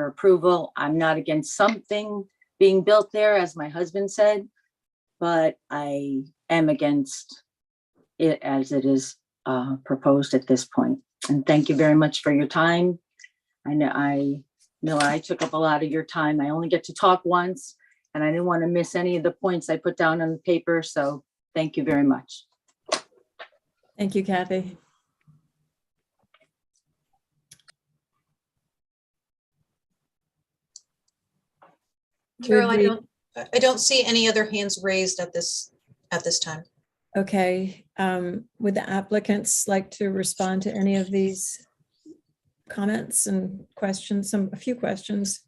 approval. I'm not against something being built there, as my husband said, but I am against it as it is proposed at this point. And thank you very much for your time. I know I took up a lot of your time. I only get to talk once, and I didn't want to miss any of the points I put down on the paper. So thank you very much. Thank you, Kathy. Carol, Would we- I don't see any other hands raised at this time. Okay, would the applicants like to respond to any of these comments and questions, a few questions?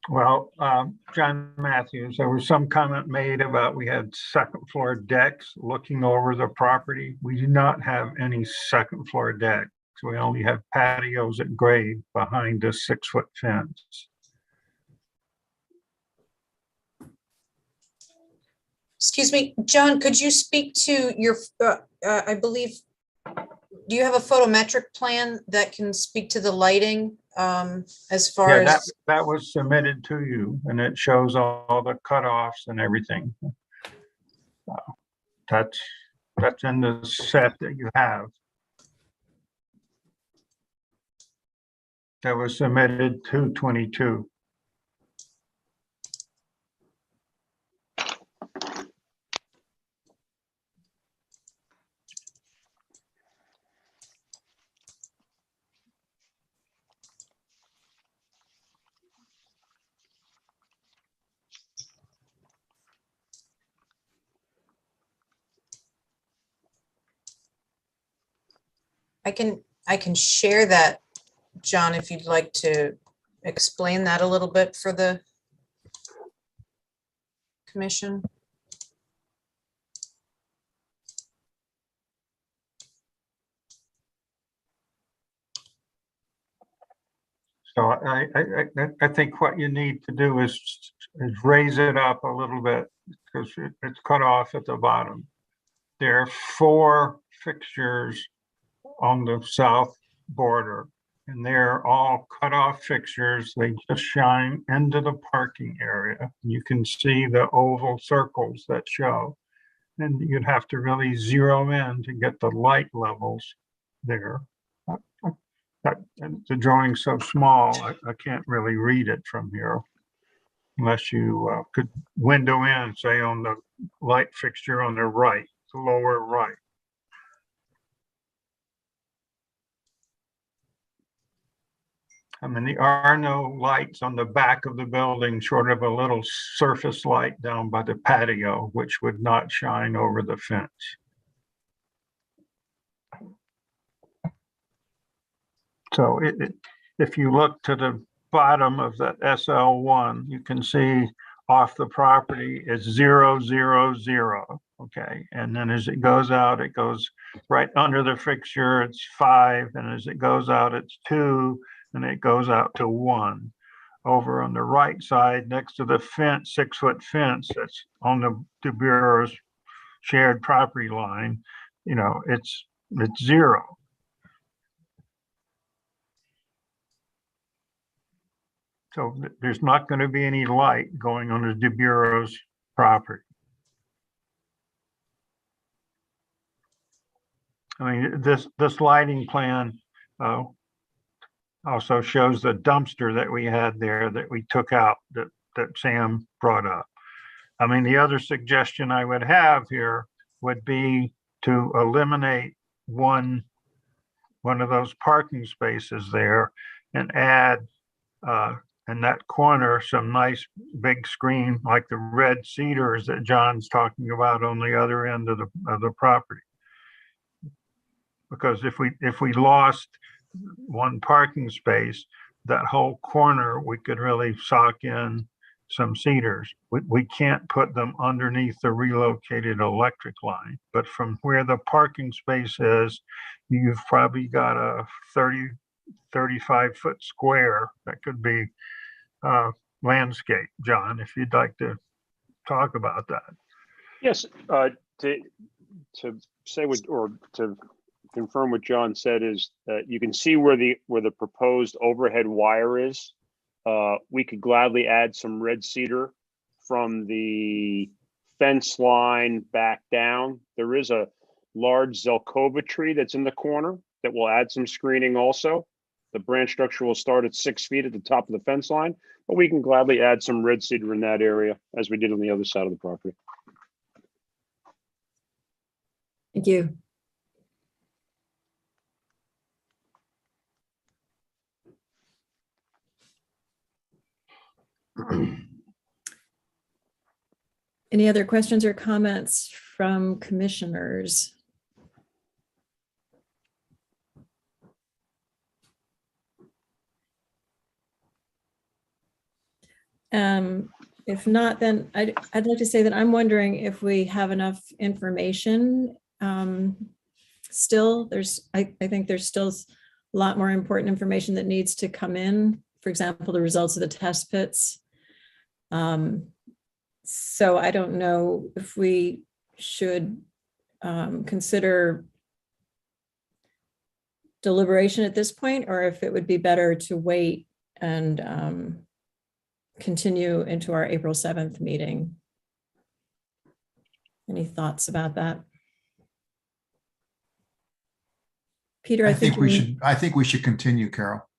Well, John Matthews, there was some comment made about we had second floor decks looking over the property. We do not have any second floor decks. We only have patios at grade behind a 6-foot fence. Excuse me, John, could you speak to your, I believe, do you have a photometric plan that can speak to the lighting as far Yeah, as? that was submitted to you, and it shows all the cutoffs and everything. That's in the set that you have. That was submitted to 22. I can share that, John, if you'd like to explain that a little bit for the commission. So I think what you need to do is raise it up a little bit, because it's cut off at the bottom. There are 4 fixtures on the south border, and they're all cut off fixtures. They just shine into the parking area. You can see the oval circles that show, and you'd have to really zero in to get the light levels there. The drawing's so small, I can't really read it from here, unless you could window in, say, on the light fixture on the right, the lower right. I mean, there are no lights on the back of the building, short of a little surface light down by the patio, which would not shine over the fence. So if you look to the bottom of that SL1, you can see off the property is 0, 0, 0. Okay, and then as it goes out, it goes right under the fixture, it's 5, and as it goes out, it's 2, and it goes out to 1. Over on the right side, next to the fence, 6-foot fence that's on the Bureau's shared property line, you know, it's 0. So there's not going to be any light going on the De Bureau's property. I mean, this lighting plan also shows the dumpster that we had there that we took out that Sam brought up. I mean, the other suggestion I would have here would be to eliminate one one of those parking spaces there and add in that corner some nice big screen like the red cedars that John's talking about on the other end of the property. Because if we lost one parking space, that whole corner, we could really sock in some cedars. We can't put them underneath the relocated electric line, but from where the parking space is, you've probably got a 35-foot square that could be landscape. John, if you'd like to talk about that. Yes, to say what, or to confirm what John said is you can see where the proposed overhead wire is. We could gladly add some red cedar from the fence line back down. There is a large Zelkova tree that's in the corner that will add some screening also. The branch structure will start at 6 feet at the top of the fence line, but we can gladly add some red cedar in that area as we did on the other side of the property. Thank you. Any other questions or comments from commissioners? If not, then I'd like to say that I'm wondering if we have enough information. Still, I think there's still a lot more important information that needs to come in. For example, the results of the test pits. So I don't know if we should consider deliberation at this point, or if it would be better to wait and continue into our April 7th meeting. Any thoughts about that? Peter, I think we should continue, Carol,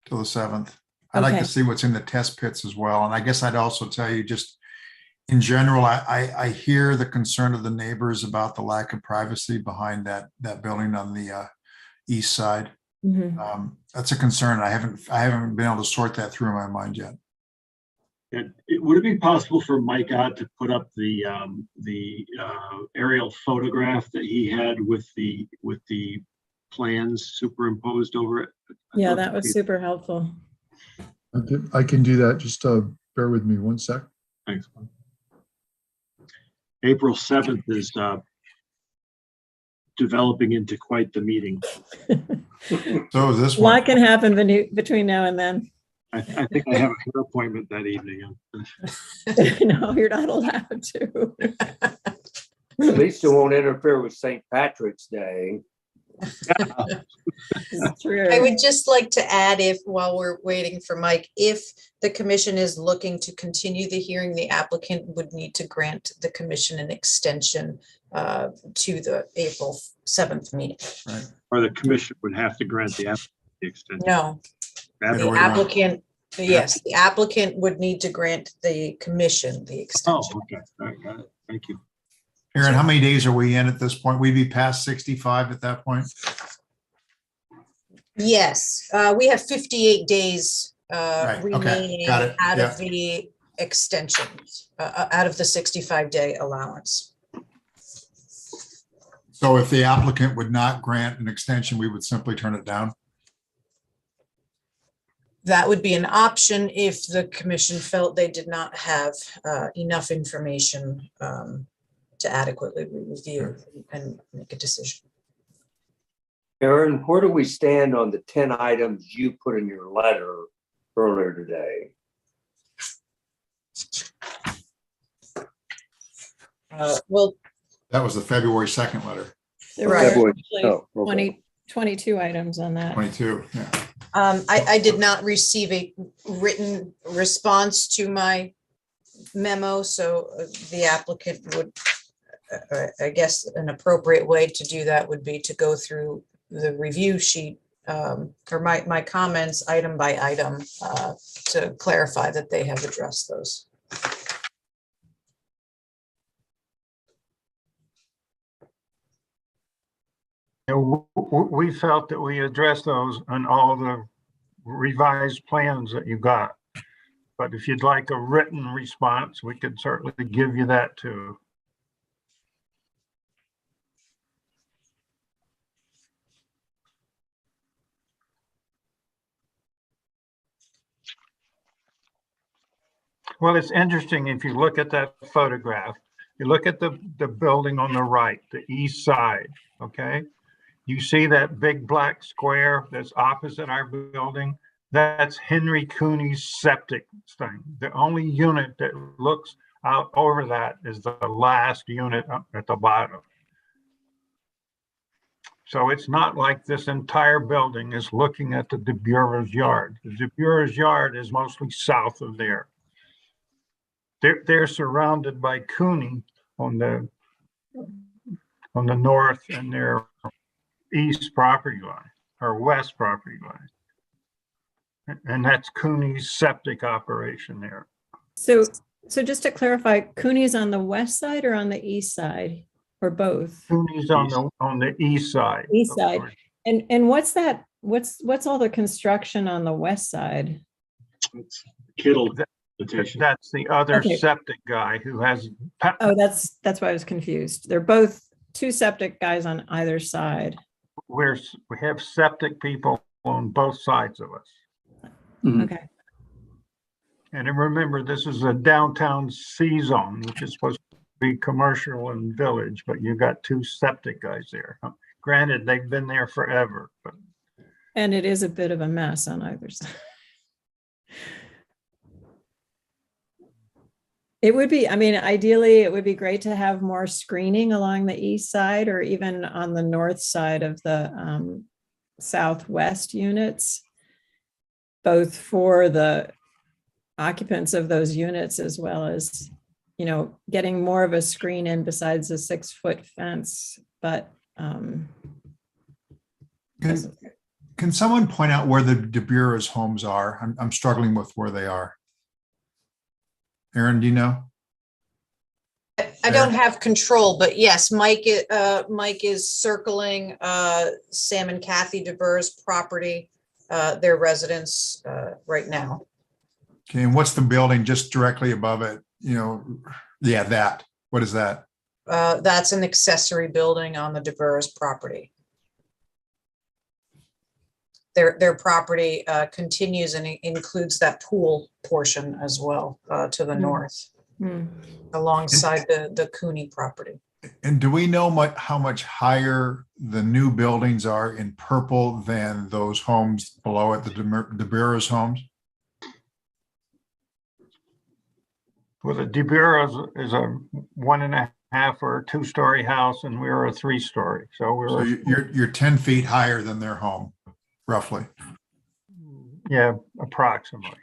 till the 7th. I'd like to see what's in the test pits as well. And I guess I'd also tell you, just in general, I hear the concern of the neighbors about the lack of privacy behind that building on the east side. Mm-hmm. That's a concern. I haven't been able to sort that through in my mind yet. Would it be possible for Mike Ott to put up the aerial photograph that he had with the plans superimposed over it? Yeah, that was super helpful. I can do that. Just bear with me 1 sec. Thanks. April 7th is developing into quite the meeting. So is this one. A lot can happen between now and then. I think I have a hair appointment that evening. No, you're not allowed to. At least it won't interfere with St. Patrick's Day. True. I would just like to add, while we're waiting for Mike, if the commission is looking to continue the hearing, the applicant would need to grant the commission an extension to the April 7th meeting. Right. Or the commission would have to grant the extension. No. The applicant, yes, the applicant would need to grant the commission the extension. Oh, okay. All right, got it. Thank you. Aaron, how many days are we in at this point? We'd be past 65 at that point? Yes, we have 58 days Right. remaining Got it. out Yeah. of the extensions, out of the 65-day allowance. So if the applicant would not grant an extension, we would simply turn it down? That would be an option if the commission felt they did not have enough information to adequately review and make a decision. Aaron, where do we stand on the 10 items you put in your letter earlier today? Well, that was the February 2nd letter. There were actually 22 items on that. 22, yeah. I did not receive a written response to my memo, so the applicant would, I guess, an appropriate way to do that would be to go through the review sheet or my comments item by item to clarify that they have addressed those. We felt that we addressed those on all the revised plans that you got. But if you'd like a written response, we could certainly give you that too. Well, it's interesting if you look at that photograph, you look at the building on the right, the east side, okay? You see that big black square that's opposite our building? That's Henry Cooney's septic thing. The only unit that looks out over that is the last unit up at the bottom. So it's not like this entire building is looking at the DeBura's yard. The DeBura's yard is mostly south of there. They're surrounded by Cooney on the north and their east property line or west property line. And that's Cooney's septic operation there. So just to clarify, Cooney's on the west side or on the east side, or both? Cooney's on the east side. East side. And what's that? What's all the construction on the west side? Kittle. That's the other Okay. septic guy who has. Oh, that's why I was confused. They're both two septic guys on either side. We have septic people on both sides of us. Okay. And then remember, this is a downtown C zone, which is supposed to be commercial and village, but you got two septic guys there. Granted, they've been there forever, but And it is a bit of a mess on either side. It would be, I mean, ideally, it would be great to have more screening along the east side or even on the north side of the southwest units, both for the occupants of those units as well as, you know, getting more of a screen in besides a 6-foot fence. But Can someone point out where the DeBura's homes are? I'm struggling with where they are. Aaron, do you know? I don't have control, but yes, Mike is circling Sam and Kathy DeBur's property, their residence right now. Okay, and what's the building just directly above it? You know, yeah, that. What is that? That's an accessory building on the DeBur's property. Their property continues and includes that pool portion as well to the north, alongside the Cooney property. And do we know how much higher the new buildings are in purple than those homes below it, the DeBura's homes? well, the DeBura's is a 1.5 or 2-story house, and we're a 3-story. So So you're 10 feet higher than their home, roughly. Yeah, approximately.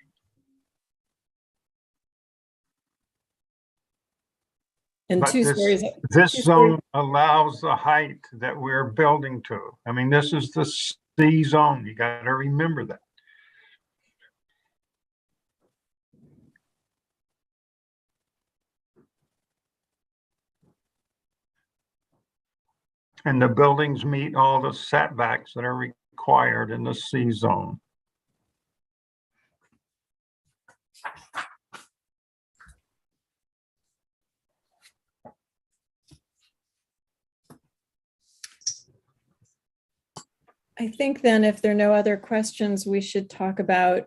And But 2 stories. This 2 zone allows the height that we're building to. I mean, this is the C zone. You got to remember that. And the buildings meet all the setbacks that are required in the C zone. I think then if there are no other questions, we should talk about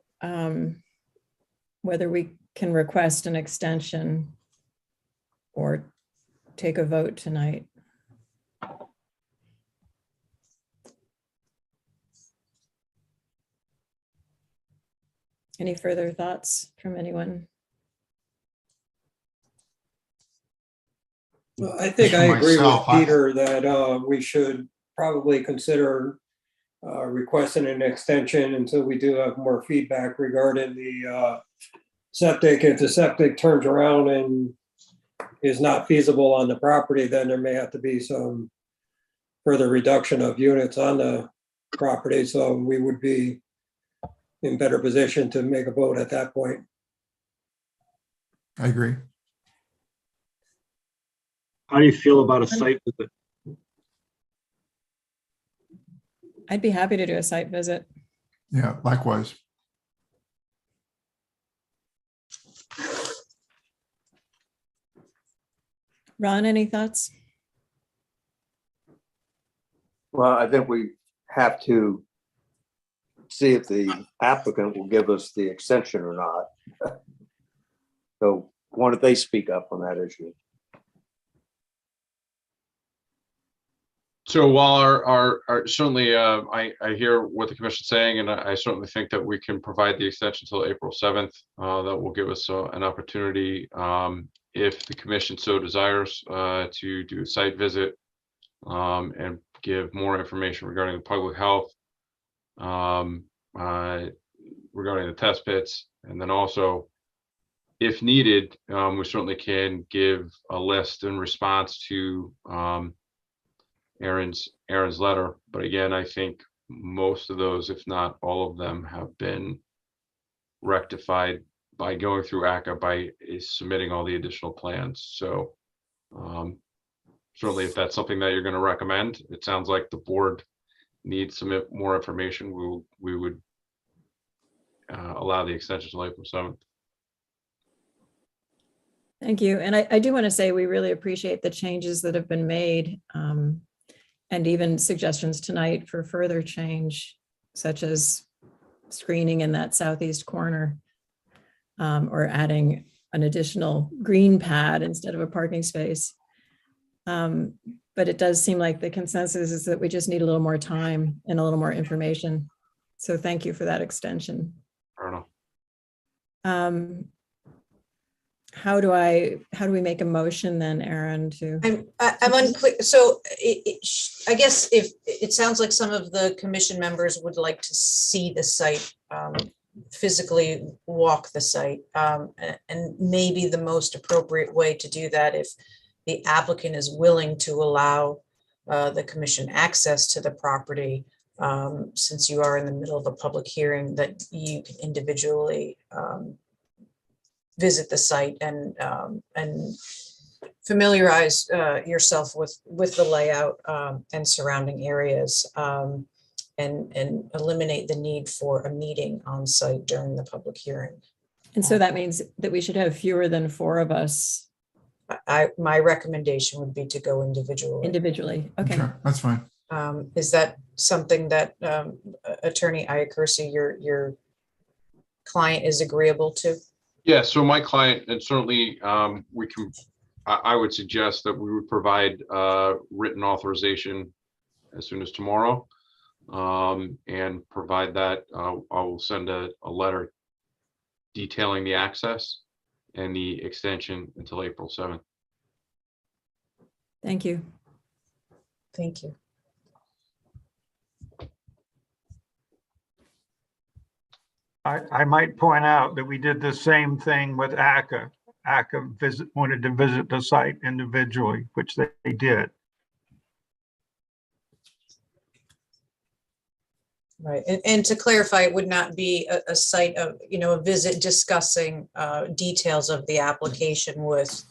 whether we can request an extension or take a vote tonight. Any further thoughts from anyone? Well, I think I agree with Peter that we should probably consider requesting an extension until we do have more feedback regarding the septic. If the septic turns around and is not feasible on the property, then there may have to be some further reduction of units on the property. So we would be in better position to make a vote at that point. I agree. How do you feel about a site visit? I'd be happy to do a site visit. Yeah, likewise. Ron, any thoughts? Well, I think we have to see if the applicant will give us the extension or not. So why don't they speak up on that issue? So while our certainly, I hear what the commission's saying, and I certainly think that we can provide the extension till April 7th. That will give us an opportunity, if the commission so desires, to do a site visit and give more information regarding the public health, regarding the test pits, and then also, if needed, we certainly can give a list in response to Aaron's letter. But again, I think most of those, if not all of them, have been rectified by going through ACA by submitting all the additional plans. So certainly if that's something that you're going to recommend, it sounds like the board needs some more information. We would allow the extension till April 7th. Thank you. And I do want to say we really appreciate the changes that have been made, and even suggestions tonight for further change, such as screening in that southeast corner, or adding an additional green pad instead of a parking space. But it does seem like the consensus is that we just need a little more time and a little more information. So thank you for that extension. I don't know. How do we make a motion then, Aaron, to? I'm unclear. So I guess if it sounds like some of the commission members would like to see the site, physically walk the site, and maybe the most appropriate way to do that, if the applicant is willing to allow the commission access to the property, since you are in the middle of a public hearing, that you can individually visit the site and familiarize yourself with the layout and surrounding areas, and eliminate the need for a meeting on site during the public hearing. And so that means that we should have fewer than 4 of us. My recommendation would be to go individually. Individually, okay. Sure, that's fine. Is that something that Attorney Iacursy, your client, is agreeable to? Yeah, so my client, and certainly I would suggest that we would provide written authorization as soon as tomorrow, and provide that. I will send a letter detailing the access and the extension until April 7th. Thank you. Thank you. I might point out that we did the same thing with ACA. ACA wanted to visit the site individually, which they did. Right, and to clarify, it would not be a site of, a visit discussing details of the application with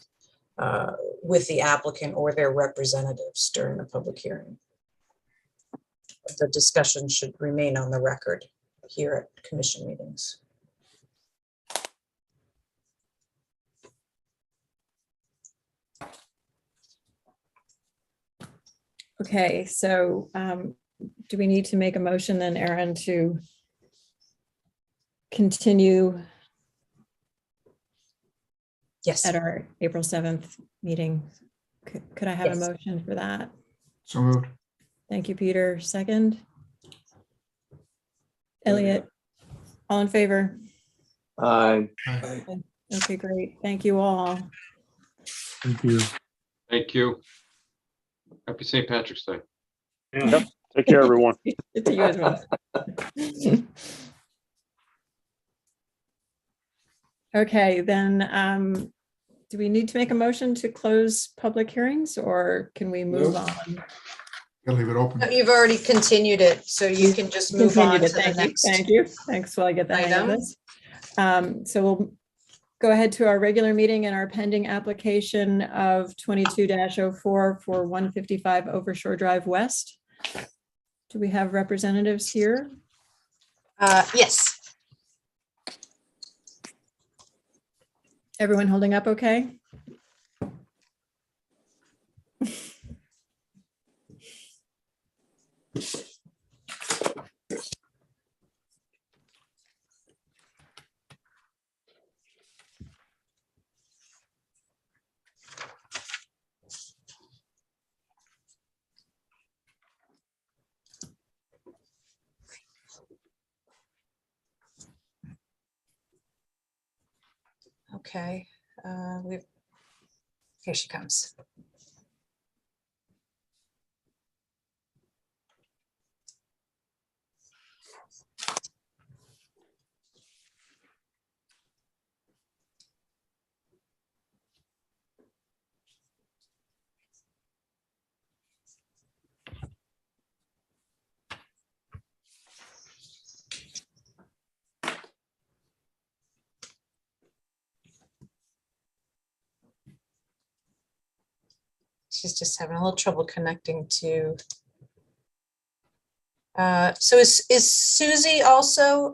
the applicant or their representatives during the public hearing. The discussion should remain on the record here at commission meetings. Okay, so do we need to make a motion then, Aaron, to continue? Yes. At our April 7th meeting? Could I have Yes. a motion for that? So moved. Thank you, Peter. Second? Elliot? All in favor? Aye. Okay, great. Thank you all. Thank you. Thank you. Happy St. Patrick's Day. Yep. Take care, everyone. To you as well. Okay, then, do we need to make a motion to close public hearings, or can we move Nope. on? Gotta leave it open. You've already continued it, so you can just move on Continued to it. the Thank you. next. Thank you. Thanks while I get the hang of item. this. So we'll go ahead to our regular meeting and our pending application of 22-04 for 155 Overshore Drive West. Do we have representatives here? Yes. Everyone holding up okay? Okay. Here she comes. She's just having a little trouble connecting to. So is Susie also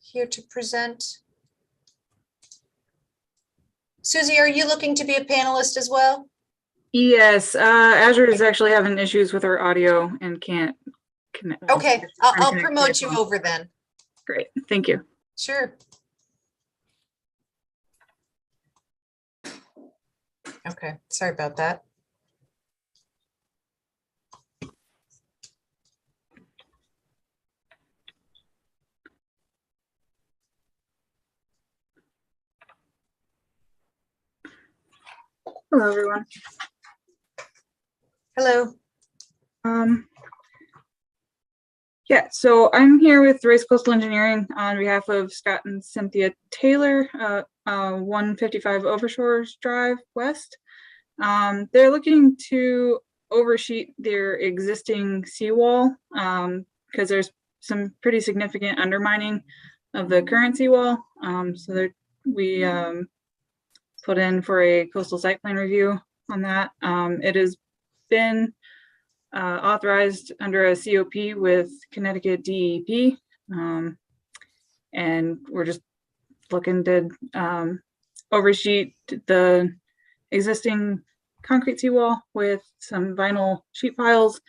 here to present? Susie, are you looking to be a panelist as well? Yes, Azure is actually having issues with our audio and can't connect. Okay, I'll promote you over then. Great, thank you. Sure. Okay, sorry about that. Hello, everyone. Hello. Yeah, so I'm here with Race Coastal Engineering on behalf of Scott and Cynthia Taylor, 155 Overshores Drive West. They're looking to oversheet their existing seawall because there's some pretty significant undermining of the current seawall. So we put in for a coastal site plan review on that. It has been authorized under a COP with Connecticut DEP. And we're just looking to oversheet the existing concrete seawall with some vinyl sheet piles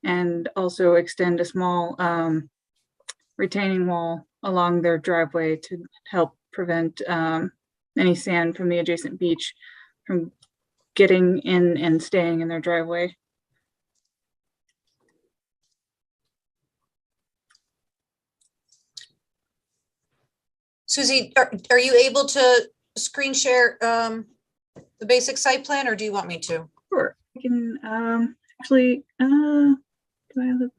and also extend a small retaining wall along their driveway to help prevent any sand from the adjacent beach from getting in and staying in their driveway. Susie, are you able to screen share the basic site plan, or do you want me to? Sure, I can actually, do I have the?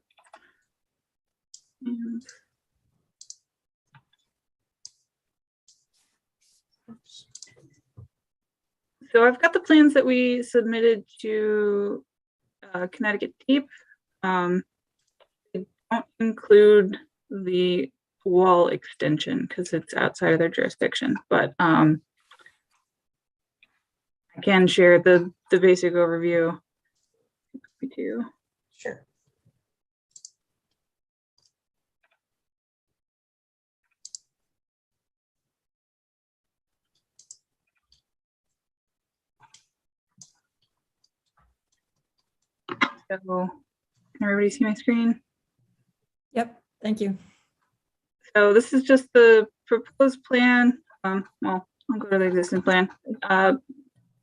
So I've got the plans that we submitted to Connecticut DEP. They don't include the wall extension because it's outside of their jurisdiction, but I can share the basic overview. We do. Sure. So can everybody see my screen? Yep, thank you. So this is just the proposed plan. Well, I'll go to the existing plan.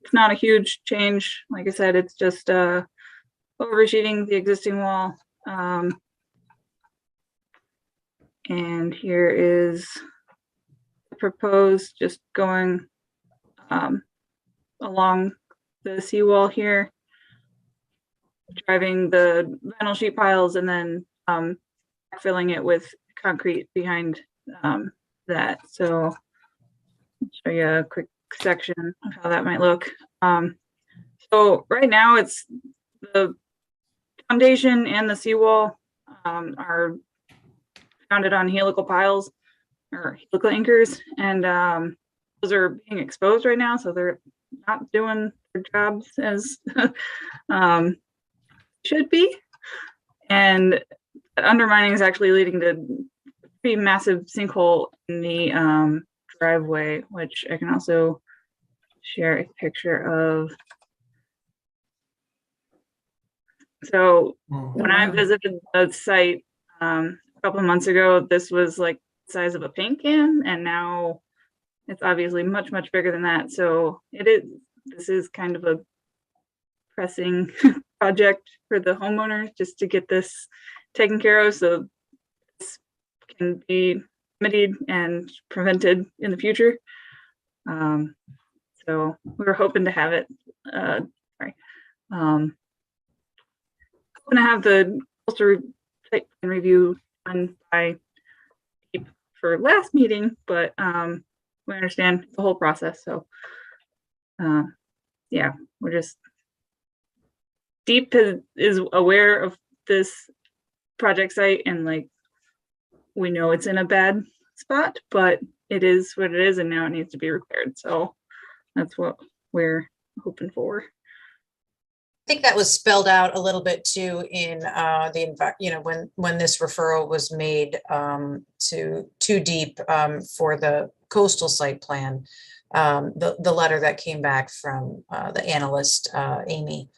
It's not a huge change. Like I said, it's just oversheeting the existing wall. And here is the proposed, just going along the seawall here, driving the vinyl sheet piles and then filling it with concrete behind that. So I'll show you a quick section of how that might look. So right now it's the foundation and the seawall are founded on helical piles or helical anchors, and those are being exposed right now, so they're not doing their jobs as should be. And undermining is actually leading to a pretty massive sinkhole in the driveway, which I can also share a picture of. So when I visited the site a couple of months ago, this was like the size of a paint can, and now it's obviously much, much bigger than that. So this is kind of a pressing project for the homeowners just to get this taken care of, so this can be remedied and prevented in the future. So we're hoping to have it, hoping to have the coastal site plan review done by for last meeting, but we understand the whole process. So yeah, we're just, Deep is aware of this project site, and like, we know it's in a bad spot, but it is what it is, and now it needs to be repaired. So that's what we're hoping for. I think that was spelled out a little bit too in when this referral was made to Deep for the coastal site plan. The letter that came back from the analyst, Amy,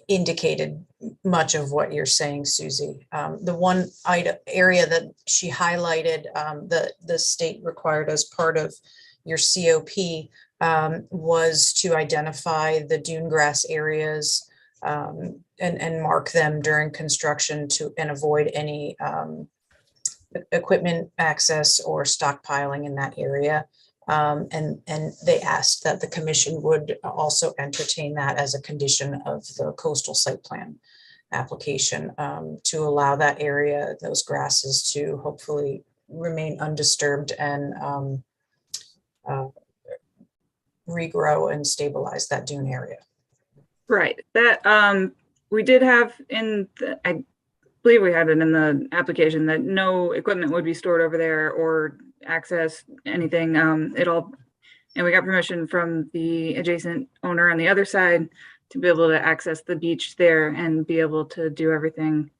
indicated much of what you're saying, Susie. The one area that she highlighted, the state required as part of your COP, was to identify the dune grass areas and mark them during construction and avoid any equipment access or stockpiling in that area. And they asked that the commission would also entertain that as a condition of the coastal site plan application, to allow that area, those grasses, to hopefully remain undisturbed and regrow and stabilize that dune area. Right. That we did have I believe we had it in the application that no equipment would be stored over there or access anything. And we got permission from the adjacent owner on the other side to be able to access the beach there and be able to do everything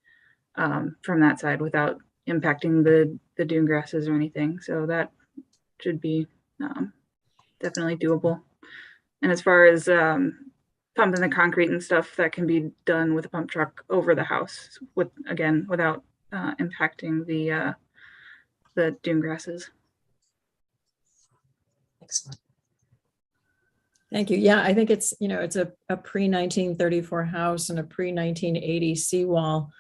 from that side without impacting the dune grasses or anything. So that should be definitely doable. And as far as pumping the concrete and stuff, that can be done with a pump truck over the house, without impacting the dune grasses. Excellent. Thank you. Yeah, I think it's a pre-1934 house and a pre-1980 seawall.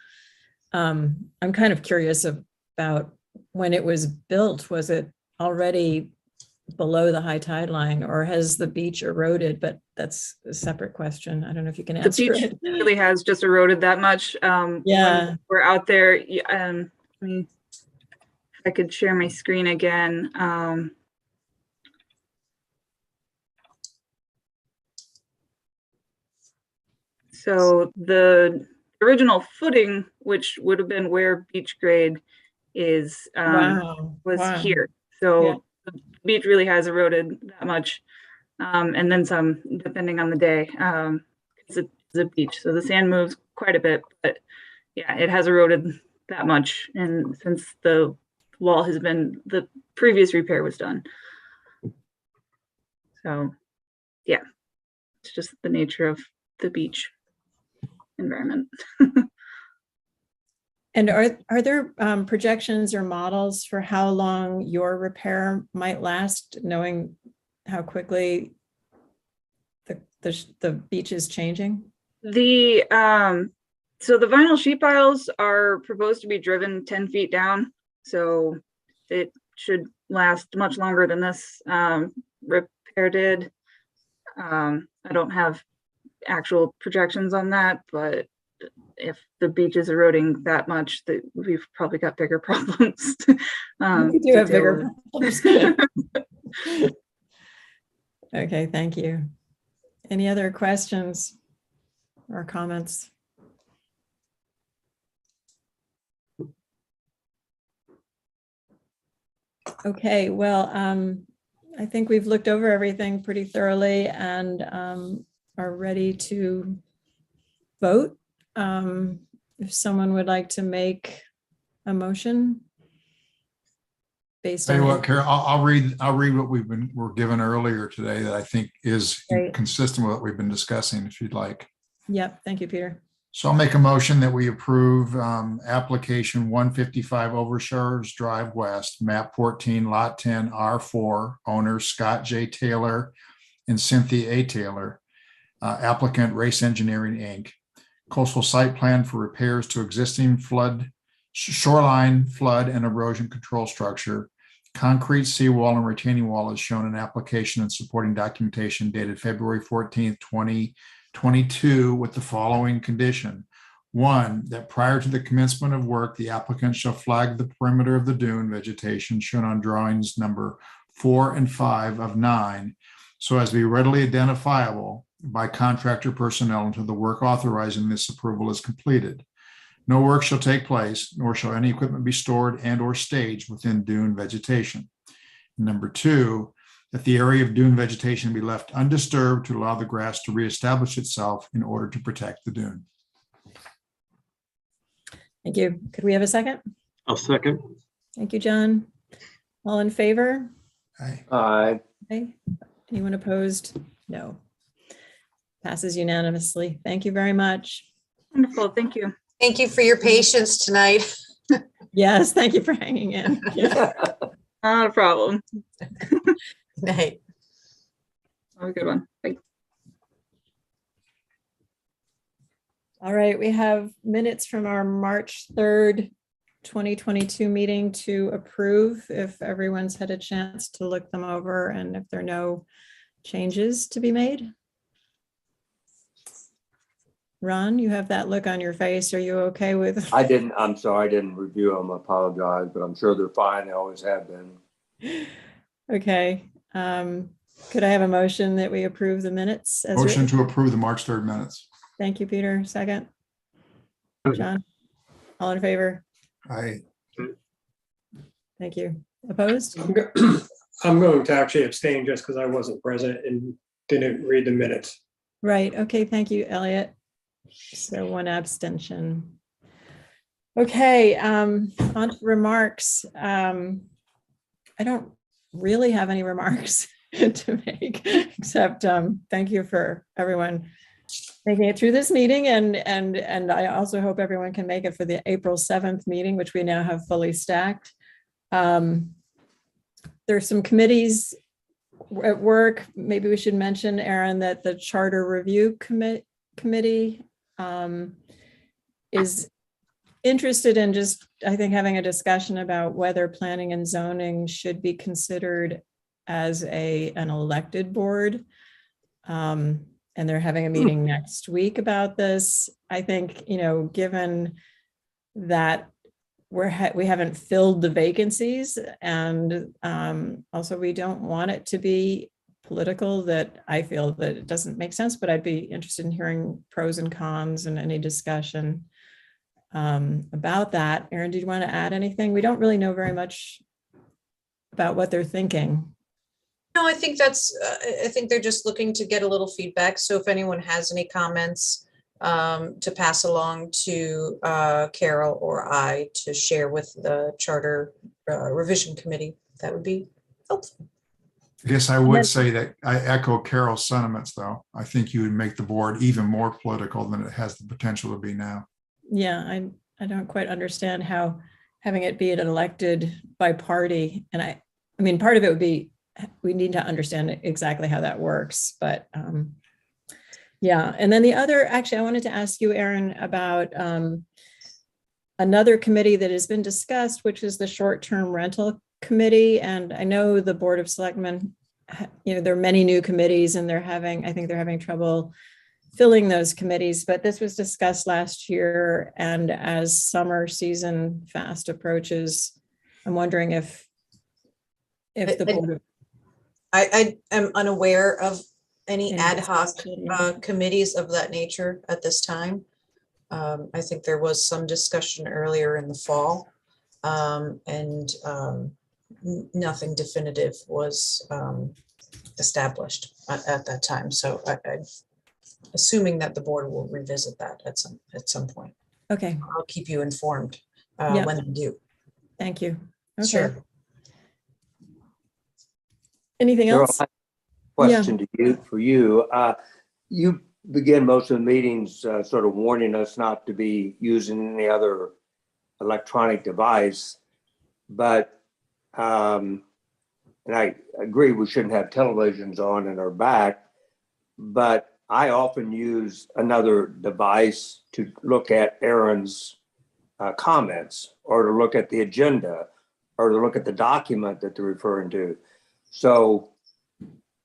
I'm kind of curious about when it was built. Was it already below the high tide line, or has the beach eroded? But that's a separate question. I don't know if you can answer the beach it. really has just eroded that much. Yeah, we're out there. I mean, if I could share my screen again. So the original footing, which would have been where beach grade is, was here. So yeah, the beach really has eroded that much, and then some, depending on the day. It's a beach, so the sand moves quite a bit, but yeah, it has eroded that much. And since the wall the previous repair was done. So yeah, it's just the nature of the beach environment. And are there projections or models for how long your repair might last, knowing how quickly the beach is changing? So the vinyl sheet piles are proposed to be driven 10 feet down, so it should last much longer than this repair did. I don't have actual projections on that, but if the beach is eroding that much, that we've probably got bigger problems. We do have bigger problems. Okay, thank you. Any other questions or comments? Okay, well, I think we've looked over everything pretty thoroughly and are ready to vote. If someone would like to make a motion based Tell you on. what, Carol, I'll read what we're given earlier today that I think is Great. consistent with what we've been discussing, if you'd like. Yep, thank you, Peter. So I'll make a motion that we approve application 155 Overshores Drive West, map 14, lot 10, R4, owners Scott J. Taylor and Cynthia A. Taylor, applicant Race Engineering, Inc. Coastal site plan for repairs to existing shoreline flood and erosion control structure. Concrete seawall and retaining wall is shown in application and supporting documentation dated February 14th, 2022 with the following condition. 1, that prior to the commencement of work, the applicant shall flag the perimeter of the dune vegetation shown on drawings number 4 and 5 of 9 so as to be readily identifiable by contractor personnel until the work authorizing this approval is completed. No work shall take place, nor shall any equipment be stored and or staged within dune vegetation. Number 2, that the area of dune vegetation be left undisturbed to allow the grass to reestablish itself in order to protect the dune. Thank you. Could we have a second? I'll second. Thank you, John. All in favor? Aye. Aye. Anyone opposed? No. Passes unanimously. Thank you very much. Wonderful, thank you. Thank you for your patience tonight. Yes, thank you for hanging in. Yeah. Not a problem. Night. Have a good one. Bye. All right, we have minutes from our March 3rd, 2022 meeting to approve if everyone's had a chance to look them over and if there are no changes to be made. Ron, you have that look on your face. Are you okay with? I'm sorry, I didn't review them. I apologize, but I'm sure they're fine. They always have been. Okay. Could I have a motion that we approve the minutes? As Motion written? to approve the March 3rd minutes. Thank you, Peter. Second. John, all in favor? Aye. Thank you. Opposed? I'm going to actually abstain just because I wasn't present and didn't read the minutes. Right. Okay. Thank you, Elliot. So 1 abstention. Okay. On to remarks. I don't really have any remarks to make, except thank you for everyone making it through this meeting. And I also hope everyone can make it for the April 7th meeting, which we now have fully stacked. There's some committees at work. Maybe we should mention, Aaron, that the Charter Review Committee is interested in just, I think, having a discussion about whether planning and zoning should be considered as an elected board. And they're having a meeting next week about this. I think, given that we haven't filled the vacancies, and also we don't want it to be political, that I feel that it doesn't make sense, but I'd be interested in hearing pros and cons and any discussion about that. Aaron, did you want to add anything? We don't really know very much about what they're thinking. No, I think I think they're just looking to get a little feedback. So if anyone has any comments to pass along to Carol or I to share with the Charter Revision Committee, that would be helpful. I guess I would say that I echo Carol's sentiments, though. I think you would make the board even more political than it has the potential to be now. Yeah, I don't quite understand how having it be an elected by party, and I mean, part of it would be, we need to understand exactly how that works, but yeah. And then the other, actually, I wanted to ask you, Aaron, about another committee that has been discussed, which is the short-term rental committee. And I know the Board of Selectmen, there are many new committees and I think they're having trouble filling those committees, but this was discussed last year. And as summer season fast approaches, I'm wondering if the board. I am unaware of any ad hoc committees of that nature at this time. I think there was some discussion earlier in the fall, and nothing definitive was established at that time. So assuming that the board will revisit that at some point. Okay, I'll keep you informed Yeah. when they do. thank you. Okay. Sure. Anything Carol, else? I have a question to you, for you. You begin most of the meetings sort of warning us not to be using any other electronic device. But, and I agree we shouldn't have televisions on in our back, but I often use another device to look at Aaron's comments, or to look at the agenda, or to look at the document that they're referring to. So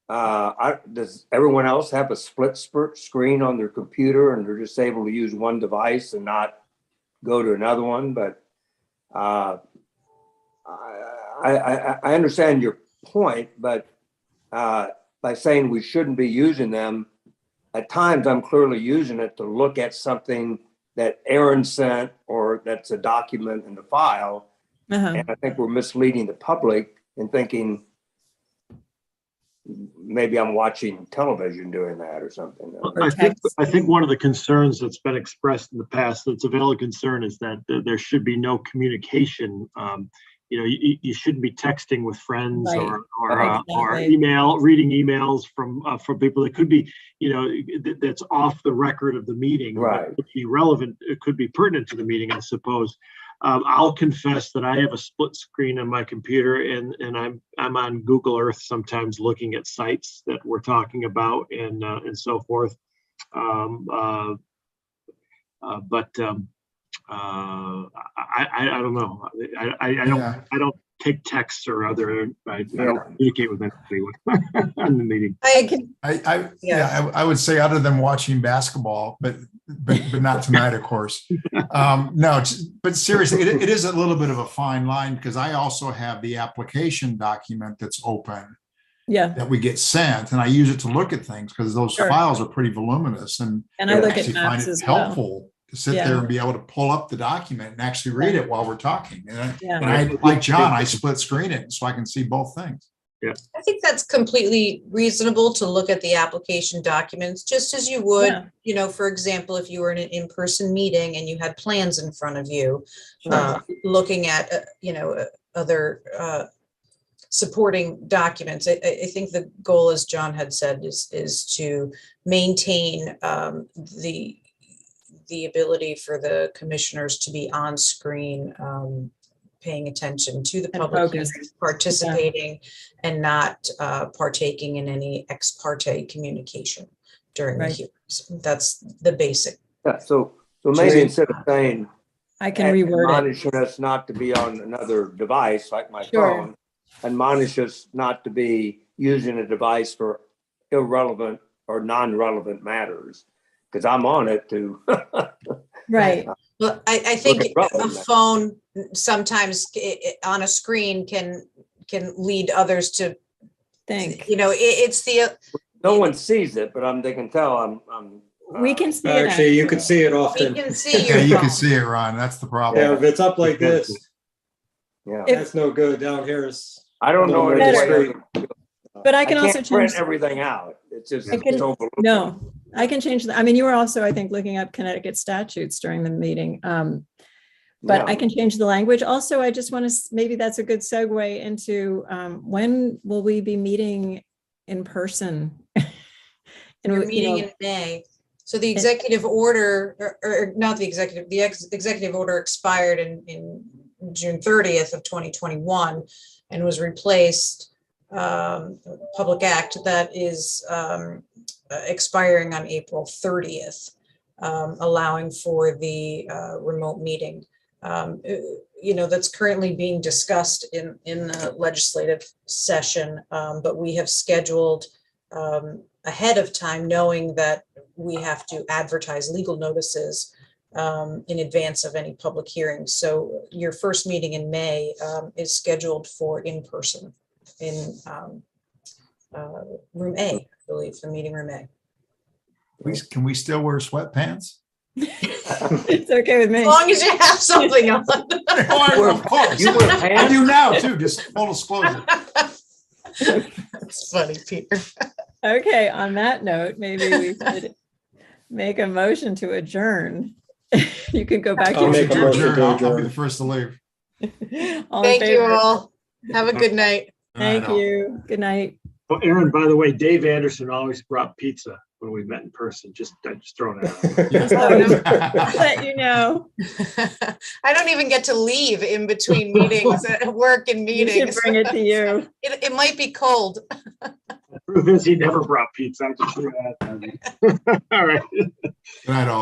does everyone else have a split screen on their computer and they're just able to use one device and not go to another one? But I understand your point, but by saying we shouldn't be using them, at times I'm clearly using it to look at something that Aaron sent, or that's a document in the file. And I think we're misleading the public in thinking maybe I'm watching television doing that or something. I think one of the concerns that's been expressed in the past, that's a valid concern, is that there should be no communication. You shouldn't be texting with friends, Right. or Exactly. reading emails from people that could be, that's off the record of the meeting. Right. It could be relevant. It could be pertinent to the meeting, I suppose. I'll confess that I have a split screen on my computer, and I'm on Google Earth sometimes looking at sites that we're talking about and so forth. I don't know. I don't take texts or other. I don't communicate with anybody on the meeting. I would say, other than watching basketball, but not tonight, of course. No, but seriously, it is a little bit of a fine line, because I also have the application document that's open. Yeah. That we get sent, and I use it to look at things, because those Sure. files are pretty voluminous, and I look at actually maps find it as well. helpful to sit Yeah. there and be able to pull up the document and actually read it while we're talking. And Yeah. I, like John, I split screen it so I can see both things. Yeah. I think that's completely reasonable to look at the application documents, just as you would, for example, if you were in an in-person meeting and you had plans in front of you, looking at, other supporting documents. I think the goal, as John had said, is to maintain the ability for the commissioners to be on screen, paying attention to the public, focused. hearing, participating, and not partaking in any ex parte communication during the Right. hearings. That's the basic. Yeah, so maybe instead of saying, I can reword it. admonishing us not to be on another device like my Sure. phone, admonish us not to be using a device for irrelevant or non-relevant matters, because I'm on it to. Right. Well, I think Look at a relevant. phone sometimes on a screen can lead others to think. It's the No one sees it, but they can tell I'm. We can see it. Actually, you can see it we often. can see Yeah, your you can phone. see it, Ron. That's the problem. Yeah, if it's up like this, Yeah. that's no good. Down here is. I don't know Little any better. way. But I can also can't print change. everything out. It's just I can- it's overlooked. No, I can change that. I mean, you were also, I think, looking up Connecticut statutes during the meeting. But Yeah. I can change the language. Also, I just want to, maybe that's a good segue into when will we be meeting in person? We're meeting in May. So the executive order, or not the executive order expired in June 30th of 2021 and was replaced, public act that is expiring on April 30th, allowing for the remote meeting. That's currently being discussed in the legislative session, but we have scheduled ahead of time, knowing that we have to advertise legal notices in advance of any public hearings. So your first meeting in May is scheduled for in-person in room A, I believe, the meeting room A. Can we still wear sweatpants? It's okay with me. As long as you have something on. Of course. You wear I pants? do now too, just full disclosure. That's funny, Peter. Okay, on that note, maybe we could make a motion to adjourn. You can go back. I'll make a motion to I'll be adjourn. the first to leave. All in Thank you favor? all. Have a good night. Thank you. Good night. Oh, Aaron, by the way, Dave Anderson always brought pizza when we met in person. Just throwing it out. Just I'll let you know. I don't even get to leave in between meetings, work and You meetings. should bring it to you. It might be cold. The truth is, he never brought pizza. I just threw that out there. All right. Good night, all.